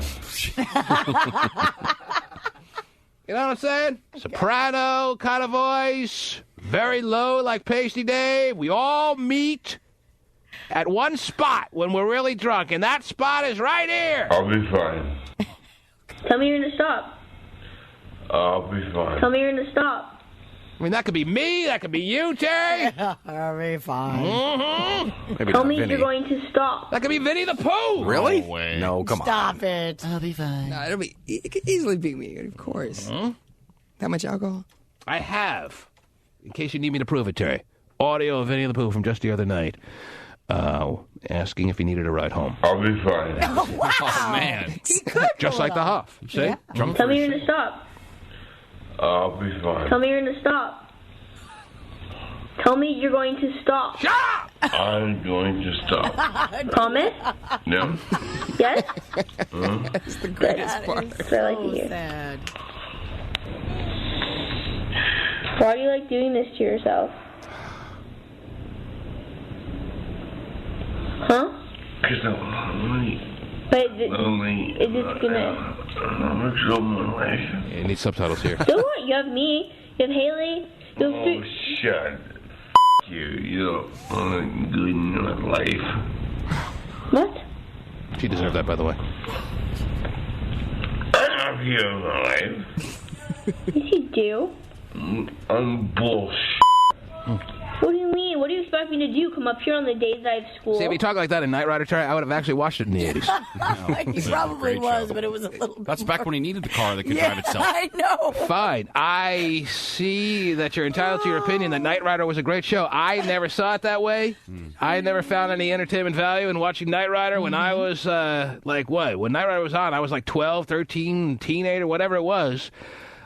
A: You know what I'm saying? Soprano kind of voice, very low like Pasty Dave. We all meet at one spot when we're really drunk, and that spot is right here.
E: I'll be fine.
L: Tell me you're going to stop.
E: I'll be fine.
L: Tell me you're going to stop.
A: I mean, that could be me, that could be you, Terry.
B: I'll be fine.
A: Mm-hmm.
C: Maybe
L: Tell
C: not
L: me
C: Vinnie.
L: you're going to stop.
A: That could be Vinnie the Pooh.
C: Really?
D: No way.
C: No, come on.
B: Stop it.
S: I'll be fine. No, it could easily be me, of course. That much alcohol?
A: I have, in case you need me to prove it, Terry, audio of Vinnie the Pooh from just the other night, asking if he needed a ride home.
E: I'll be fine.
B: Oh, wow.
D: Oh, man.
A: Just like the Huff. See?
B: Yeah.
L: Tell me you're going to stop.
E: I'll be fine.
L: Tell me you're going to stop. Tell me you're going to stop.
A: Shut up!
E: I'm going to stop.
L: Promise?
E: No?
L: Yes?
S: That's the greatest part.
L: That's what I like to hear.
B: Sad.
L: Why do you like doing this to yourself?
T: Huh?
E: Because I'm lonely.
T: But is it gonna...
E: I'm going to show my life.
A: You need subtitles here.
T: So what? You have me. You have Haley. You have
E: Oh, shut. F*** you. You don't look good in my life.
T: What?
A: She deserved that, by the way.
E: I'm here in my life.
T: Yes, you do.
E: I'm bullshit.
T: What do you mean? What do you expect me to do? Come up here on the days that I have school?
A: See, if you talk like that in Knight Rider, Terry, I would have actually watched it in the 80s.
B: He probably was, but it was a little bit.
D: That's back when he needed the car that could
B: Yeah,
D: drive itself.
B: I know.
A: Fine. I see that you're entitled to your opinion that Knight Rider was a great show. I never saw it that way. I never found any entertainment value in watching Knight Rider when I was, When Knight Rider was on, I was like 12, 13, teenager, whatever it was.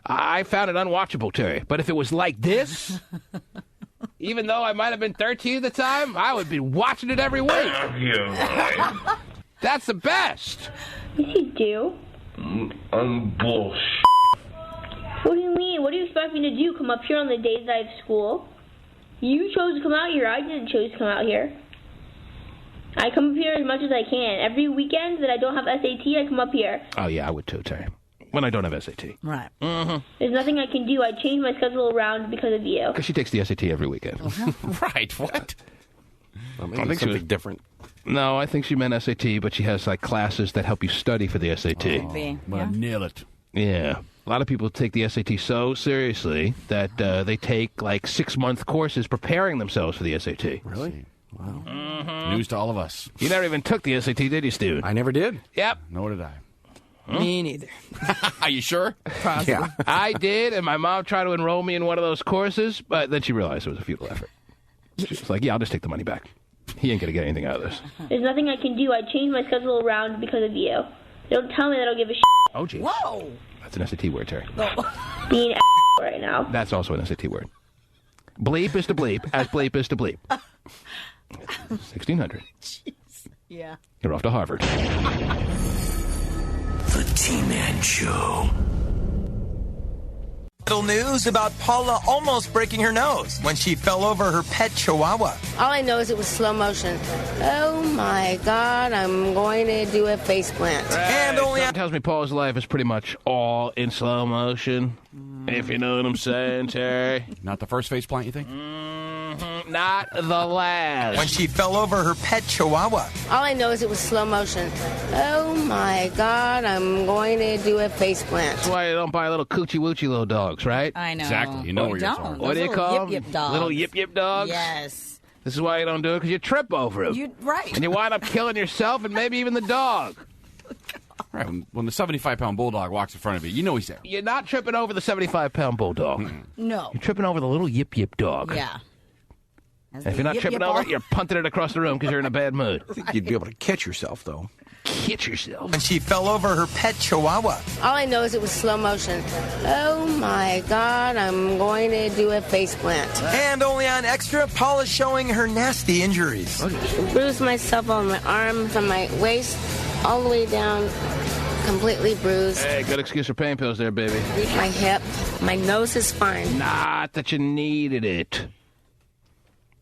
A: I found it unwatchable, Terry. But if it was like this, even though I might have been 13 at the time, I would be watching it every week.
E: I'm here in my life.
A: That's the best.
T: Yes, you do.
E: I'm bullshit.
T: What do you mean? What do you expect me to do? Come up here on the days that I have school? You chose to come out here. I didn't choose to come out here. I come up here as much as I can. Every weekend that I don't have SAT, I come up here.
A: Oh, yeah, I would too, Terry. When I don't have SAT.
B: Right.
A: Mm-hmm.
T: There's nothing I can do. I changed my schedule around because of you.
A: Because she takes the SAT every weekend.
D: Right, what?
C: Well, maybe something different.
A: No, I think she meant SAT, but she has like classes that help you study for the SAT.
D: I'm going to nail it.
A: Yeah. A lot of people take the SAT so seriously that they take like 6-month courses preparing themselves for the SAT.
C: Really? Wow.
A: Mm-hmm.
D: News to all of us.
A: You never even took the SAT, did you, Steven?
C: I never did.
A: Yep.
D: Nor did I.
S: Me neither.
D: Are you sure?
S: Possibly.
C: Yeah.
A: I did, and my mom tried to enroll me in one of those courses, but then she realized it was a futile effort. She was like, yeah, I'll just take the money back. He ain't going to get anything out of this.
T: There's nothing I can do. I changed my schedule around because of you. Don't tell me that I don't give a shit.
A: Oh, geez.
B: Whoa.
A: That's an SAT word, Terry.
T: Being right now.
A: That's also an SAT word. Bleep is to bleep, as bleep is to bleep. 1600.
B: Jeez. Yeah.
A: You're off to Harvard.
J: The T-Man Show. Little news about Paula almost breaking her nose when she fell over her pet chihuahua.
U: All I know is it was slow motion. Oh my God, I'm going to do a face plant.
A: And only tells me Paul's life is pretty much all in slow motion. If you know what I'm saying, Terry.
D: Not the first face plant, you think?
A: Not the last.
J: When she fell over her pet chihuahua.
U: All I know is it was slow motion. Oh my God, I'm going to do a face plant.
A: That's why you don't buy little coochie-woochie little dogs, right?
B: I know.
D: Exactly. You know where you're going.
A: What do you call them?
B: Yip-yip dogs.
A: Little yip-yip dogs?
B: Yes.
A: This is why you don't do it, because you trip over them.
B: You right.
A: And you wind up killing yourself and maybe even the dog.
D: Right, when the 75-pound bulldog walks in front of you, you know he's there.
A: You're not tripping over the 75-pound bulldog.
B: No.
A: You're tripping over the little yip-yip dog.
B: Yeah.
A: And if you're not tripping over it, you're punting it across the room because you're in a bad mood.
C: I think you'd be able to catch yourself, though.
A: Catch yourself.
J: When she fell over her pet chihuahua.
U: All I know is it was slow motion. Oh my God, I'm going to do a face plant.
J: And only on Extra, Paula's showing her nasty injuries.
U: Bruised myself on my arm from my waist all the way down, completely bruised.
A: Hey, good excuse for pain pills there, baby.
U: My hip, my nose is fine.
A: Not that you needed it.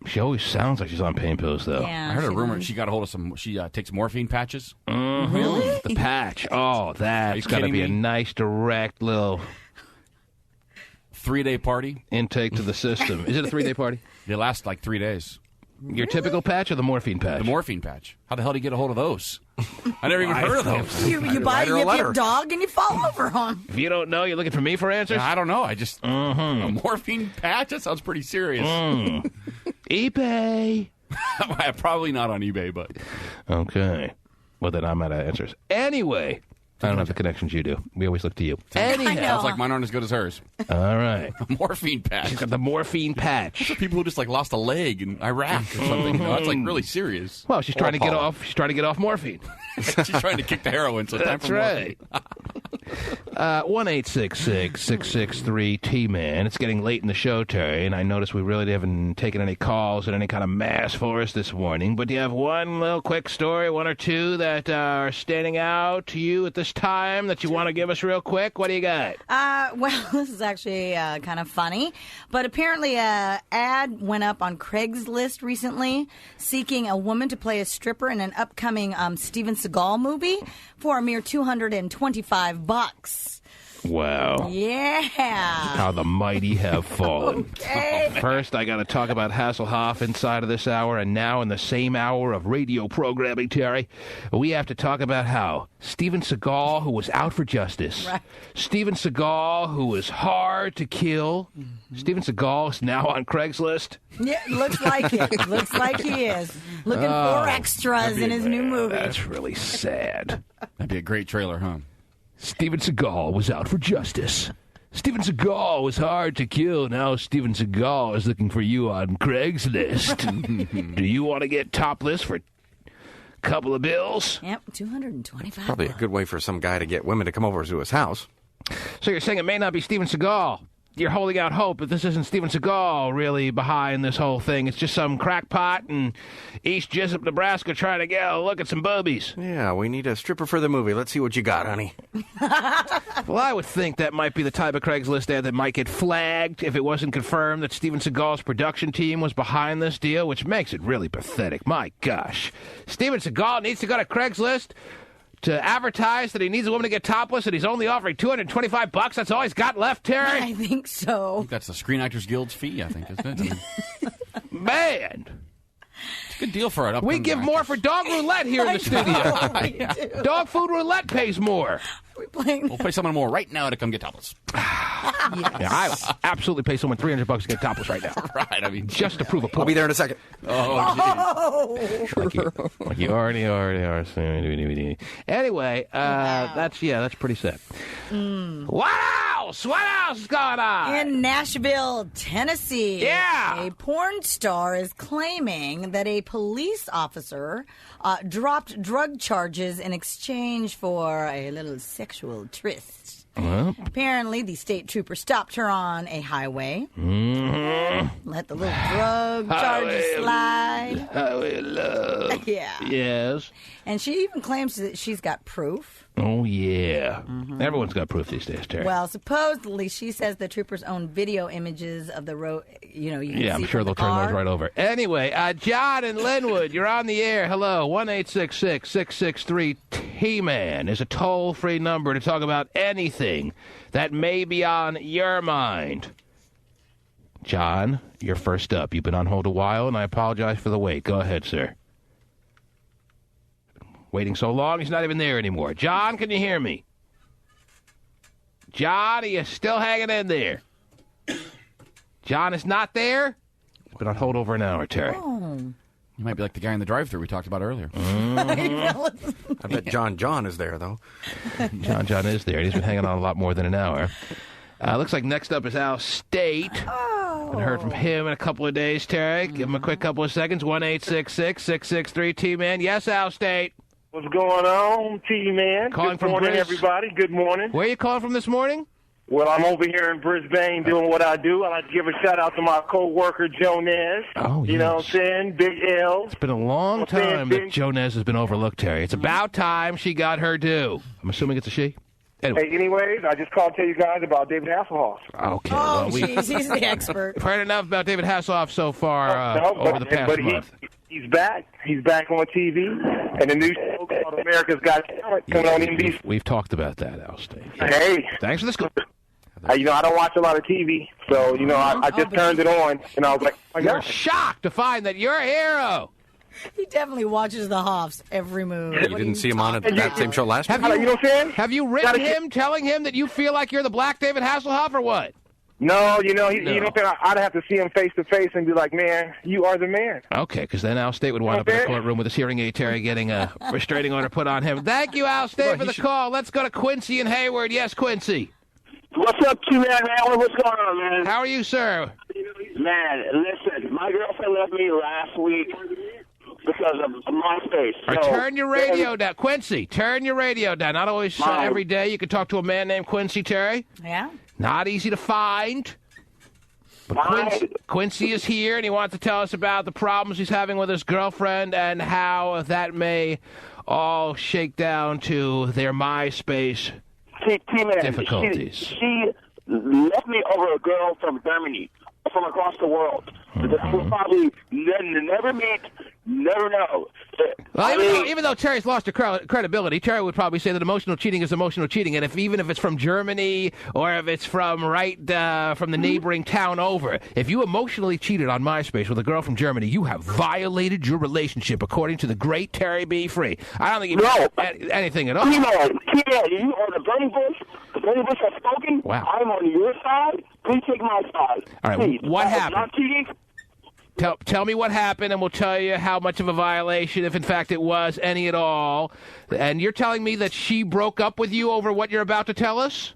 A: She always sounds like she's on pain pills, though.
B: Yeah,
D: I heard a rumor
B: does.
D: she got a hold of some. She takes morphine patches.
A: Mm-hmm.
B: Really?
A: The patch. Oh, that's got to
D: kidding
A: be a
D: me?
A: nice, direct little
D: 3-day party.
A: intake to the system. Is it a 3-day party?
D: They last like 3 days.
A: Your typical patch or the morphine patch?
D: The morphine patch. How the hell do you get a hold of those? I never even heard of those.
B: You buy a yip-yip dog and you fall over on.
A: If you don't know, you're looking for me for answers?
D: I don't know. I just a morphine patch. That sounds pretty serious.
A: eBay.
D: Probably not on eBay, but
A: Okay. Well, then I'm out of answers. Anyway, I don't have the connections you do. We always look to you. Anyhow.
D: sounds like mine aren't as good as hers.
A: All right.
D: A morphine patch.
A: She's got the morphine patch.
D: Those are people who just like lost a leg in Iraq or something. You know, it's like really serious.
A: Well, she's trying to get off. She's trying to get off morphine.
D: She's trying to kick the heroin. So it's time
A: That's
D: for
A: right.
D: morphine.
A: 1-866-663-T-Man. It's getting late in the show, Terry, and I noticed we really haven't taken any calls in any kind of mass for us this morning. But do you have one little quick story, one or two, that are standing out to you at this time that you want to give us real quick? What do you got?
B: Well, this is actually kind of funny, but apparently an ad went up on Craigslist recently seeking a woman to play a stripper in an upcoming Steven Seagal movie for a mere $225.
A: Wow.
B: Yeah.
A: How the mighty have fallen.
B: Okay.
A: First, I got to talk about Hasselhoff inside of this hour, and now in the same hour of radio programming, Terry, we have to talk about how Steven Seagal, who was out for justice,
B: right.
A: Steven Seagal, who was hard to kill, Steven Seagal is now on Craigslist.
B: Yeah, looks like it. Looks like he is. Looking for extras in his new movie.
A: That's really sad.
D: That'd be a great trailer, huh?
A: Steven Seagal was out for justice. Steven Seagal was hard to kill. Now Steven Seagal is looking for you on Craigslist. Do you want to get topless for a couple of bills?
B: Yep, $225.
C: Probably a good way for some guy to get women to come over to his house.
A: So you're saying it may not be Steven Seagal? You're holding out hope that this isn't Steven Seagal really behind this whole thing. It's just some crackpot in East Jessup, Nebraska trying to get a look at some boobies.
C: Yeah, we need a stripper for the movie. Let's see what you got, honey.
A: Well, I would think that might be the type of Craigslist ad that might get flagged if it wasn't confirmed that Steven Seagal's production team was behind this deal, which makes it really pathetic. My gosh. Steven Seagal needs to go to Craigslist to advertise that he needs a woman to get topless and he's only offering $225. That's all he's got left, Terry?
B: I think so.
D: That's the Screen Actors Guild's fee, I think, isn't it?
A: Man.
D: It's a good deal for it.
A: We give more for dog roulette here in the studio. Dog food roulette pays more.
D: We'll pay someone more right now to come get topless.
A: Yeah, I would absolutely pay someone $300 to get topless right now.
D: Right, I mean,
A: just to prove a point.
C: I'll be there in a second.
B: Oh,
A: like you already are. Anyway, that's pretty sad. What else? What else is going on?
B: In Nashville, Tennessee,
A: yeah,
B: a porn star is claiming that a police officer dropped drug charges in exchange for a little sexual tryst.
A: Well.
B: Apparently, the state trooper stopped her on a highway.
A: Mm-hmm.
B: Let the little drug charges slide.
A: Highway love.
B: Yeah.
A: Yes.
B: And she even claims that she's got proof.
A: Oh, yeah. Mm-hmm. Everyone's got proof these days, Terry.
B: Well, supposedly, she says the troopers own video images of the road. You know, you can see
A: I'm sure they'll turn those right over. Anyway, John in Linwood, you're on the air. Hello, 1-866-663-T-Man is a toll-free number to talk about anything that may be on your mind. John, you're first up. You've been on hold a while, and I apologize for the wait. Go ahead, sir. Waiting so long, he's not even there anymore. John, can you hear me? John, are you still hanging in there? John is not there? He's been on hold over an hour, Terry.
B: Oh.
D: You might be like the guy in the drive-thru we talked about earlier.
A: Mm-hmm.
C: I bet John is there, though.
A: John is there. He's been hanging on a lot more than an hour. Looks like next up is Al State. Haven't heard from him in a couple of days, Terry. Give him a quick couple of seconds. 1-866-663-T-Man. Yes, Al State.
F: What's going on, T-Man?
A: Calling
F: Good morning, everybody. Good morning.
A: Where are you calling from this morning?
F: Well, I'm over here in Brisbane doing what I do. I'd like to give a shout-out to my co-worker, Joe Nez.
A: Oh,
F: You know what I'm saying? Big L.
A: It's been a long time that Joe Nez has been overlooked, Terry. It's about time she got her due. I'm assuming it's a she?
F: Anyway. Hey, anyways, I just called to tell you guys about David Hasselhoff.
A: Okay.
B: Oh, jeez, he's the expert.
A: We've heard enough about David Hasselhoff so far over the past month.
F: He's back. He's back on TV, and the new show called America's Got Talent coming on NBC.
A: We've talked about that, Al State. Yeah.
F: Hey.
A: Thanks for the scoop.
F: You know, I don't watch a lot of TV, so, you know, I just turned it on, and I was like, oh my
A: You're
F: God.
A: shocked to find that you're a hero.
B: He definitely watches the Hoffs every move.
C: You didn't see him on that same show last
A: Have
C: week?
A: you,
F: know what I'm saying?
A: Have you written him telling him that you feel like you're the black David Hasselhoff or what?
F: No, you know, you know what I'm saying? I'd have to see him face to face and be like, man, you are the man.
A: Okay, because then Al State would wind up in the courtroom with his hearing aid, Terry, getting a restraining order put on him. Thank you, Al State, for the call. Let's go to Quincy and Hayward. Yes, Quincy.
V: What's up, T-Man? What's going on, man?
A: How are you, sir?
V: Man, listen, my girlfriend left me last week, because of MySpace.
A: All right, turn your radio down. Quincy, turn your radio down. Not always every day you can talk to a man named Quincy, Terry.
B: Yeah.
A: Not easy to find. But Quincy is here, and he wants to tell us about the problems he's having with his girlfriend and how that may all shake down to their MySpace difficulties.
V: She left me over a girl from Germany, from across the world. That I will probably never meet, never know.
A: Well, even though Terry's lost her credibility, Terry would probably say that emotional cheating is emotional cheating, and even if it's from Germany or if it's from from the neighboring town over, if you emotionally cheated on MySpace with a girl from Germany, you have violated your relationship, according to the great Terry B. Free. I don't think you know anything at all.
V: You are the burning bush. The burning bush has spoken.
A: Wow.
V: I'm on your side. Please take my side.
A: All right,
V: please.
A: what happened?
V: Not cheating.
A: Tell me what happened, and we'll tell you how much of a violation, if in fact it was any at all. And you're telling me that she broke up with you over what you're about to tell us?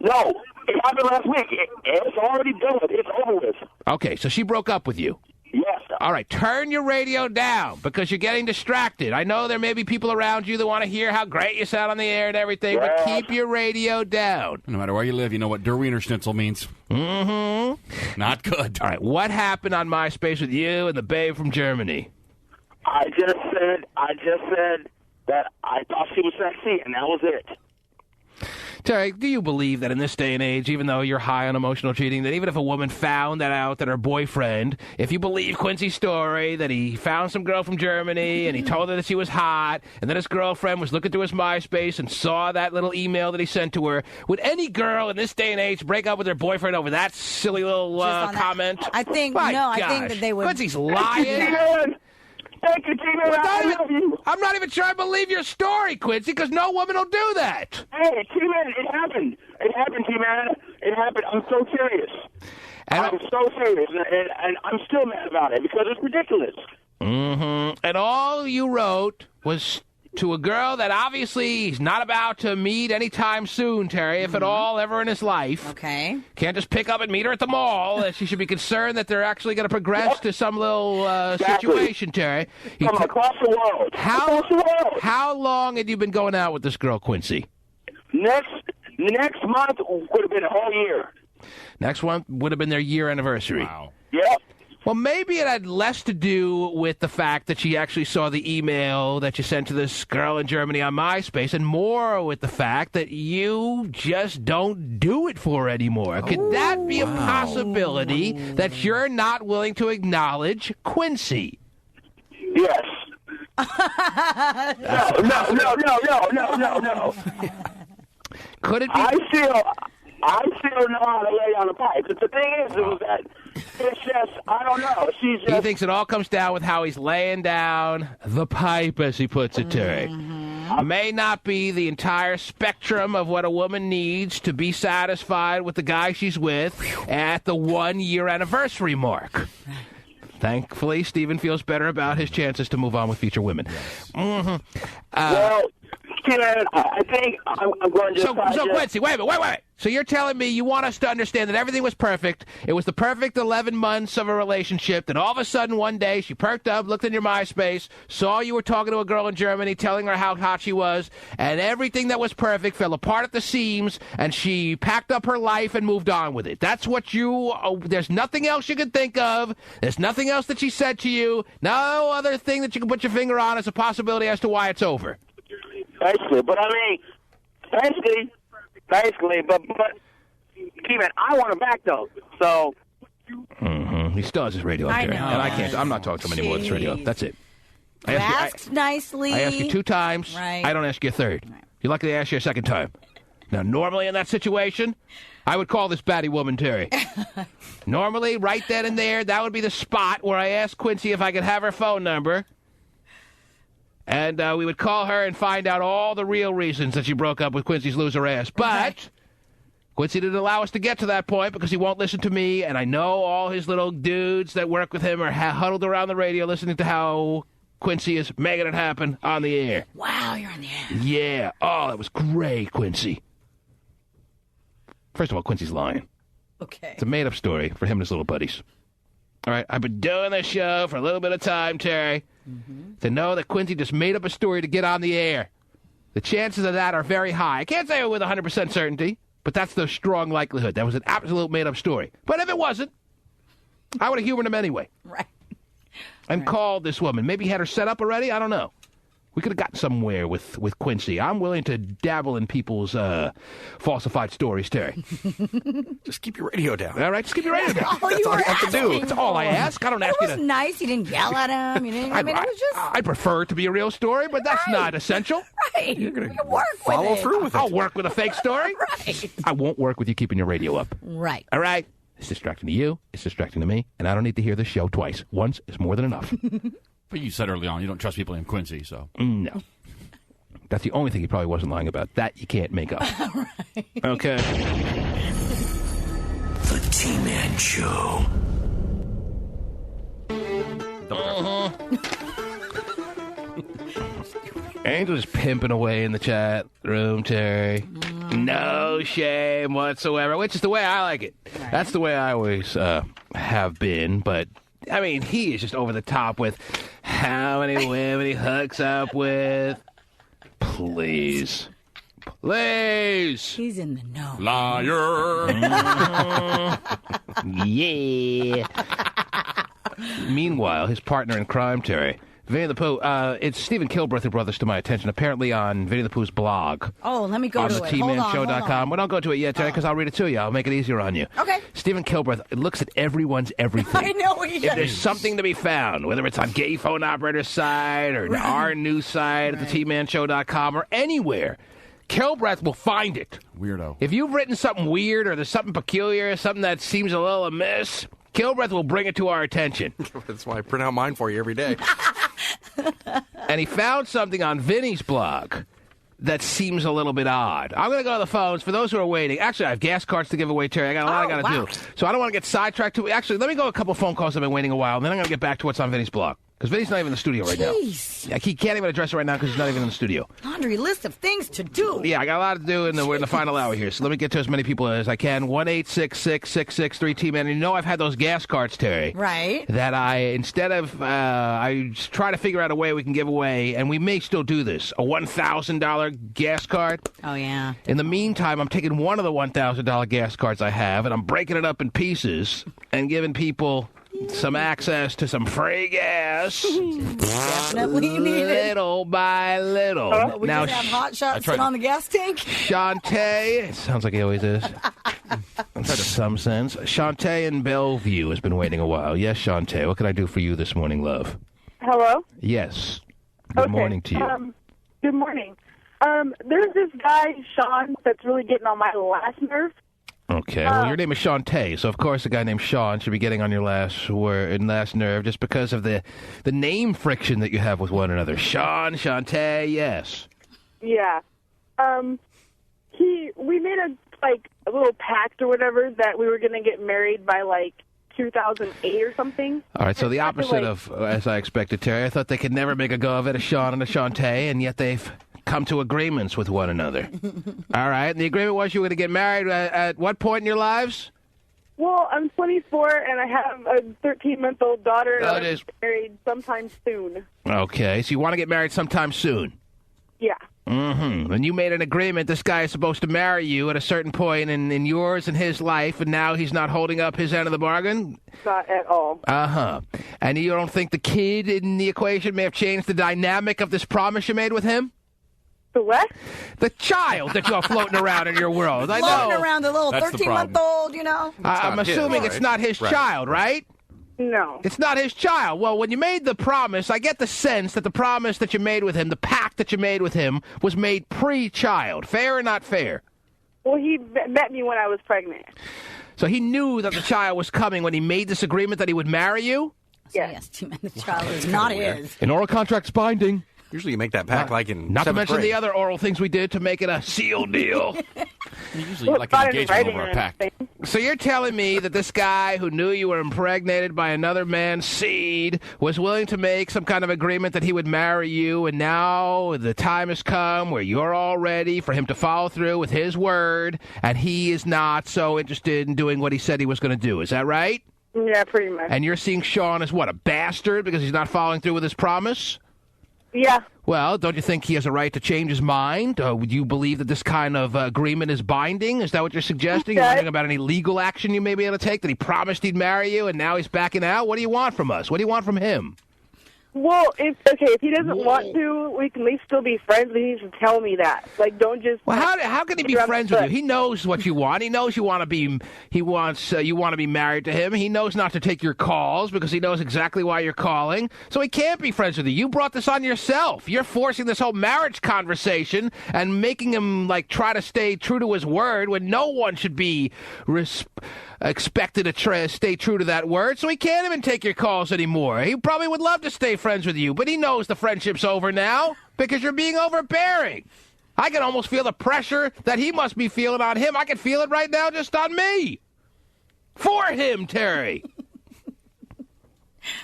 V: No, it happened last week. It's already done. It's over with.
A: Okay, so she broke up with you.
V: Yes.
A: All right, turn your radio down because you're getting distracted. I know there may be people around you that want to hear how great you sound on the air and everything, but keep your radio down.
D: No matter where you live, you know what Der Wiener Schnitzel means.
A: Mm-hmm.
D: Not good.
A: All right, what happened on MySpace with you and the babe from Germany?
V: I just said that I thought she was sexy, and that was it.
A: Terry, do you believe that in this day and age, even though you're high on emotional cheating, that even if a woman found that out, that her boyfriend, if you believe Quincy's story, that he found some girl from Germany and he told her that she was hot, and then his girlfriend was looking through his MySpace and saw that little email that he sent to her, would any girl in this day and age break up with her boyfriend over that silly little comment?
B: I think,
A: I
B: think that they would.
A: Quincy's lying.
V: Thank you, T-Man.
A: I'm not even sure I believe your story, Quincy, because no woman will do that.
V: Hey, T-Man, it happened. It happened, T-Man. It happened. I'm so serious. I'm so serious, and I'm still mad about it because it's ridiculous.
A: Mm-hmm. And all you wrote was to a girl that obviously he's not about to meet anytime soon, Terry, if at all, ever in his life.
B: Okay.
A: Can't just pick up and meet her at the mall. She should be concerned that they're actually going to progress to some little situation, Terry.
V: From across the world.
A: How long had you been going out with this girl, Quincy?
V: Next month would have been a whole year.
A: Next one would have been their year anniversary.
D: Wow.
V: Yep.
A: Well, maybe it had less to do with the fact that she actually saw the email that you sent to this girl in Germany on MySpace, and more with the fact that you just don't do it for her anymore. Could that be a possibility that you're not willing to acknowledge Quincy?
V: Yes. No.
A: Could it be?
V: I still know how to lay on the pipe. But the thing is, that it's just, I don't know. She's just...
A: He thinks it all comes down with how he's laying down the pipe, as he puts it, Terry. May not be the entire spectrum of what a woman needs to be satisfied with the guy she's with at the 1-year anniversary mark. Thankfully, Stephen feels better about his chances to move on with future women.
V: Well, I think I'm going to...
A: So Quincy, wait a minute. So you're telling me you want us to understand that everything was perfect. It was the perfect 11 months of a relationship. Then all of a sudden one day she perked up, looked in your MySpace, saw you were talking to a girl in Germany, telling her how hot she was, and everything that was perfect fell apart at the seams, and she packed up her life and moved on with it. That's what you... there's nothing else you can think of. There's nothing else that she said to you. No other thing that you can put your finger on as a possibility as to why it's over.
V: Basically, but I mean, basically, but T-Man, I want him back though. So
A: he still has his radio up there, and I can't. I'm not talking to him anymore. It's radio. That's it.
B: I asked nicely.
A: I asked you 2 times.
B: Right.
A: I don't ask you a third. You're lucky to ask you a second time. Now, normally in that situation, I would call this batty woman Terry. Normally, right then and there, that would be the spot where I asked Quincy if I could have her phone number. And we would call her and find out all the real reasons that she broke up with Quincy's loser ass. But Quincy didn't allow us to get to that point because he won't listen to me. And I know all his little dudes that work with him are huddled around the radio listening to how Quincy is making it happen on the air.
B: Wow, you're on the air.
A: Yeah. Oh, that was great, Quincy. First of all, Quincy's lying.
B: Okay.
A: It's a made-up story for him and his little buddies. All right, I've been doing this show for a little bit of time, Terry. to know that Quincy just made up a story to get on the air. The chances of that are very high. I can't say it with 100% certainty, but that's the strong likelihood. That was an absolute made-up story. But if it wasn't, I would have humored him anyway.
B: Right.
A: And called this woman. Maybe he had her set up already? I don't know. We could have gotten somewhere with Quincy. I'm willing to dabble in people's falsified stories, Terry.
C: Just keep your radio down.
A: All right, just keep your radio down.
B: All you
A: have to do. That's all I ask. I don't ask you to.
B: It was nice. You didn't yell at him. You didn't. I mean, it was just.
A: I prefer it to be a real story, but that's not essential.
B: Right. You're going to work
C: follow
B: with it.
C: through with it.
A: I'll work with a fake story.
B: Right.
A: I won't work with you keeping your radio up.
B: Right.
A: All right? It's distracting to you. It's distracting to me. And I don't need to hear this show twice. Once is more than enough.
D: But you said early on you don't trust people named Quincy, so.
A: No. That's the only thing he probably wasn't lying about. That you can't make up.
B: Right.
A: Okay.
G: The T-Man Show.
A: Angel's pimping away in the chat room, Terry. No shame whatsoever, which is the way I like it. Right. That's the way I always have been. But, I mean, he is just over the top with how many women he hooks up with. Please. Please.
B: He's in the know.
D: Liar.
A: Yeah. Meanwhile, his partner in crime, Terry, Vinnie the Pooh, it's Stephen Kilbreath who brought this to my attention, apparently on Vinnie the Pooh's blog.
B: Oh, let me go
A: on
B: to it. Hold on,
A: TheTmanShow.com. Well, don't go to it yet, Terry, because I'll read it to you. I'll make it easier on you.
B: Okay.
A: Stephen Kilbreath looks at everyone's everything.
B: I know he
A: If
B: does.
A: there's something to be found, whether it's on Gay Phone Operator's side or our news site at TheTmanShow.com or anywhere, Kilbreath will find it.
D: Weirdo.
A: If you've written something weird or there's something peculiar, something that seems a little amiss, Kilbreath will bring it to our attention.
C: That's why I print out mine for you every day.
A: And he found something on Vinny's blog that seems a little bit odd. I'm going to go to the phones. For those who are waiting, actually, I have gas cards to give away, Terry. I got a lot I got to do. So I don't want to get sidetracked. Actually, let me go a couple phone calls. I've been waiting a while, and then I'm going to get back to what's on Vinny's blog. Because Vinny's not even in the studio right now. Like, he can't even address it right now because he's not even in the studio.
B: Laundry list of things to do.
A: Yeah, I got a lot to do, and we're in the final hour here. So let me get to as many people as I can. 1-866-663-T-Man. And you know I've had those gas cards, Terry.
B: Right.
A: That I, instead of, I try to figure out a way we can give away, and we may still do this, a $1,000 gas card.
B: Oh, yeah.
A: In the meantime, I'm taking one of the $1,000 gas cards I have, and I'm breaking it up in pieces and giving people some access to some free gas.
B: Definitely needed.
A: Little by little.
B: We just have hot shots sit on the gas tank.
A: Shantae, it sounds like he always is. In some sense. Shantae in Bellevue has been waiting a while. Yes, Shantae, what can I do for you this morning, love?
H: Hello?
A: Yes. Good morning to you.
H: Good morning. There's this guy, Sean, that's really getting on my last nerve.
A: Okay, well, your name is Shantae, so of course a guy named Sean should be getting on your last nerve just because of the name friction that you have with one another. Sean, Shantae, yes.
H: Yeah. We made a little pact or whatever that we were going to get married by 2008 or something.
A: All right, so the opposite of as I expected, Terry. I thought they could never make a go of it, a Sean and a Shantae, and yet they've come to agreements with one another. All right, and the agreement was you were going to get married at what point in your lives?
H: Well, I'm 24 and I have a 13-month-old daughter. And
A: I'll
H: get married sometime soon.
A: Okay, so you want to get married sometime soon?
H: Yeah.
A: Mm-hmm. And you made an agreement. This guy is supposed to marry you at a certain point in yours and his life, and now he's not holding up his end of the bargain?
H: Not at all.
A: Uh-huh. And you don't think the kid in the equation may have changed the dynamic of this promise you made with him?
H: The what?
A: The child that you're floating around in your world. I know.
B: Floating around the little 13-month-old, you know?
A: I'm assuming it's not his child, right?
H: No.
A: It's not his child. Well, when you made the promise, I get the sense that the promise that you made with him, the pact that you made with him, was made pre-child. Fair or not fair?
H: Well, he met me when I was pregnant.
A: So he knew that the child was coming when he made this agreement that he would marry you?
B: Yes, the child is not his.
A: An oral contract's binding.
C: Usually you make that pact
A: Not to mention the other oral things we did to make it a sealed deal.
D: Usually like an engagement over a pact.
A: So you're telling me that this guy who knew you were impregnated by another man's seed was willing to make some kind of agreement that he would marry you, and now the time has come where you're all ready for him to follow through with his word, and he is not so interested in doing what he said he was going to do. Is that right?
H: Yeah, pretty much.
A: And you're seeing Sean as what, a bastard because he's not following through with his promise?
H: Yeah.
A: Well, don't you think he has a right to change his mind? Would you believe that this kind of agreement is binding? Is that what you're suggesting? You're wondering about any legal action you may be able to take, that he promised he'd marry you and now he's backing out? What do you want from us? What do you want from him?
H: Well, if he doesn't want to, we can at least still be friends, but he needs to tell me that. Like, don't just...
A: Well, how can he be friends with you? He knows what you want. He knows you want to be... you want to be married to him. He knows not to take your calls because he knows exactly why you're calling. So he can't be friends with you. You brought this on yourself. You're forcing this whole marriage conversation and making him, like, try to stay true to his word when no one should be expected to stay true to that word. So he can't even take your calls anymore. He probably would love to stay friends with you, but he knows the friendship's over now because you're being overbearing. I can almost feel the pressure that he must be feeling on him. I can feel it right now just on me. For him, Terry.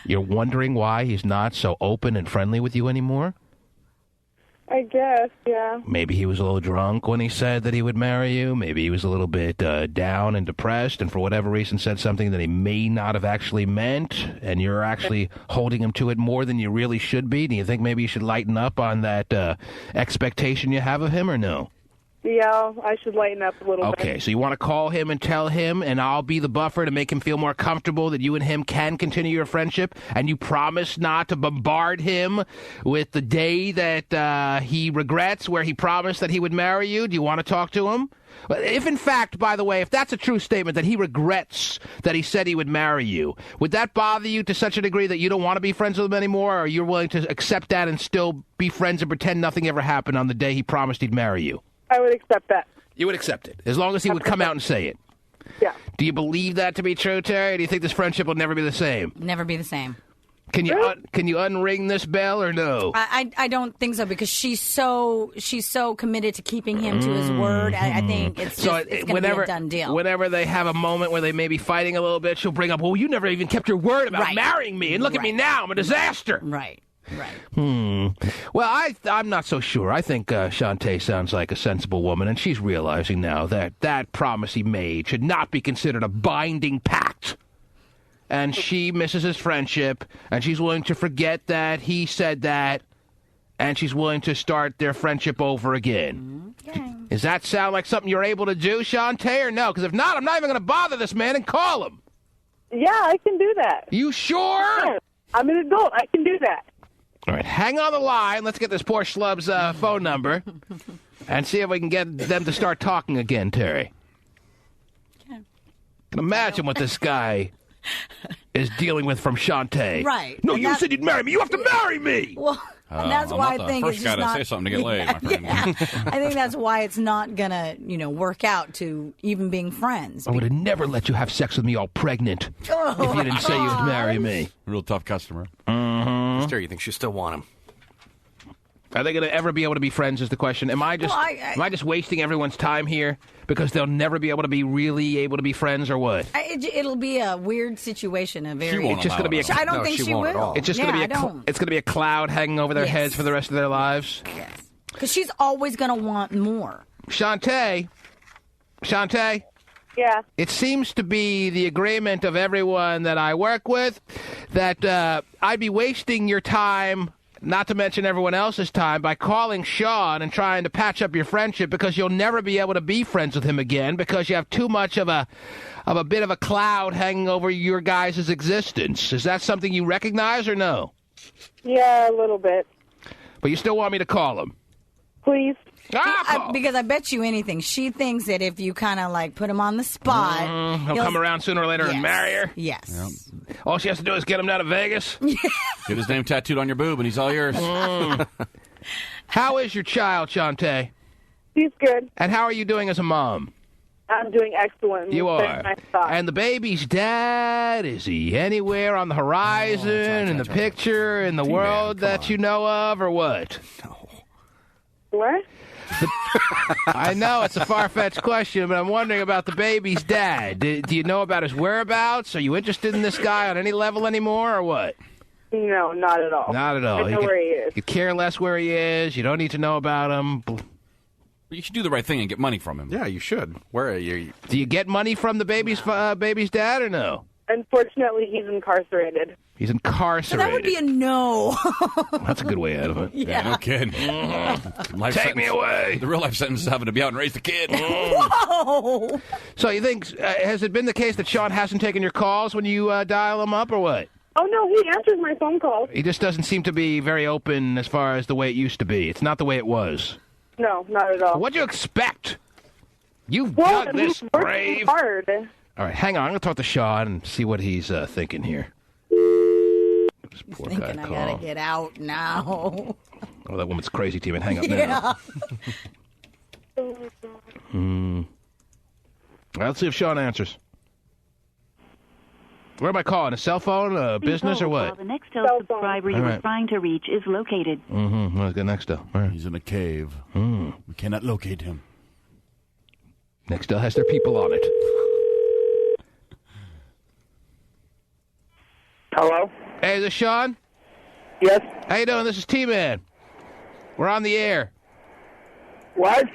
A: You're wondering why he's not so open and friendly with you anymore?
H: I guess, yeah.
A: Maybe he was a little drunk when he said that he would marry you. Maybe he was a little bit down and depressed and for whatever reason said something that he may not have actually meant, and you're actually holding him to it more than you really should be. Do you think maybe you should lighten up on that expectation you have of him, or no?
H: Yeah, I should lighten up a little bit.
A: Okay, so you want to call him and tell him, and I'll be the buffer to make him feel more comfortable that you and him can continue your friendship, and you promise not to bombard him with the day that he regrets where he promised that he would marry you? Do you want to talk to him? If, in fact, by the way, if that's a true statement, that he regrets that he said he would marry you, would that bother you to such a degree that you don't want to be friends with him anymore, or you're willing to accept that and still be friends and pretend nothing ever happened on the day he promised he'd marry you?
H: I would accept that.
A: You would accept it, as long as he would come out and say it.
H: Yeah.
A: Do you believe that to be true, Terry? Or do you think this friendship will never be the same?
B: Never be the same.
A: Can you unring this bell or no?
B: I don't think so, because she's so committed to keeping him to his word. I think it's going to be a done deal.
A: Whenever they have a moment where they may be fighting a little bit, she'll bring up, well, you never even kept your word about marrying me, and look at me now, I'm a disaster.
B: Right.
A: Well, I'm not so sure. I think Shantae sounds like a sensible woman, and she's realizing now that that promise he made should not be considered a binding pact. And she misses his friendship, and she's willing to forget that he said that, and she's willing to start their friendship over again.
B: Okay.
A: Does that sound like something you're able to do, Shantae, or no? Because if not, I'm not even going to bother this man and call him.
H: Yeah, I can do that.
A: You sure?
H: Yeah, I'm an adult. I can do that.
A: All right, hang on the line. Let's get this poor schlub's phone number and see if we can get them to start talking again, Terry. Okay. Can imagine what this guy is dealing with from Shantae.
B: Right.
A: No, you said you'd marry me. You have to marry me.
B: Well, and that's why I think it's just not...
D: first guy to say something to get laid, my friend.
B: I think that's why it's not going to, work out to even being friends.
A: I would have never let you have sex with me all pregnant if you didn't say you'd marry me.
D: Real tough customer.
C: Sure, you think she still want him?
A: Are they going to ever be able to be friends is the question. Am I just wasting everyone's time here because they'll never be able to be really able to be friends, or what?
B: It'll be a weird situation.
A: It's just going to be.
B: I don't think she will.
A: It's just going to be. It's going to be a cloud hanging over their heads for the rest of their lives.
B: Yes, because she's always going to want more.
A: Shantae.
H: Yeah.
A: It seems to be the agreement of everyone that I work with that I'd be wasting your time, not to mention everyone else's time, by calling Sean and trying to patch up your friendship, because you'll never be able to be friends with him again because you have too much of a bit of a cloud hanging over your guys' existence. Is that something you recognize or no?
H: Yeah, a little bit.
A: But you still want me to call him?
H: Please.
B: Because I bet you anything, she thinks that if you kind of put him on the spot,
A: he'll come around sooner or later and marry her.
B: Yes.
A: Yep. All she has to do is get him down to Vegas.
D: Get his name tattooed on your boob, and he's all yours.
A: How is your child, Shantae?
H: He's good.
A: And how are you doing as a mom?
H: I'm doing excellent.
A: You are. And the baby's dad, is he anywhere on the horizon, in the picture, in the world that you know of, or what?
H: No. What?
A: I know it's a far-fetched question, but I'm wondering about the baby's dad. Do you know about his whereabouts? Are you interested in this guy on any level anymore, or what?
H: No, not at all.
A: Not at all.
H: I know where he is.
A: You care less where he is. You don't need to know about him.
D: You should do the right thing and get money from him.
C: Yeah, you should. Where are you?
A: Do you get money from the baby's dad, or no?
H: Unfortunately, he's incarcerated.
A: He's
B: So
A: incarcerated.
B: that would be a no.
A: That's a good way out of it.
B: Yeah.
D: No kidding. Life
A: Take me away.
D: The real life sentence is having to be out and raise the kid.
B: Whoa!
A: So you think, has it been the case that Sean hasn't taken your calls when you dial him up, or what?
H: Oh, no, he answers my phone calls.
A: He just doesn't seem to be very open as far as the way it used to be. It's not the way it was.
H: No, not at all.
A: What'd you expect? You've
H: Well,
A: done this
H: he's working
A: brave.
H: hard.
A: All right, hang on. I'm going to talk to Sean and see what he's thinking here. This poor guy
B: Thinking I
A: call.
B: gotta get out now.
A: Oh, that woman's crazy, team. Hang up now.
B: Yeah.
A: All right, let's see if Sean answers. Where am I calling? A cell phone, a business, or what?
I: The next subscriber you are trying to reach is located.
A: Mm-hmm. Let's get Nextel. All right.
D: He's in a cave.
A: Hmm.
D: We cannot locate him.
A: Nextel has their people on it.
V: Hello?
A: Hey, is this Sean?
V: Yes.
A: How you doing? This is T-Man. We're on the air.
V: What?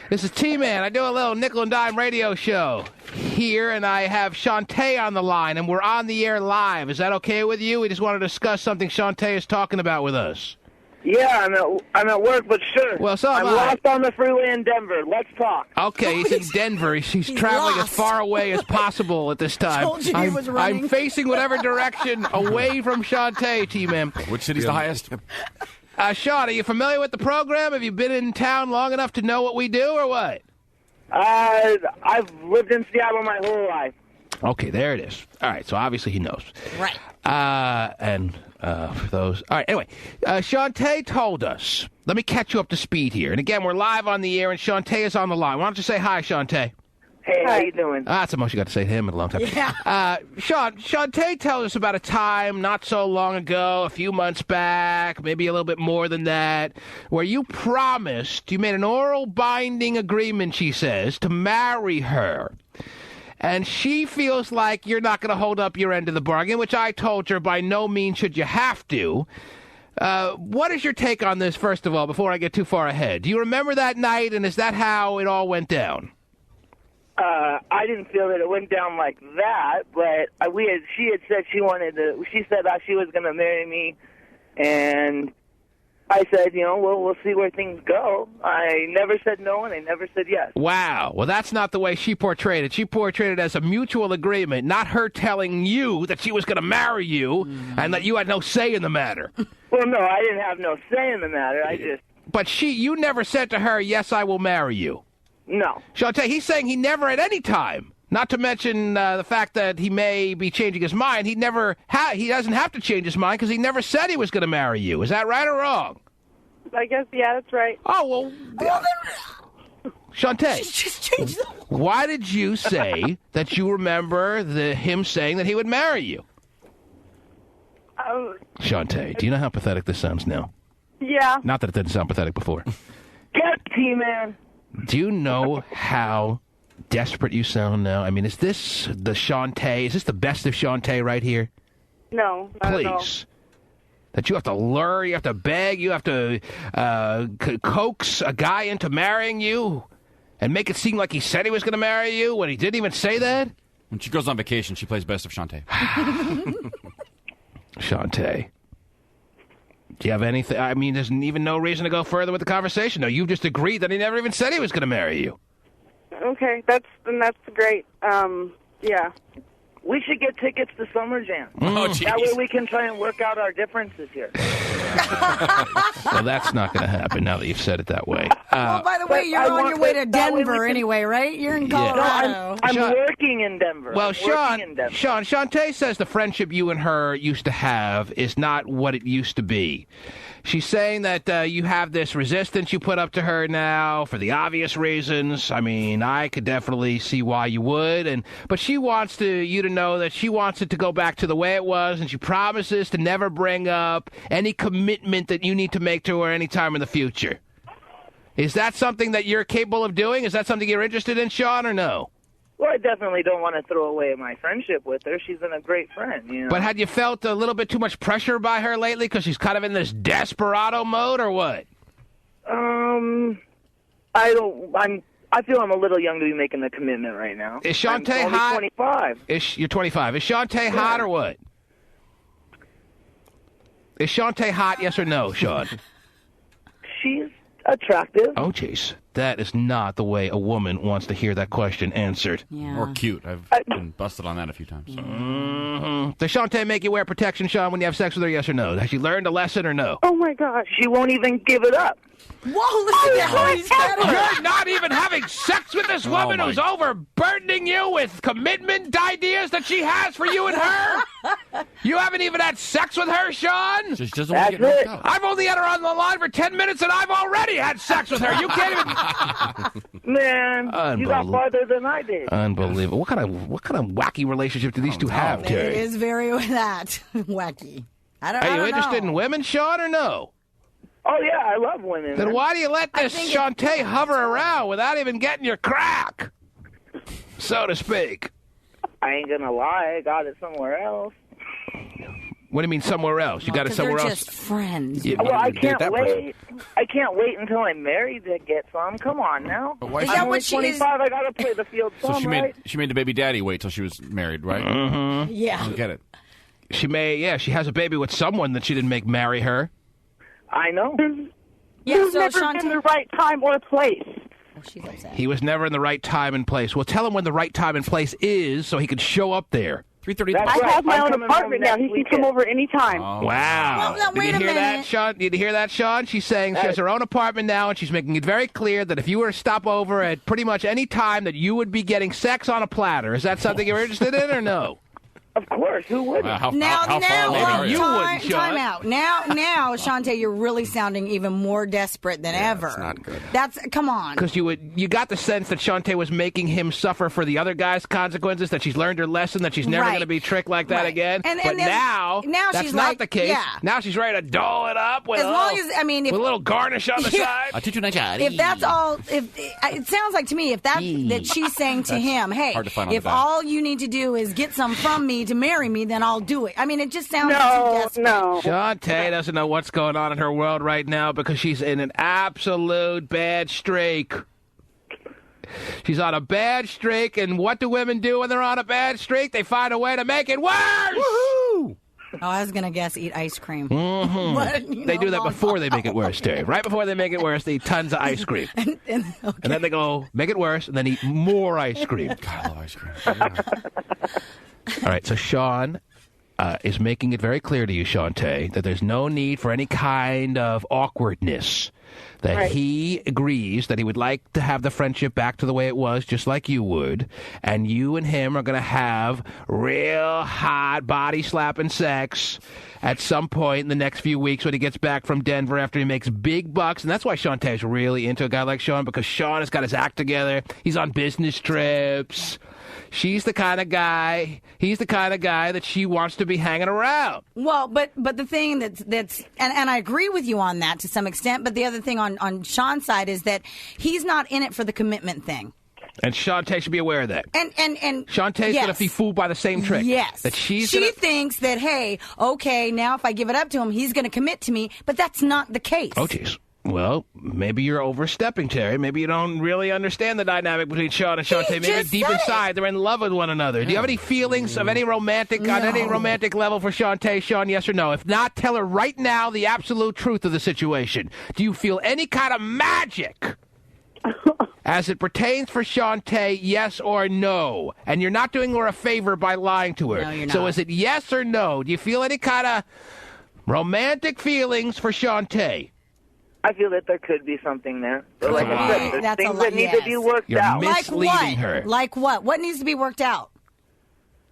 A: This is T-Man. I do a little nickel and dime radio show here, and I have Shantae on the line, and we're on the air live. Is that okay with you? We just want to discuss something Shantae is talking about with us.
V: Yeah, I'm at work, but sure.
A: Well, so am
V: I'm
A: I.
V: lost on the freeway in Denver. Let's talk.
A: Okay, he's in Denver. He's traveling
V: lost.
A: as far away as possible at this time.
V: Told you he was
A: I'm
V: running.
A: facing whatever direction away from Shantae, T-Man.
D: Which city's the highest?
A: Sean, are you familiar with the program? Have you been in town long enough to know what we do, or what?
V: I've lived in Seattle my whole life.
A: Okay, there it is. All right, so obviously he knows.
B: Right.
A: For those... All right, anyway, Shantae told us... Let me catch you up to speed here. And again, we're live on the air, and Shantae is on the line. Why don't you say hi, Shantae?
V: Hey, how you doing?
A: That's the most you got to say to him in a long time. Yeah. Shantae tells us about a time not so long ago, a few months back, maybe a little bit more than that, where you made an oral binding agreement, she says, to marry her. And she feels like you're not going to hold up your end of the bargain, which I told her by no means should you have to. What is your take on this, first of all, before I get too far ahead? Do you remember that night, and is that how it all went down?
V: I didn't feel that it went down like that, but she had said she said that she was going to marry me, and I said, we'll see where things go. I never said no, and I never said yes.
A: Wow. Well, that's not the way she portrayed it. She portrayed it as a mutual agreement, not her telling you that she was going to marry you and that you had no say in the matter.
V: Well, no, I didn't have no say in the matter.
A: But you never said to her, yes, I will marry you.
V: No.
A: Shantae, he's saying he never at any time, not to mention the fact that he may be changing his mind, he doesn't have to change his mind because he never said he was going to marry you. Is that right or wrong?
H: I guess, yeah, that's right.
A: Oh, well, Shantae, why did you say that you remember him saying that he would marry you? Shantae, do you know how pathetic this sounds now?
H: Yeah.
A: Not that it didn't sound pathetic before.
V: Get T-Man.
A: Do you know how desperate you sound now? I mean, is this the Shantae? Is this the best of Shantae right here?
H: No, not at all.
A: Please. That you have to lure, you have to beg, you have to coax a guy into marrying you and make it seem like he said he was going to marry you when he didn't even say that?
D: When she goes on vacation, she plays Best of Shantae.
A: Shantae. Do you have anything? I mean, there's even no reason to go further with the conversation. No, you've just agreed that he never even said he was going to marry you.
H: Okay, that's great. Yeah.
V: We should get tickets to Summer Jam.
A: Oh, geez.
V: That way we can try and work out our differences here.
A: Well, that's not going to happen now that you've said it that way.
B: By the way, you're on your way to Denver anyway, right? You're in Colorado.
V: No, I'm working in Denver.
A: Well, Shantae says the friendship you and her used to have is not what it used to be. She's saying that you have this resistance you put up to her now for the obvious reasons. I mean, I could definitely see why you would, but she wants you to know that she wants it to go back to the way it was, and she promises to never bring up any commitment that you need to make to her any time in the future. Is that something that you're capable of doing? Is that something you're interested in, Sean, or no?
V: Well, I definitely don't want to throw away my friendship with her. She's been a great friend, you know.
A: But had you felt a little bit too much pressure by her lately because she's kind of in this desperado mode, or what?
V: I I feel I'm a little young to be making the commitment right now.
A: Is Shantae
V: I'm only
A: hot?
V: 25.
A: You're 25. Is Shantae hot or what? Is Shantae hot, yes or no, Sean?
V: She's attractive.
A: Oh, jeez. That is not the way a woman wants to hear that question answered.
B: Yeah.
D: Or cute. I've been busted on that a few times.
A: Does Shantae make you wear protection, Sean, when you have sex with her, yes or no? Has she learned a lesson or no?
V: Oh, my gosh. She won't even give it up.
B: Whoa, listen to how he's better.
A: You're not even having sex with this woman who's overburdening you with commitment ideas that she has for you and her? You haven't even had sex with her, Sean?
D: She doesn't want to get knocked out.
A: I've only had her on the line for 10 minutes, and I've already had sex with her. You can't even...
V: Man, you got farther than I did.
A: Unbelievable. What kind of wacky relationship do these two have, Terry?
B: It is very wacky. I don't
A: Are you
B: know.
A: interested in women, Sean, or no?
V: Oh, yeah, I love women.
A: Then why do you let this Shantae hover around without even getting your crack, so to speak?
V: I ain't gonna lie, I got it somewhere else.
A: What do you mean somewhere else? You got it somewhere
B: they're
A: else?
B: just friends.
A: Yeah,
V: Well, I
A: you date
V: can't wait. I can't wait until I'm married to get some. Come on now.
D: Is
V: I'm only 25. I gotta play the field
D: So
V: some,
D: she
V: right?
D: made the baby daddy wait till she was married, right?
A: Mm-hmm.
B: Yeah.
D: I don't get it.
A: She has a baby with someone that she didn't make marry her.
V: I know.
B: Yeah,
V: There's
B: so
V: never
B: Shantae...
V: been the right time or place.
B: Oh, she's upset.
A: He was never in the right time and place. Well, tell him when the right time and place is so he can show up there.
D: 3:30.
V: I have my own apartment now. He can come over anytime.
A: Oh. Wow.
B: Well, no, wait
A: Did you
B: a
A: hear that,
B: minute.
A: Sean? Did you hear that, Sean? She's saying she has her own apartment now, and she's making it very clear that if you were to stop over at pretty much any time that you would be getting sex on a platter. Is that something you're interested in or no?
V: Of course. Who wouldn't?
D: How
B: Now,
D: far away are you?
B: time out. Now, Shantae, you're really sounding even more desperate than ever.
C: That's not good.
B: Come on.
A: Because you got the sense that Shantae was making him suffer for the other guy's consequences, that she's learned her lesson, that she's never
B: Right.
A: going to be tricked like that
B: Right.
A: again.
B: And
A: but
B: then-
A: now
B: now
A: that's
B: she's
A: not
B: like,
A: the case.
B: yeah.
A: Now she's ready to doll it up with,
B: As long as, I mean, if,
A: with a little garnish on the
B: Yeah.
A: side.
D: I'll teach you nice.
B: If that's all, if it sounds like to me, if that she's saying to him, hey,
D: hard to find on
B: if
D: the dial.
B: all you need to do is get some from me to marry me, then I'll do it. I mean, it just sounds too
V: No,
B: desperate.
V: no.
A: Shantae doesn't know what's going on in her world right now because she's in an absolute bad streak. She's on a bad streak, and what do women do when they're on a bad streak? They find a way to make it worse!
B: Oh, I was going to guess eat ice cream.
A: Mhm.
B: But, you
A: They
B: know,
A: do that
B: long
A: before they make it worse, Terry. Right before they make it worse, they eat tons of ice cream.
B: and
A: And then they go, make it worse, and then eat more ice cream.
D: God, I love ice cream.
A: All right, so Sean is making it very clear to you, Shantae, that there's no need for any kind of awkwardness. That
V: Right.
A: he agrees that he would like to have the friendship back to the way it was, just like you would. And you and him are going to have real hot body-slapping sex at some point in the next few weeks when he gets back from Denver after he makes big bucks. And that's why Shantae's really into a guy like Sean, because Sean has got his act together. He's on business trips. She's the kind of guy, he's the kind of guy that she wants to be hanging around.
B: Well, but the thing that's and I agree with you on that to some extent, but the other thing on Sean's side is that he's not in it for the commitment thing.
A: And Shantae should be aware of that.
B: And
A: Shantae's
B: yes.
A: going to be fooled by the same trick.
B: Yes.
A: That she
B: thinks that, hey, okay, now if I give it up to him, he's going to commit to me, but that's not the case.
A: Oh, jeez. Well, maybe you're overstepping, Terry. Maybe you don't really understand the dynamic between Sean and Shantae. Maybe
B: just
A: deep
B: said
A: inside they're in love with one another. Do you have any feelings of any romantic on any romantic level for Shantae, Sean? Yes or no? If not, tell her right now the absolute truth of the situation. Do you feel any kind of magic as it pertains for Shantae? Yes or no? And you're not doing her a favor by lying to her.
B: No, you're
A: So
B: not.
A: is it yes or no? Do you feel any kind of romantic feelings for Shantae?
V: I feel that there could be something there.
A: That's
V: Like
A: a
V: I
A: lie.
V: said, there's
B: That's a
V: things
B: lie,
V: that need
B: yes.
V: to be worked
A: You're
V: out.
A: misleading her.
B: Like what? What needs to be worked out?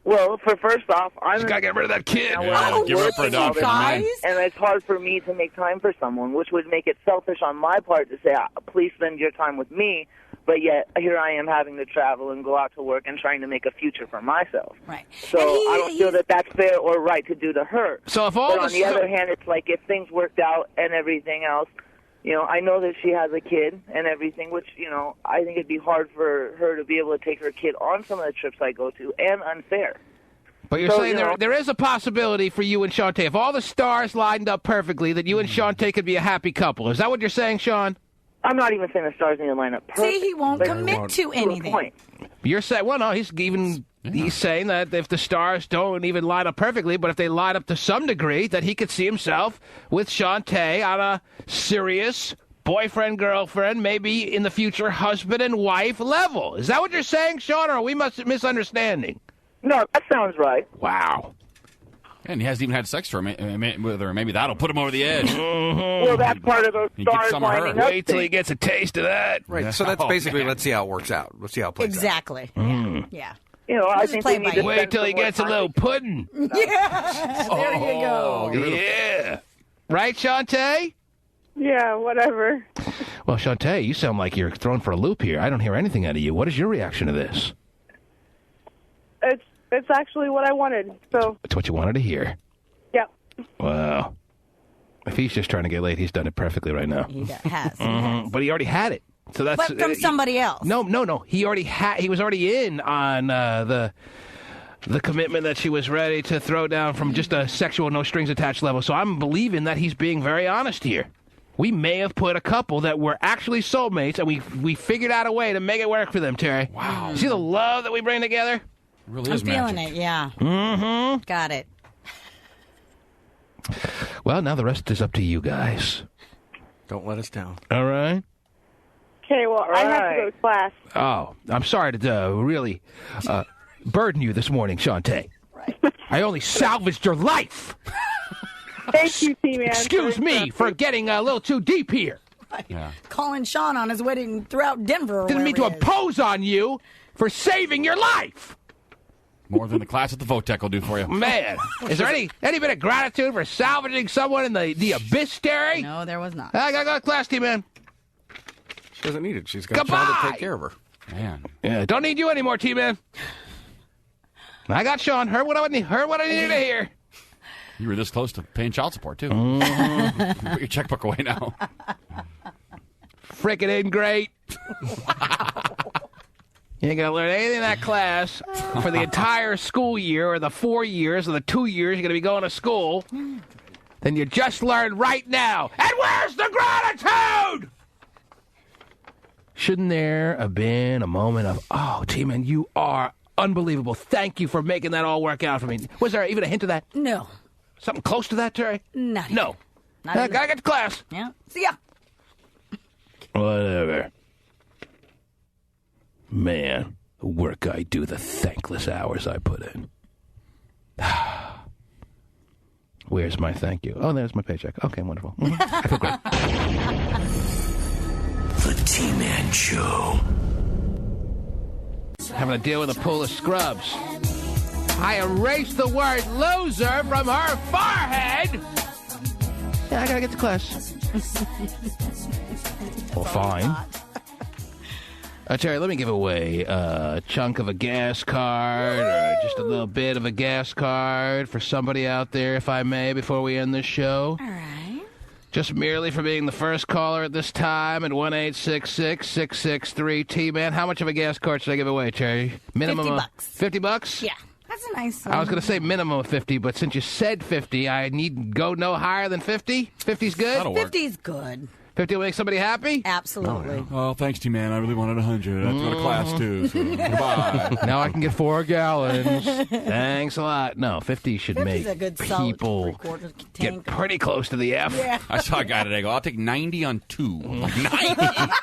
V: Well, first off, I'm
A: She's got to get rid of that kid.
V: I'm
D: give her up for
V: working
D: adoption,
V: all the
D: man.
V: time, and it's hard for me to make time for someone, which would make it selfish on my part to say, please spend your time with me, but yet here I am having to travel and go out to work and trying to make a future for myself.
B: Right.
V: So I don't feel that that's fair or right to do to her.
A: So if all
V: but
A: the
V: on the other hand, it's like if things worked out and everything else, you know, I know that she has a kid and everything, which, you know, I think it'd be hard for her to be able to take her kid on some of the trips I go to, and unfair.
A: But you're
V: So,
A: saying
V: you know-
A: there is a possibility for you and Shantae, if all the stars lined up perfectly, that you and Shantae could be a happy couple. Is that what you're saying, Sean?
V: I'm not even saying the stars need to line up perfect.
B: See, he won't commit to anything.
V: Point.
A: You're saying, well, no, he's saying that if the stars don't even line up perfectly, but if they line up to some degree, that he could see himself with Shantae on a serious boyfriend, girlfriend, maybe in the future husband and wife level. Is that what you're saying, Sean, or are we misunderstanding?
V: No, that sounds right.
A: Wow.
D: And he hasn't even had sex with her. Maybe that'll put him over the edge.
V: Well, that's part of those stars lining up.
A: Wait till he gets a taste of that.
C: Right. So that's basically, let's see how it works out. Let's see how it plays
B: Exactly.
C: out.
B: Yeah.
V: You know, I think we need to
A: wait till he gets a little pudding.
B: Yeah. There you go.
A: Yeah. Right, Shantae?
H: Yeah, whatever.
A: Well, Shantae, you sound like you're thrown for a loop here. I don't hear anything out of you. What is your reaction to this?
H: It's actually what I wanted. So
A: It's what you wanted to hear.
H: yeah.
A: Wow. If he's just trying to get laid, he's done it perfectly right now.
B: He has.
A: But he already had it. So that's
B: But from somebody else.
A: No. He was already in on the commitment that she was ready to throw down from just a sexual no strings attached level. So I'm believing that he's being very honest here. We may have put a couple that were actually soulmates, and we figured out a way to make it work for them, Terry.
D: Wow.
A: See the love that we bring together?
D: It really
B: I'm
D: is
B: feeling
D: magic.
B: it, yeah.
A: Mm-hmm.
B: Got it.
A: Well, now the rest is up to you guys.
C: Don't let us down.
A: All right?
H: Okay, well, I have to go to class.
A: Oh, I'm sorry to really burden you this morning, Shantae. Right. I only salvaged your life.
H: Thank you, T-Man.
A: Excuse me for getting a little too deep here.
D: Yeah.
B: Calling Sean on his wedding throughout Denver. Or
A: Didn't mean to
B: wherever he is.
A: impose on you for saving your life.
D: More than the class at the Votech will do for you.
A: Man, is there any bit of gratitude for salvaging someone in the abyss, Terry?
B: No, there was not.
A: I gotta go to class, T-Man.
C: She doesn't need it. She's got
A: Goodbye.
C: Sean to take care of her.
D: Man.
A: Yeah, don't need you anymore, T-Man. I got Sean. Heard what I needed to hear.
D: You were this close to paying child support, too. Put your checkbook away now.
A: Frickin' ingrate. You ain't gonna learn anything in that class for the entire school year, or the 4 years, or the 2 years you're gonna be going to school. Then you just learned right now. And where's the gratitude? Shouldn't there have been a moment of, oh, T-Man, you are unbelievable. Thank you for making that all work out for me. Was there even a hint of that?
B: No.
A: Something close to that, Terry?
B: No.
A: No. I gotta get to class.
B: Yeah. See ya.
A: Whatever. Man, the work I do, the thankless hours I put in. Where's my thank you? Oh, there's my paycheck. Okay, wonderful. I feel great.
G: The T-Man Show.
A: Having to deal with a pool of scrubs. I erased the word loser from her forehead. Yeah, I gotta get to class. Well, fine. Terry, let me give away a chunk of a gas card, or just a little bit of a gas card for somebody out there, if I may, before we end this show.
B: All right.
A: Just merely for being the first caller at this time at 1-866-663-T-Man. How much of a gas card should I give away, Terry? Minimum
B: $50.
A: $50?
B: Yeah. That's a nice
A: I was going to say minimum of 50, but since you said 50, I need go no higher than 50? 50's good?
D: That'll work.
B: 50's good.
A: 50 will make somebody happy?
B: Absolutely.
D: Oh, thanks, T-Man. I really wanted 100. I have to go to class, too. So goodbye.
A: Now I can get 4 gallons. Thanks a lot. No, 50 should
B: 50's
A: make
B: a good solid
A: people
B: three-quarter
A: get
B: tank.
A: pretty close to the F.
B: Yeah.
D: I saw a guy today go, I'll take 90 on 2. I'm like, 90?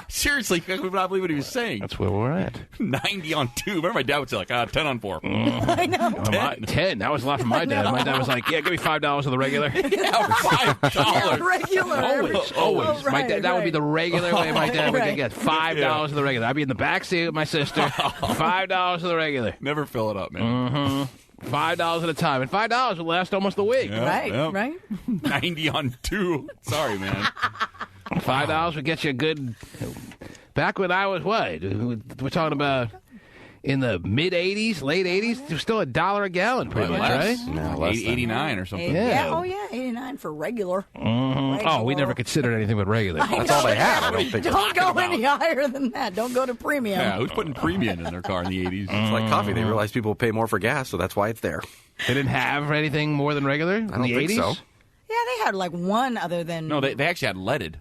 D: Seriously, I could not believe what he was saying.
A: That's where we're at.
D: 90 on 2. Remember my dad would say, like, 10 on 4.
B: I know.
A: 10. That was a lot from my dad. My dad was like, yeah, give me $5 of the regular.
D: Yeah, $5.
B: Regular.
A: Always.
B: Oh,
A: My dad, that would be the regular way my dad would
B: Right.
A: get $5 of the regular. I'd be in the backseat with my sister. $5 of the regular.
D: Never fill it up, man.
A: $5 at a time. And $5 will last almost a week.
D: Yeah,
B: Right,
D: yeah.
B: right.
D: 90 on 2. Sorry, man.
A: $5 would get you a good... Back when I was, what? We're talking about in the mid-'80s, late '80s, it was still $1 a gallon, pretty much, right?
C: No, less than
D: 89 or something.
A: Yeah.
B: Oh, yeah. 89 for regular.
A: Oh, we never considered anything but regular.
C: That's all they had. I don't think.
B: Don't go any higher than that. Don't go to premium.
D: Yeah, who's putting premium in their car in the 80s?
C: It's like coffee. They realize people pay more for gas, so that's why it's there.
A: They didn't have anything more than regular in
C: I don't
A: the
C: think
A: 80s?
C: so.
B: Yeah, they had like one other than...
D: No, they actually had leaded.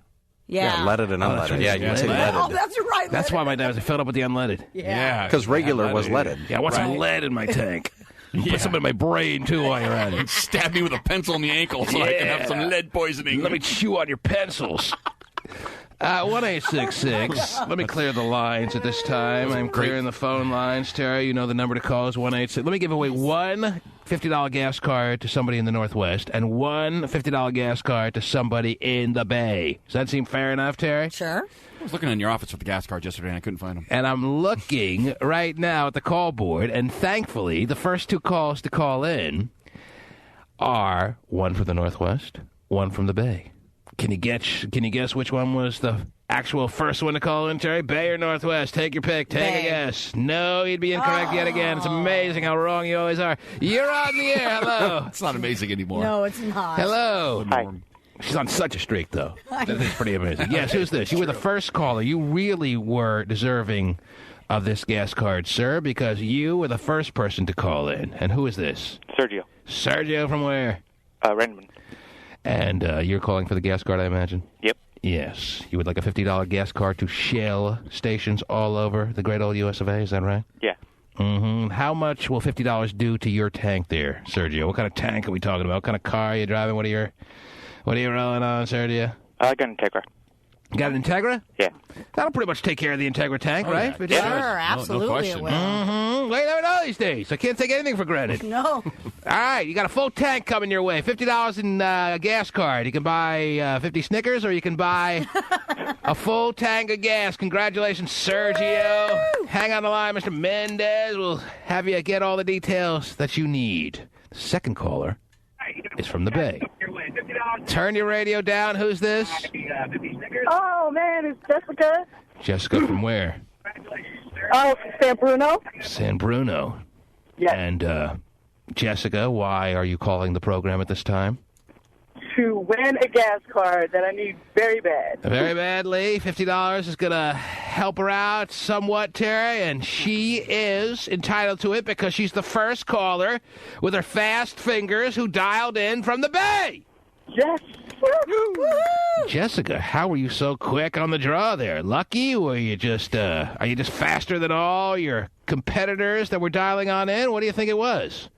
B: Yeah.
C: Leaded and unleaded.
A: Yeah,
C: you can say leaded.
B: Oh, that's right.
A: That's why my dad was filled up with the unleaded.
B: Yeah.
C: Because regular was leaded.
A: Yeah, I want some lead in my tank. Put some in my brain, too, while you're at it.
D: Stab me with a pencil in the ankle so I can have some lead poisoning.
A: Let me chew on your pencils. 1-866. Let me clear the lines at this time. I'm clearing the phone lines. Tara, you know the number to call is 1-866. Let me give away one $50 gas card to somebody in the Northwest and one $50 gas card to somebody in the Bay. Does that seem fair enough, Terry?
B: Sure.
D: I was looking in your office for the gas cards yesterday and I couldn't find them.
A: And I'm looking right now at the call board, and thankfully, the first two calls to call in are one from the Northwest, one from the Bay. Can you guess which one was the actual first one to call in, Terry? Bay or Northwest? Take your pick. Take a guess. No, you'd be incorrect yet again. It's amazing how wrong you always are. You're on the air. Hello.
D: It's not amazing anymore.
B: No, it's not.
A: Hello.
M: Hi.
A: She's on such a streak, though. That is pretty amazing. Yes, who's this? You were the first caller. You really were deserving of this gas card, sir, because you were the first person to call in. And who is this?
M: Sergio.
A: Sergio from where?
M: Redmond.
A: And you're calling for the gas card, I imagine?
M: Yep.
A: Yes. You would like a $50 gas card to Shell stations all over the great old U.S. of A., is that right?
M: Yeah.
A: Mm-hmm. How much will $50 do to your tank there, Sergio? What kind of tank are we talking about? What kind of car are you driving? What are you rolling on, Sergio?
M: I got an Integra.
A: You got an Integra?
M: Yeah.
A: That'll pretty much take care of the Integra tank, right?
B: Yeah. Sure, absolutely.
D: No question.
B: It will.
A: Mm-hmm. They never know these days. I can't take anything for granted.
B: No.
A: All right, you got a full tank coming your way. $50 in a gas card. You can buy 50 Snickers, or you can buy a full tank of gas. Congratulations, Sergio. Woo! Hang on the line, Mr. Mendez. We'll have you get all the details that you need. The second caller is from the Bay. Turn your radio down. Who's this?
H: Oh, man, it's Jessica.
A: Jessica from where?
H: Oh, San Bruno.
A: San Bruno.
H: Yes.
A: And Jessica, why are you calling the program at this time?
H: To win a gas card that I need very bad.
A: Very badly. $50 is going to help her out somewhat, Terry, and she is entitled to it because she's the first caller with her fast fingers who dialed in from the Bay.
H: Yes.
A: Jessica, how were you so quick on the draw there? Lucky, or are you just faster than all your competitors that were dialing on in? What do you think it was?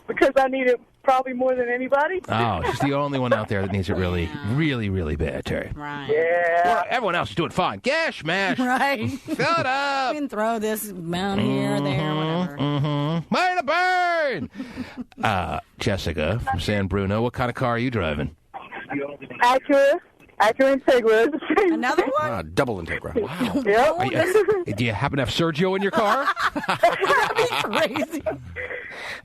H: Because I need it probably more than anybody.
A: Oh, she's the only one out there that needs it really, really, really bad, Terry.
B: Right.
H: Yeah.
A: Well, everyone else is doing fine. Gash, mash.
B: Right.
A: Fill it up.
B: You can throw this amount here, there, whatever.
A: Mm-hmm. Way to burn! Jessica from San Bruno, what kind of car are you driving?
H: Acura Integra.
B: Another one?
C: Double Integra. Wow.
H: Yep.
A: Do you happen to have Sergio in your car?
B: That'd be crazy.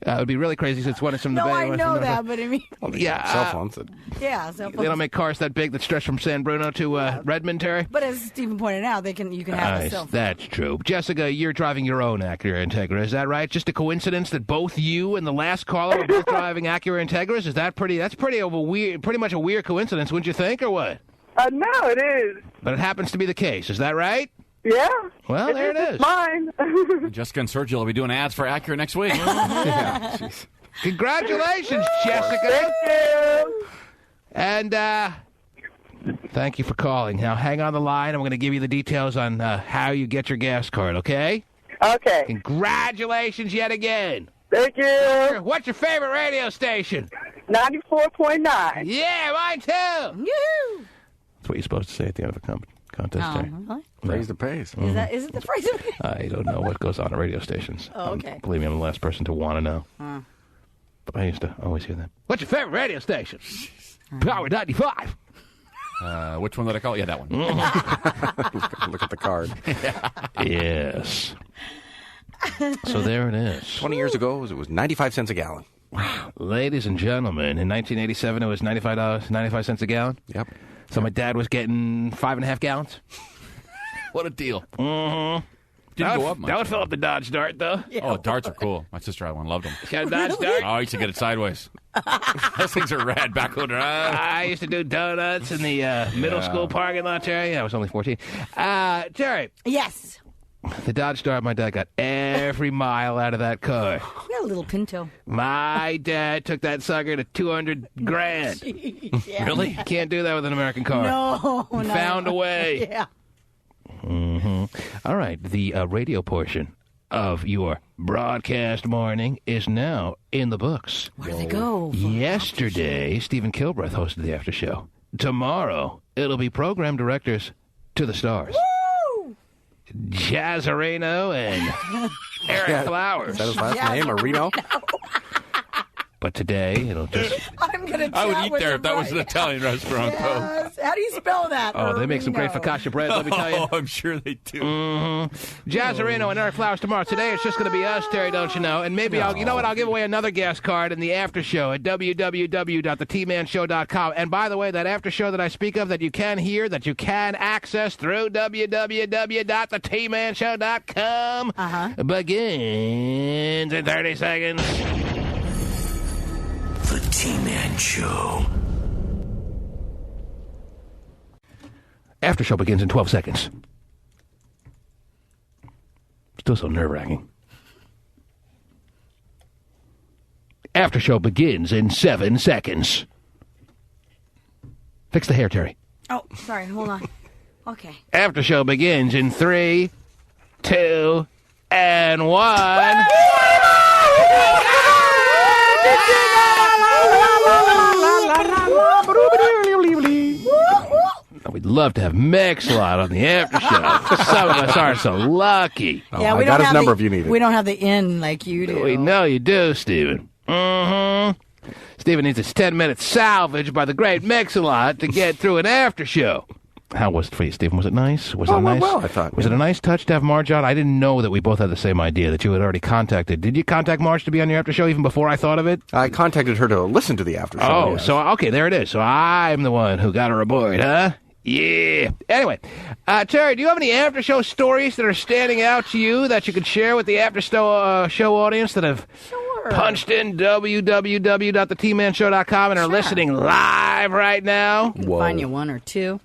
A: It would be really crazy since one is from the Bay.
B: No, I know that, but I mean...
A: Yeah.
C: Cell phones.
B: Yeah, cell phones.
A: They don't make cars that big that stretch from San Bruno to Redmond, Terry?
B: But as Stephen pointed out, you can have a cell phone.
A: That's true. Jessica, you're driving your own Acura Integra, is that right? Just a coincidence that both you and the last caller were both driving Acura Integras? Is that pretty much a weird coincidence, wouldn't you think, or what?
H: No, it is.
A: But it happens to be the case, is that right?
H: Yeah.
A: Well, there it is.
H: Mine.
D: Jessica and Sergio will be doing ads for Acura next week.
C: Yeah.
A: Congratulations, Jessica.
H: Thank you.
A: And thank you for calling. Now, hang on the line. I'm going to give you the details on how you get your gas card, okay?
H: Okay.
A: Congratulations yet again.
H: Thank you.
A: What's your favorite radio station?
H: 94.9.
A: Yeah, mine too.
B: Yoo-hoo.
A: That's what you're supposed to say at the end of a contest. Terry.
B: Really?
C: Praise the pays.
B: Is it the phrase?
A: I don't know what goes on at radio stations.
B: Oh, okay.
A: Believe me, I'm the last person to want to know. But I used to always hear that. What's your favorite radio station? Power 95.
D: Which one did I call? Yeah, that one.
C: Look at the card.
A: Yes. So there it is.
C: 20 years ago, it was 95 cents a gallon.
A: Ladies and gentlemen, in 1987, it was $95 a gallon.
C: Yep.
A: So my dad was getting 5.5 gallons.
D: What a deal.
A: Mm-hmm.
D: Didn't go up much.
A: That would fill up the Dodge Dart, though.
D: Yeah, oh, darts are cool. My sister had one. Loved them.
A: She had a Dodge Dart?
D: Oh, I used to get it sideways. Those things are rad. Backhoe drive.
A: I used to do donuts in the middle school parking lot, Terry. I was only 14. Terry.
B: Yes.
A: The Dodge Dart, my dad got every mile out of that car.
B: Really? little Pinto.
A: My dad took that sucker to 200 grand.
B: Yeah.
A: Really? Can't do that with an American car.
B: No.
A: He found a way.
B: Yeah.
A: All right. The radio portion of your broadcast morning is now in the books.
B: Where do they go?
A: Yesterday, Stephen Kilbreath hosted the after show. Tomorrow, it'll be program directors to the stars.
B: Woo!
A: Jazzarino and Eric Flowers.
C: Is that his last name, Marino?
A: But today, it'll just...
B: I'm going to
D: I would eat there if that was an Italian restaurant,
B: Yes. How do you spell that?
A: Oh, they make some great focaccia bread, let me tell you.
D: Oh, I'm sure they do.
A: Jazzarino and Eric Flowers tomorrow. Today, it's just going to be us, Terry, don't you know? And maybe I'll give away another guest card in the after show at www.thetmanshow.com. And by the way, that after show that I speak of that you can hear, that you can access through www.thetmanshow.com begins in 30 seconds.
G: The T-Man Show.
A: After show begins in 12 seconds. Still so nerve-wracking. After show begins in 7 seconds. Fix the hair, Terry.
B: Oh, sorry. Hold on. Okay.
A: After show begins in 3, 2, and 1. We'd love to have Mix-a-Lot on the after show. Some of us aren't so lucky.
B: Yeah,
C: I got his number if you need it.
B: We don't have the in like you do.
A: We know you do, Stephen. Stephen needs his 10-minute salvage by the great Mix-a-Lot to get through an after show. How was it for you, Stephen? Was it nice? Was it nice?
C: Well, I thought.
A: Was it a nice touch to have Marge on? I didn't know that we both had the same idea, that you had already contacted. Did you contact Marge to be on your after show even before I thought of it?
C: I contacted her to listen to the after show.
A: Oh,
C: yes.
A: so, okay, there it is. So I'm the one who got her aboard, huh? Yeah. Anyway, Terry, do you have any after show stories that are standing out to you that you could share with the after show audience that have punched in www.thetmanshow.com and are listening live right now?
B: Find you one or two.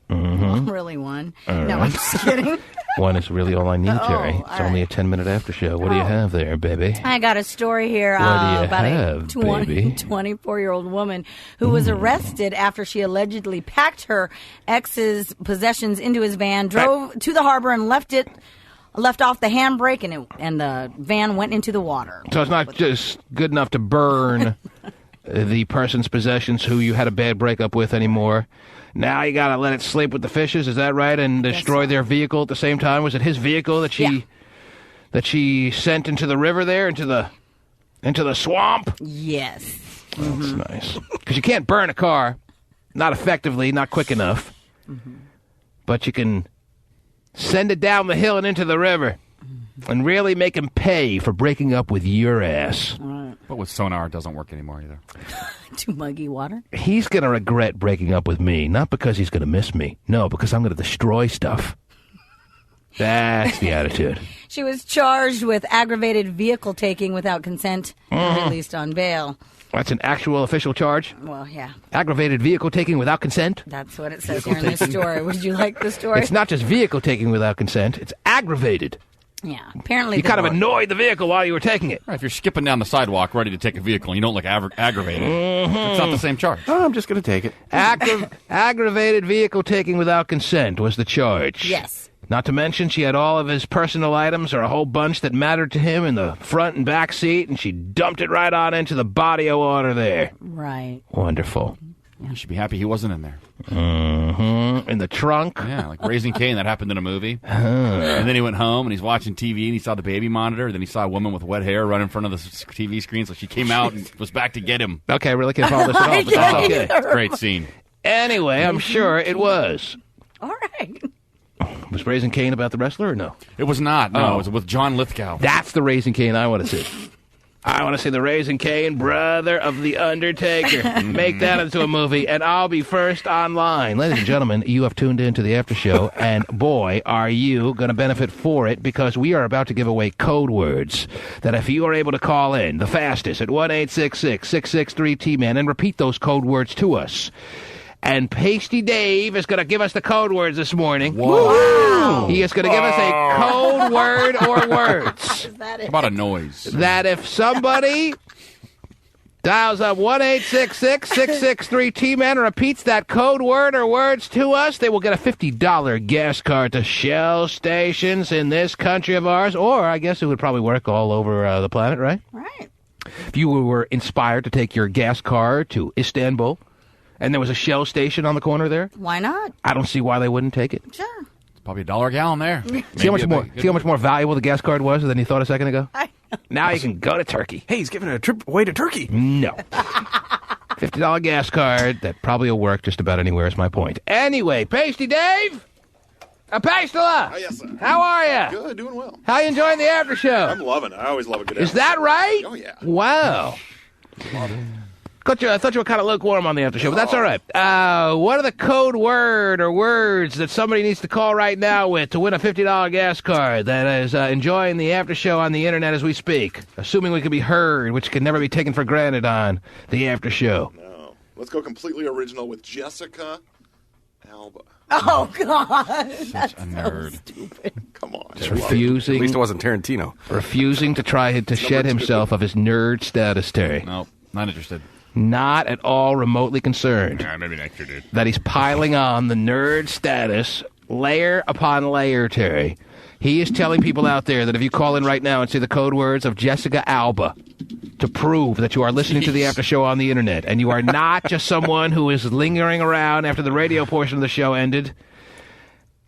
B: Really one.
A: All
B: No,
A: right.
B: I'm just kidding.
A: One is really all I need, Terry.
B: all
A: It's only a 10-minute after show. What do you have there, baby?
B: I got a story here
A: What do you
B: about
A: have,
B: a
A: baby?
B: 24-year-old woman who was arrested after she allegedly packed her ex's possessions into his van, drove to the harbor, and left off the handbrake, and the van went into the water.
A: So it's not just good enough to burn the person's possessions who you had a bad breakup with anymore. Now you got to let it sleep with the fishes, is that right? And destroy their vehicle at the same time? Was it his vehicle that she sent into the river there, into the swamp?
B: Yes.
A: That's nice. Because you can't burn a car, not effectively, not quick enough. But you can send it down the hill and into the river and really make him pay for breaking up with your ass.
D: But with sonar, it doesn't work anymore either.
B: Too muggy water?
A: He's going to regret breaking up with me, not because he's going to miss me. No, because I'm going to destroy stuff. That's the attitude.
B: She was charged with aggravated vehicle taking without consent and released on bail.
A: That's an actual official charge?
B: Well, yeah.
A: Aggravated vehicle taking without consent?
B: That's what it says here in this story. Would you like the story?
A: It's not just vehicle taking without consent. It's aggravated.
B: Yeah, apparently
A: You kind of annoyed the vehicle while you were taking it.
D: Right, if you're skipping down the sidewalk ready to take a vehicle and you don't look aggravated, it's not the same charge.
C: Oh, I'm just going to take it.
A: Aggravated vehicle taking without consent was the charge.
B: Yes.
A: Not to mention she had all of his personal items, or a whole bunch that mattered to him, in the front and back seat, and she dumped it right on into the body of water there.
B: Right.
A: Wonderful.
D: You should be happy he wasn't in there.
A: In the trunk.
D: Yeah, like Raising Cain, that happened in a movie. And then he went home and he's watching TV and he saw the baby monitor. Then he saw a woman with wet hair run in front of the TV screen, so she came out and was back to get him.
A: Okay, I really can't follow this at all, but that's okay.
D: It's a great scene.
A: Anyway, I'm sure it was.
B: All right.
A: Was Raising Cain about the wrestler or no?
D: It was not. No, it was with John Lithgow.
A: That's the Raising Cain I want to see. I want to see the Raising Cain, brother of The Undertaker. Make that into a movie, and I'll be first online. Ladies and gentlemen, you have tuned in to the after show, and boy, are you going to benefit for it, because we are about to give away code words that if you are able to call in, the fastest, at 1-866-663-T-MAN, and repeat those code words to us. And Pasty Dave is going to give us the code words this morning.
D: Whoa.
A: He is going to give us a code word or words.
D: How about a noise?
A: That if somebody dials up 1-866-663-T-Man and repeats that code word or words to us, they will get a $50 gas card to Shell stations in this country of ours. Or I guess it would probably work all over the planet, right?
B: Right.
A: If you were inspired to take your gas car to Istanbul, and there was a Shell station on the corner there,
B: Why not?
A: I don't see why they wouldn't take it.
B: Sure.
D: It's probably $1 a gallon there.
A: See how much more valuable the gas card was than you thought a second ago? Now you can go to Turkey.
C: Hey, he's giving a trip away to Turkey.
A: No. $50 gas card that probably will work just about anywhere is my point. Anyway, Pasty Dave! Pastela!
K: Oh, yes, sir.
A: How are you?
K: Good, doing well.
A: How you enjoying the after show?
K: I'm loving it. I always love a good
A: Is
K: after
A: that
K: show.
A: right?
K: Oh, yeah.
A: Wow. I thought you were kind of lukewarm on the after show, but that's all right. What are the code word or words that somebody needs to call right now with to win a $50 gas card that is enjoying the after show on the internet as we speak, assuming we can be heard, which can never be taken for granted on the after show?
K: No. Let's go completely original with Jessica Alba.
B: Oh, God.
D: Such a nerd.
B: So stupid.
K: Come on.
A: Just refusing.
C: At least it wasn't Tarantino.
A: Refusing to try to shed himself of his nerd status, Terry.
D: No, not interested.
A: Not at all remotely concerned.
D: Yeah, maybe next year, dude.
A: That he's piling on the nerd status layer upon layer, Terry. He is telling people out there that if you call in right now and say the code words of Jessica Alba to prove that you are listening to the after show on the internet and you are not just someone who is lingering around after the radio portion of the show ended,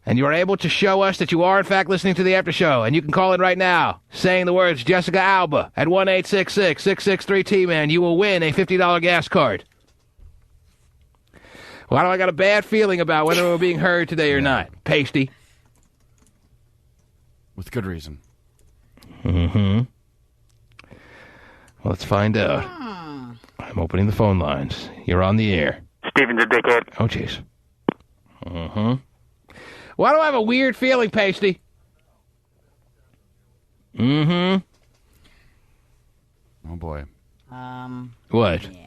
A: and you are able to show us that you are, in fact, listening to the after show, and you can call in right now saying the words Jessica Alba at 1-866-663-T-Man, you will win a $50 gas card. Why do I got a bad feeling about whether we're being heard today or not? Pasty.
D: With good reason.
A: Mm-hmm. Well, let's find out. I'm opening the phone lines. You're on the air.
Q: Steven's a dickhead.
A: Oh, jeez. Mm-hmm. Why do I have a weird feeling, Pasty? Mm-hmm.
D: Oh, boy.
A: What?
B: Yeah.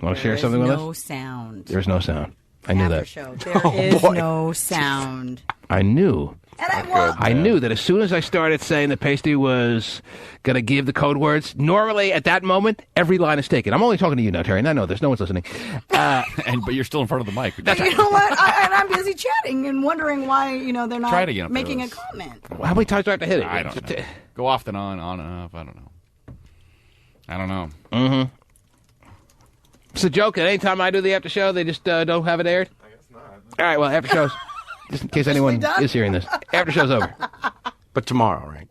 A: Want to share something with us?
B: No sound.
A: There's no sound. I knew that.
B: Show. There is no sound.
A: I knew.
B: And
A: I knew that as soon as I started saying that Pasty was going to give the code words, normally at that moment, every line is taken. I'm only talking to you now, Terry, and I know this. No one's listening.
D: But you're still in front of the mic.
B: But you know what? I'm busy chatting and wondering why they're not
D: Try it again
B: making a comment.
A: Well, how many times do I have to hit it?
D: I don't know. Go off and on and off. I don't know.
A: Mm-hmm. It's a joke. At any time I do the after show, they just don't have it aired? I guess not. All right, well, after shows, just in case anyone is hearing this. After show's over.
C: But tomorrow, right?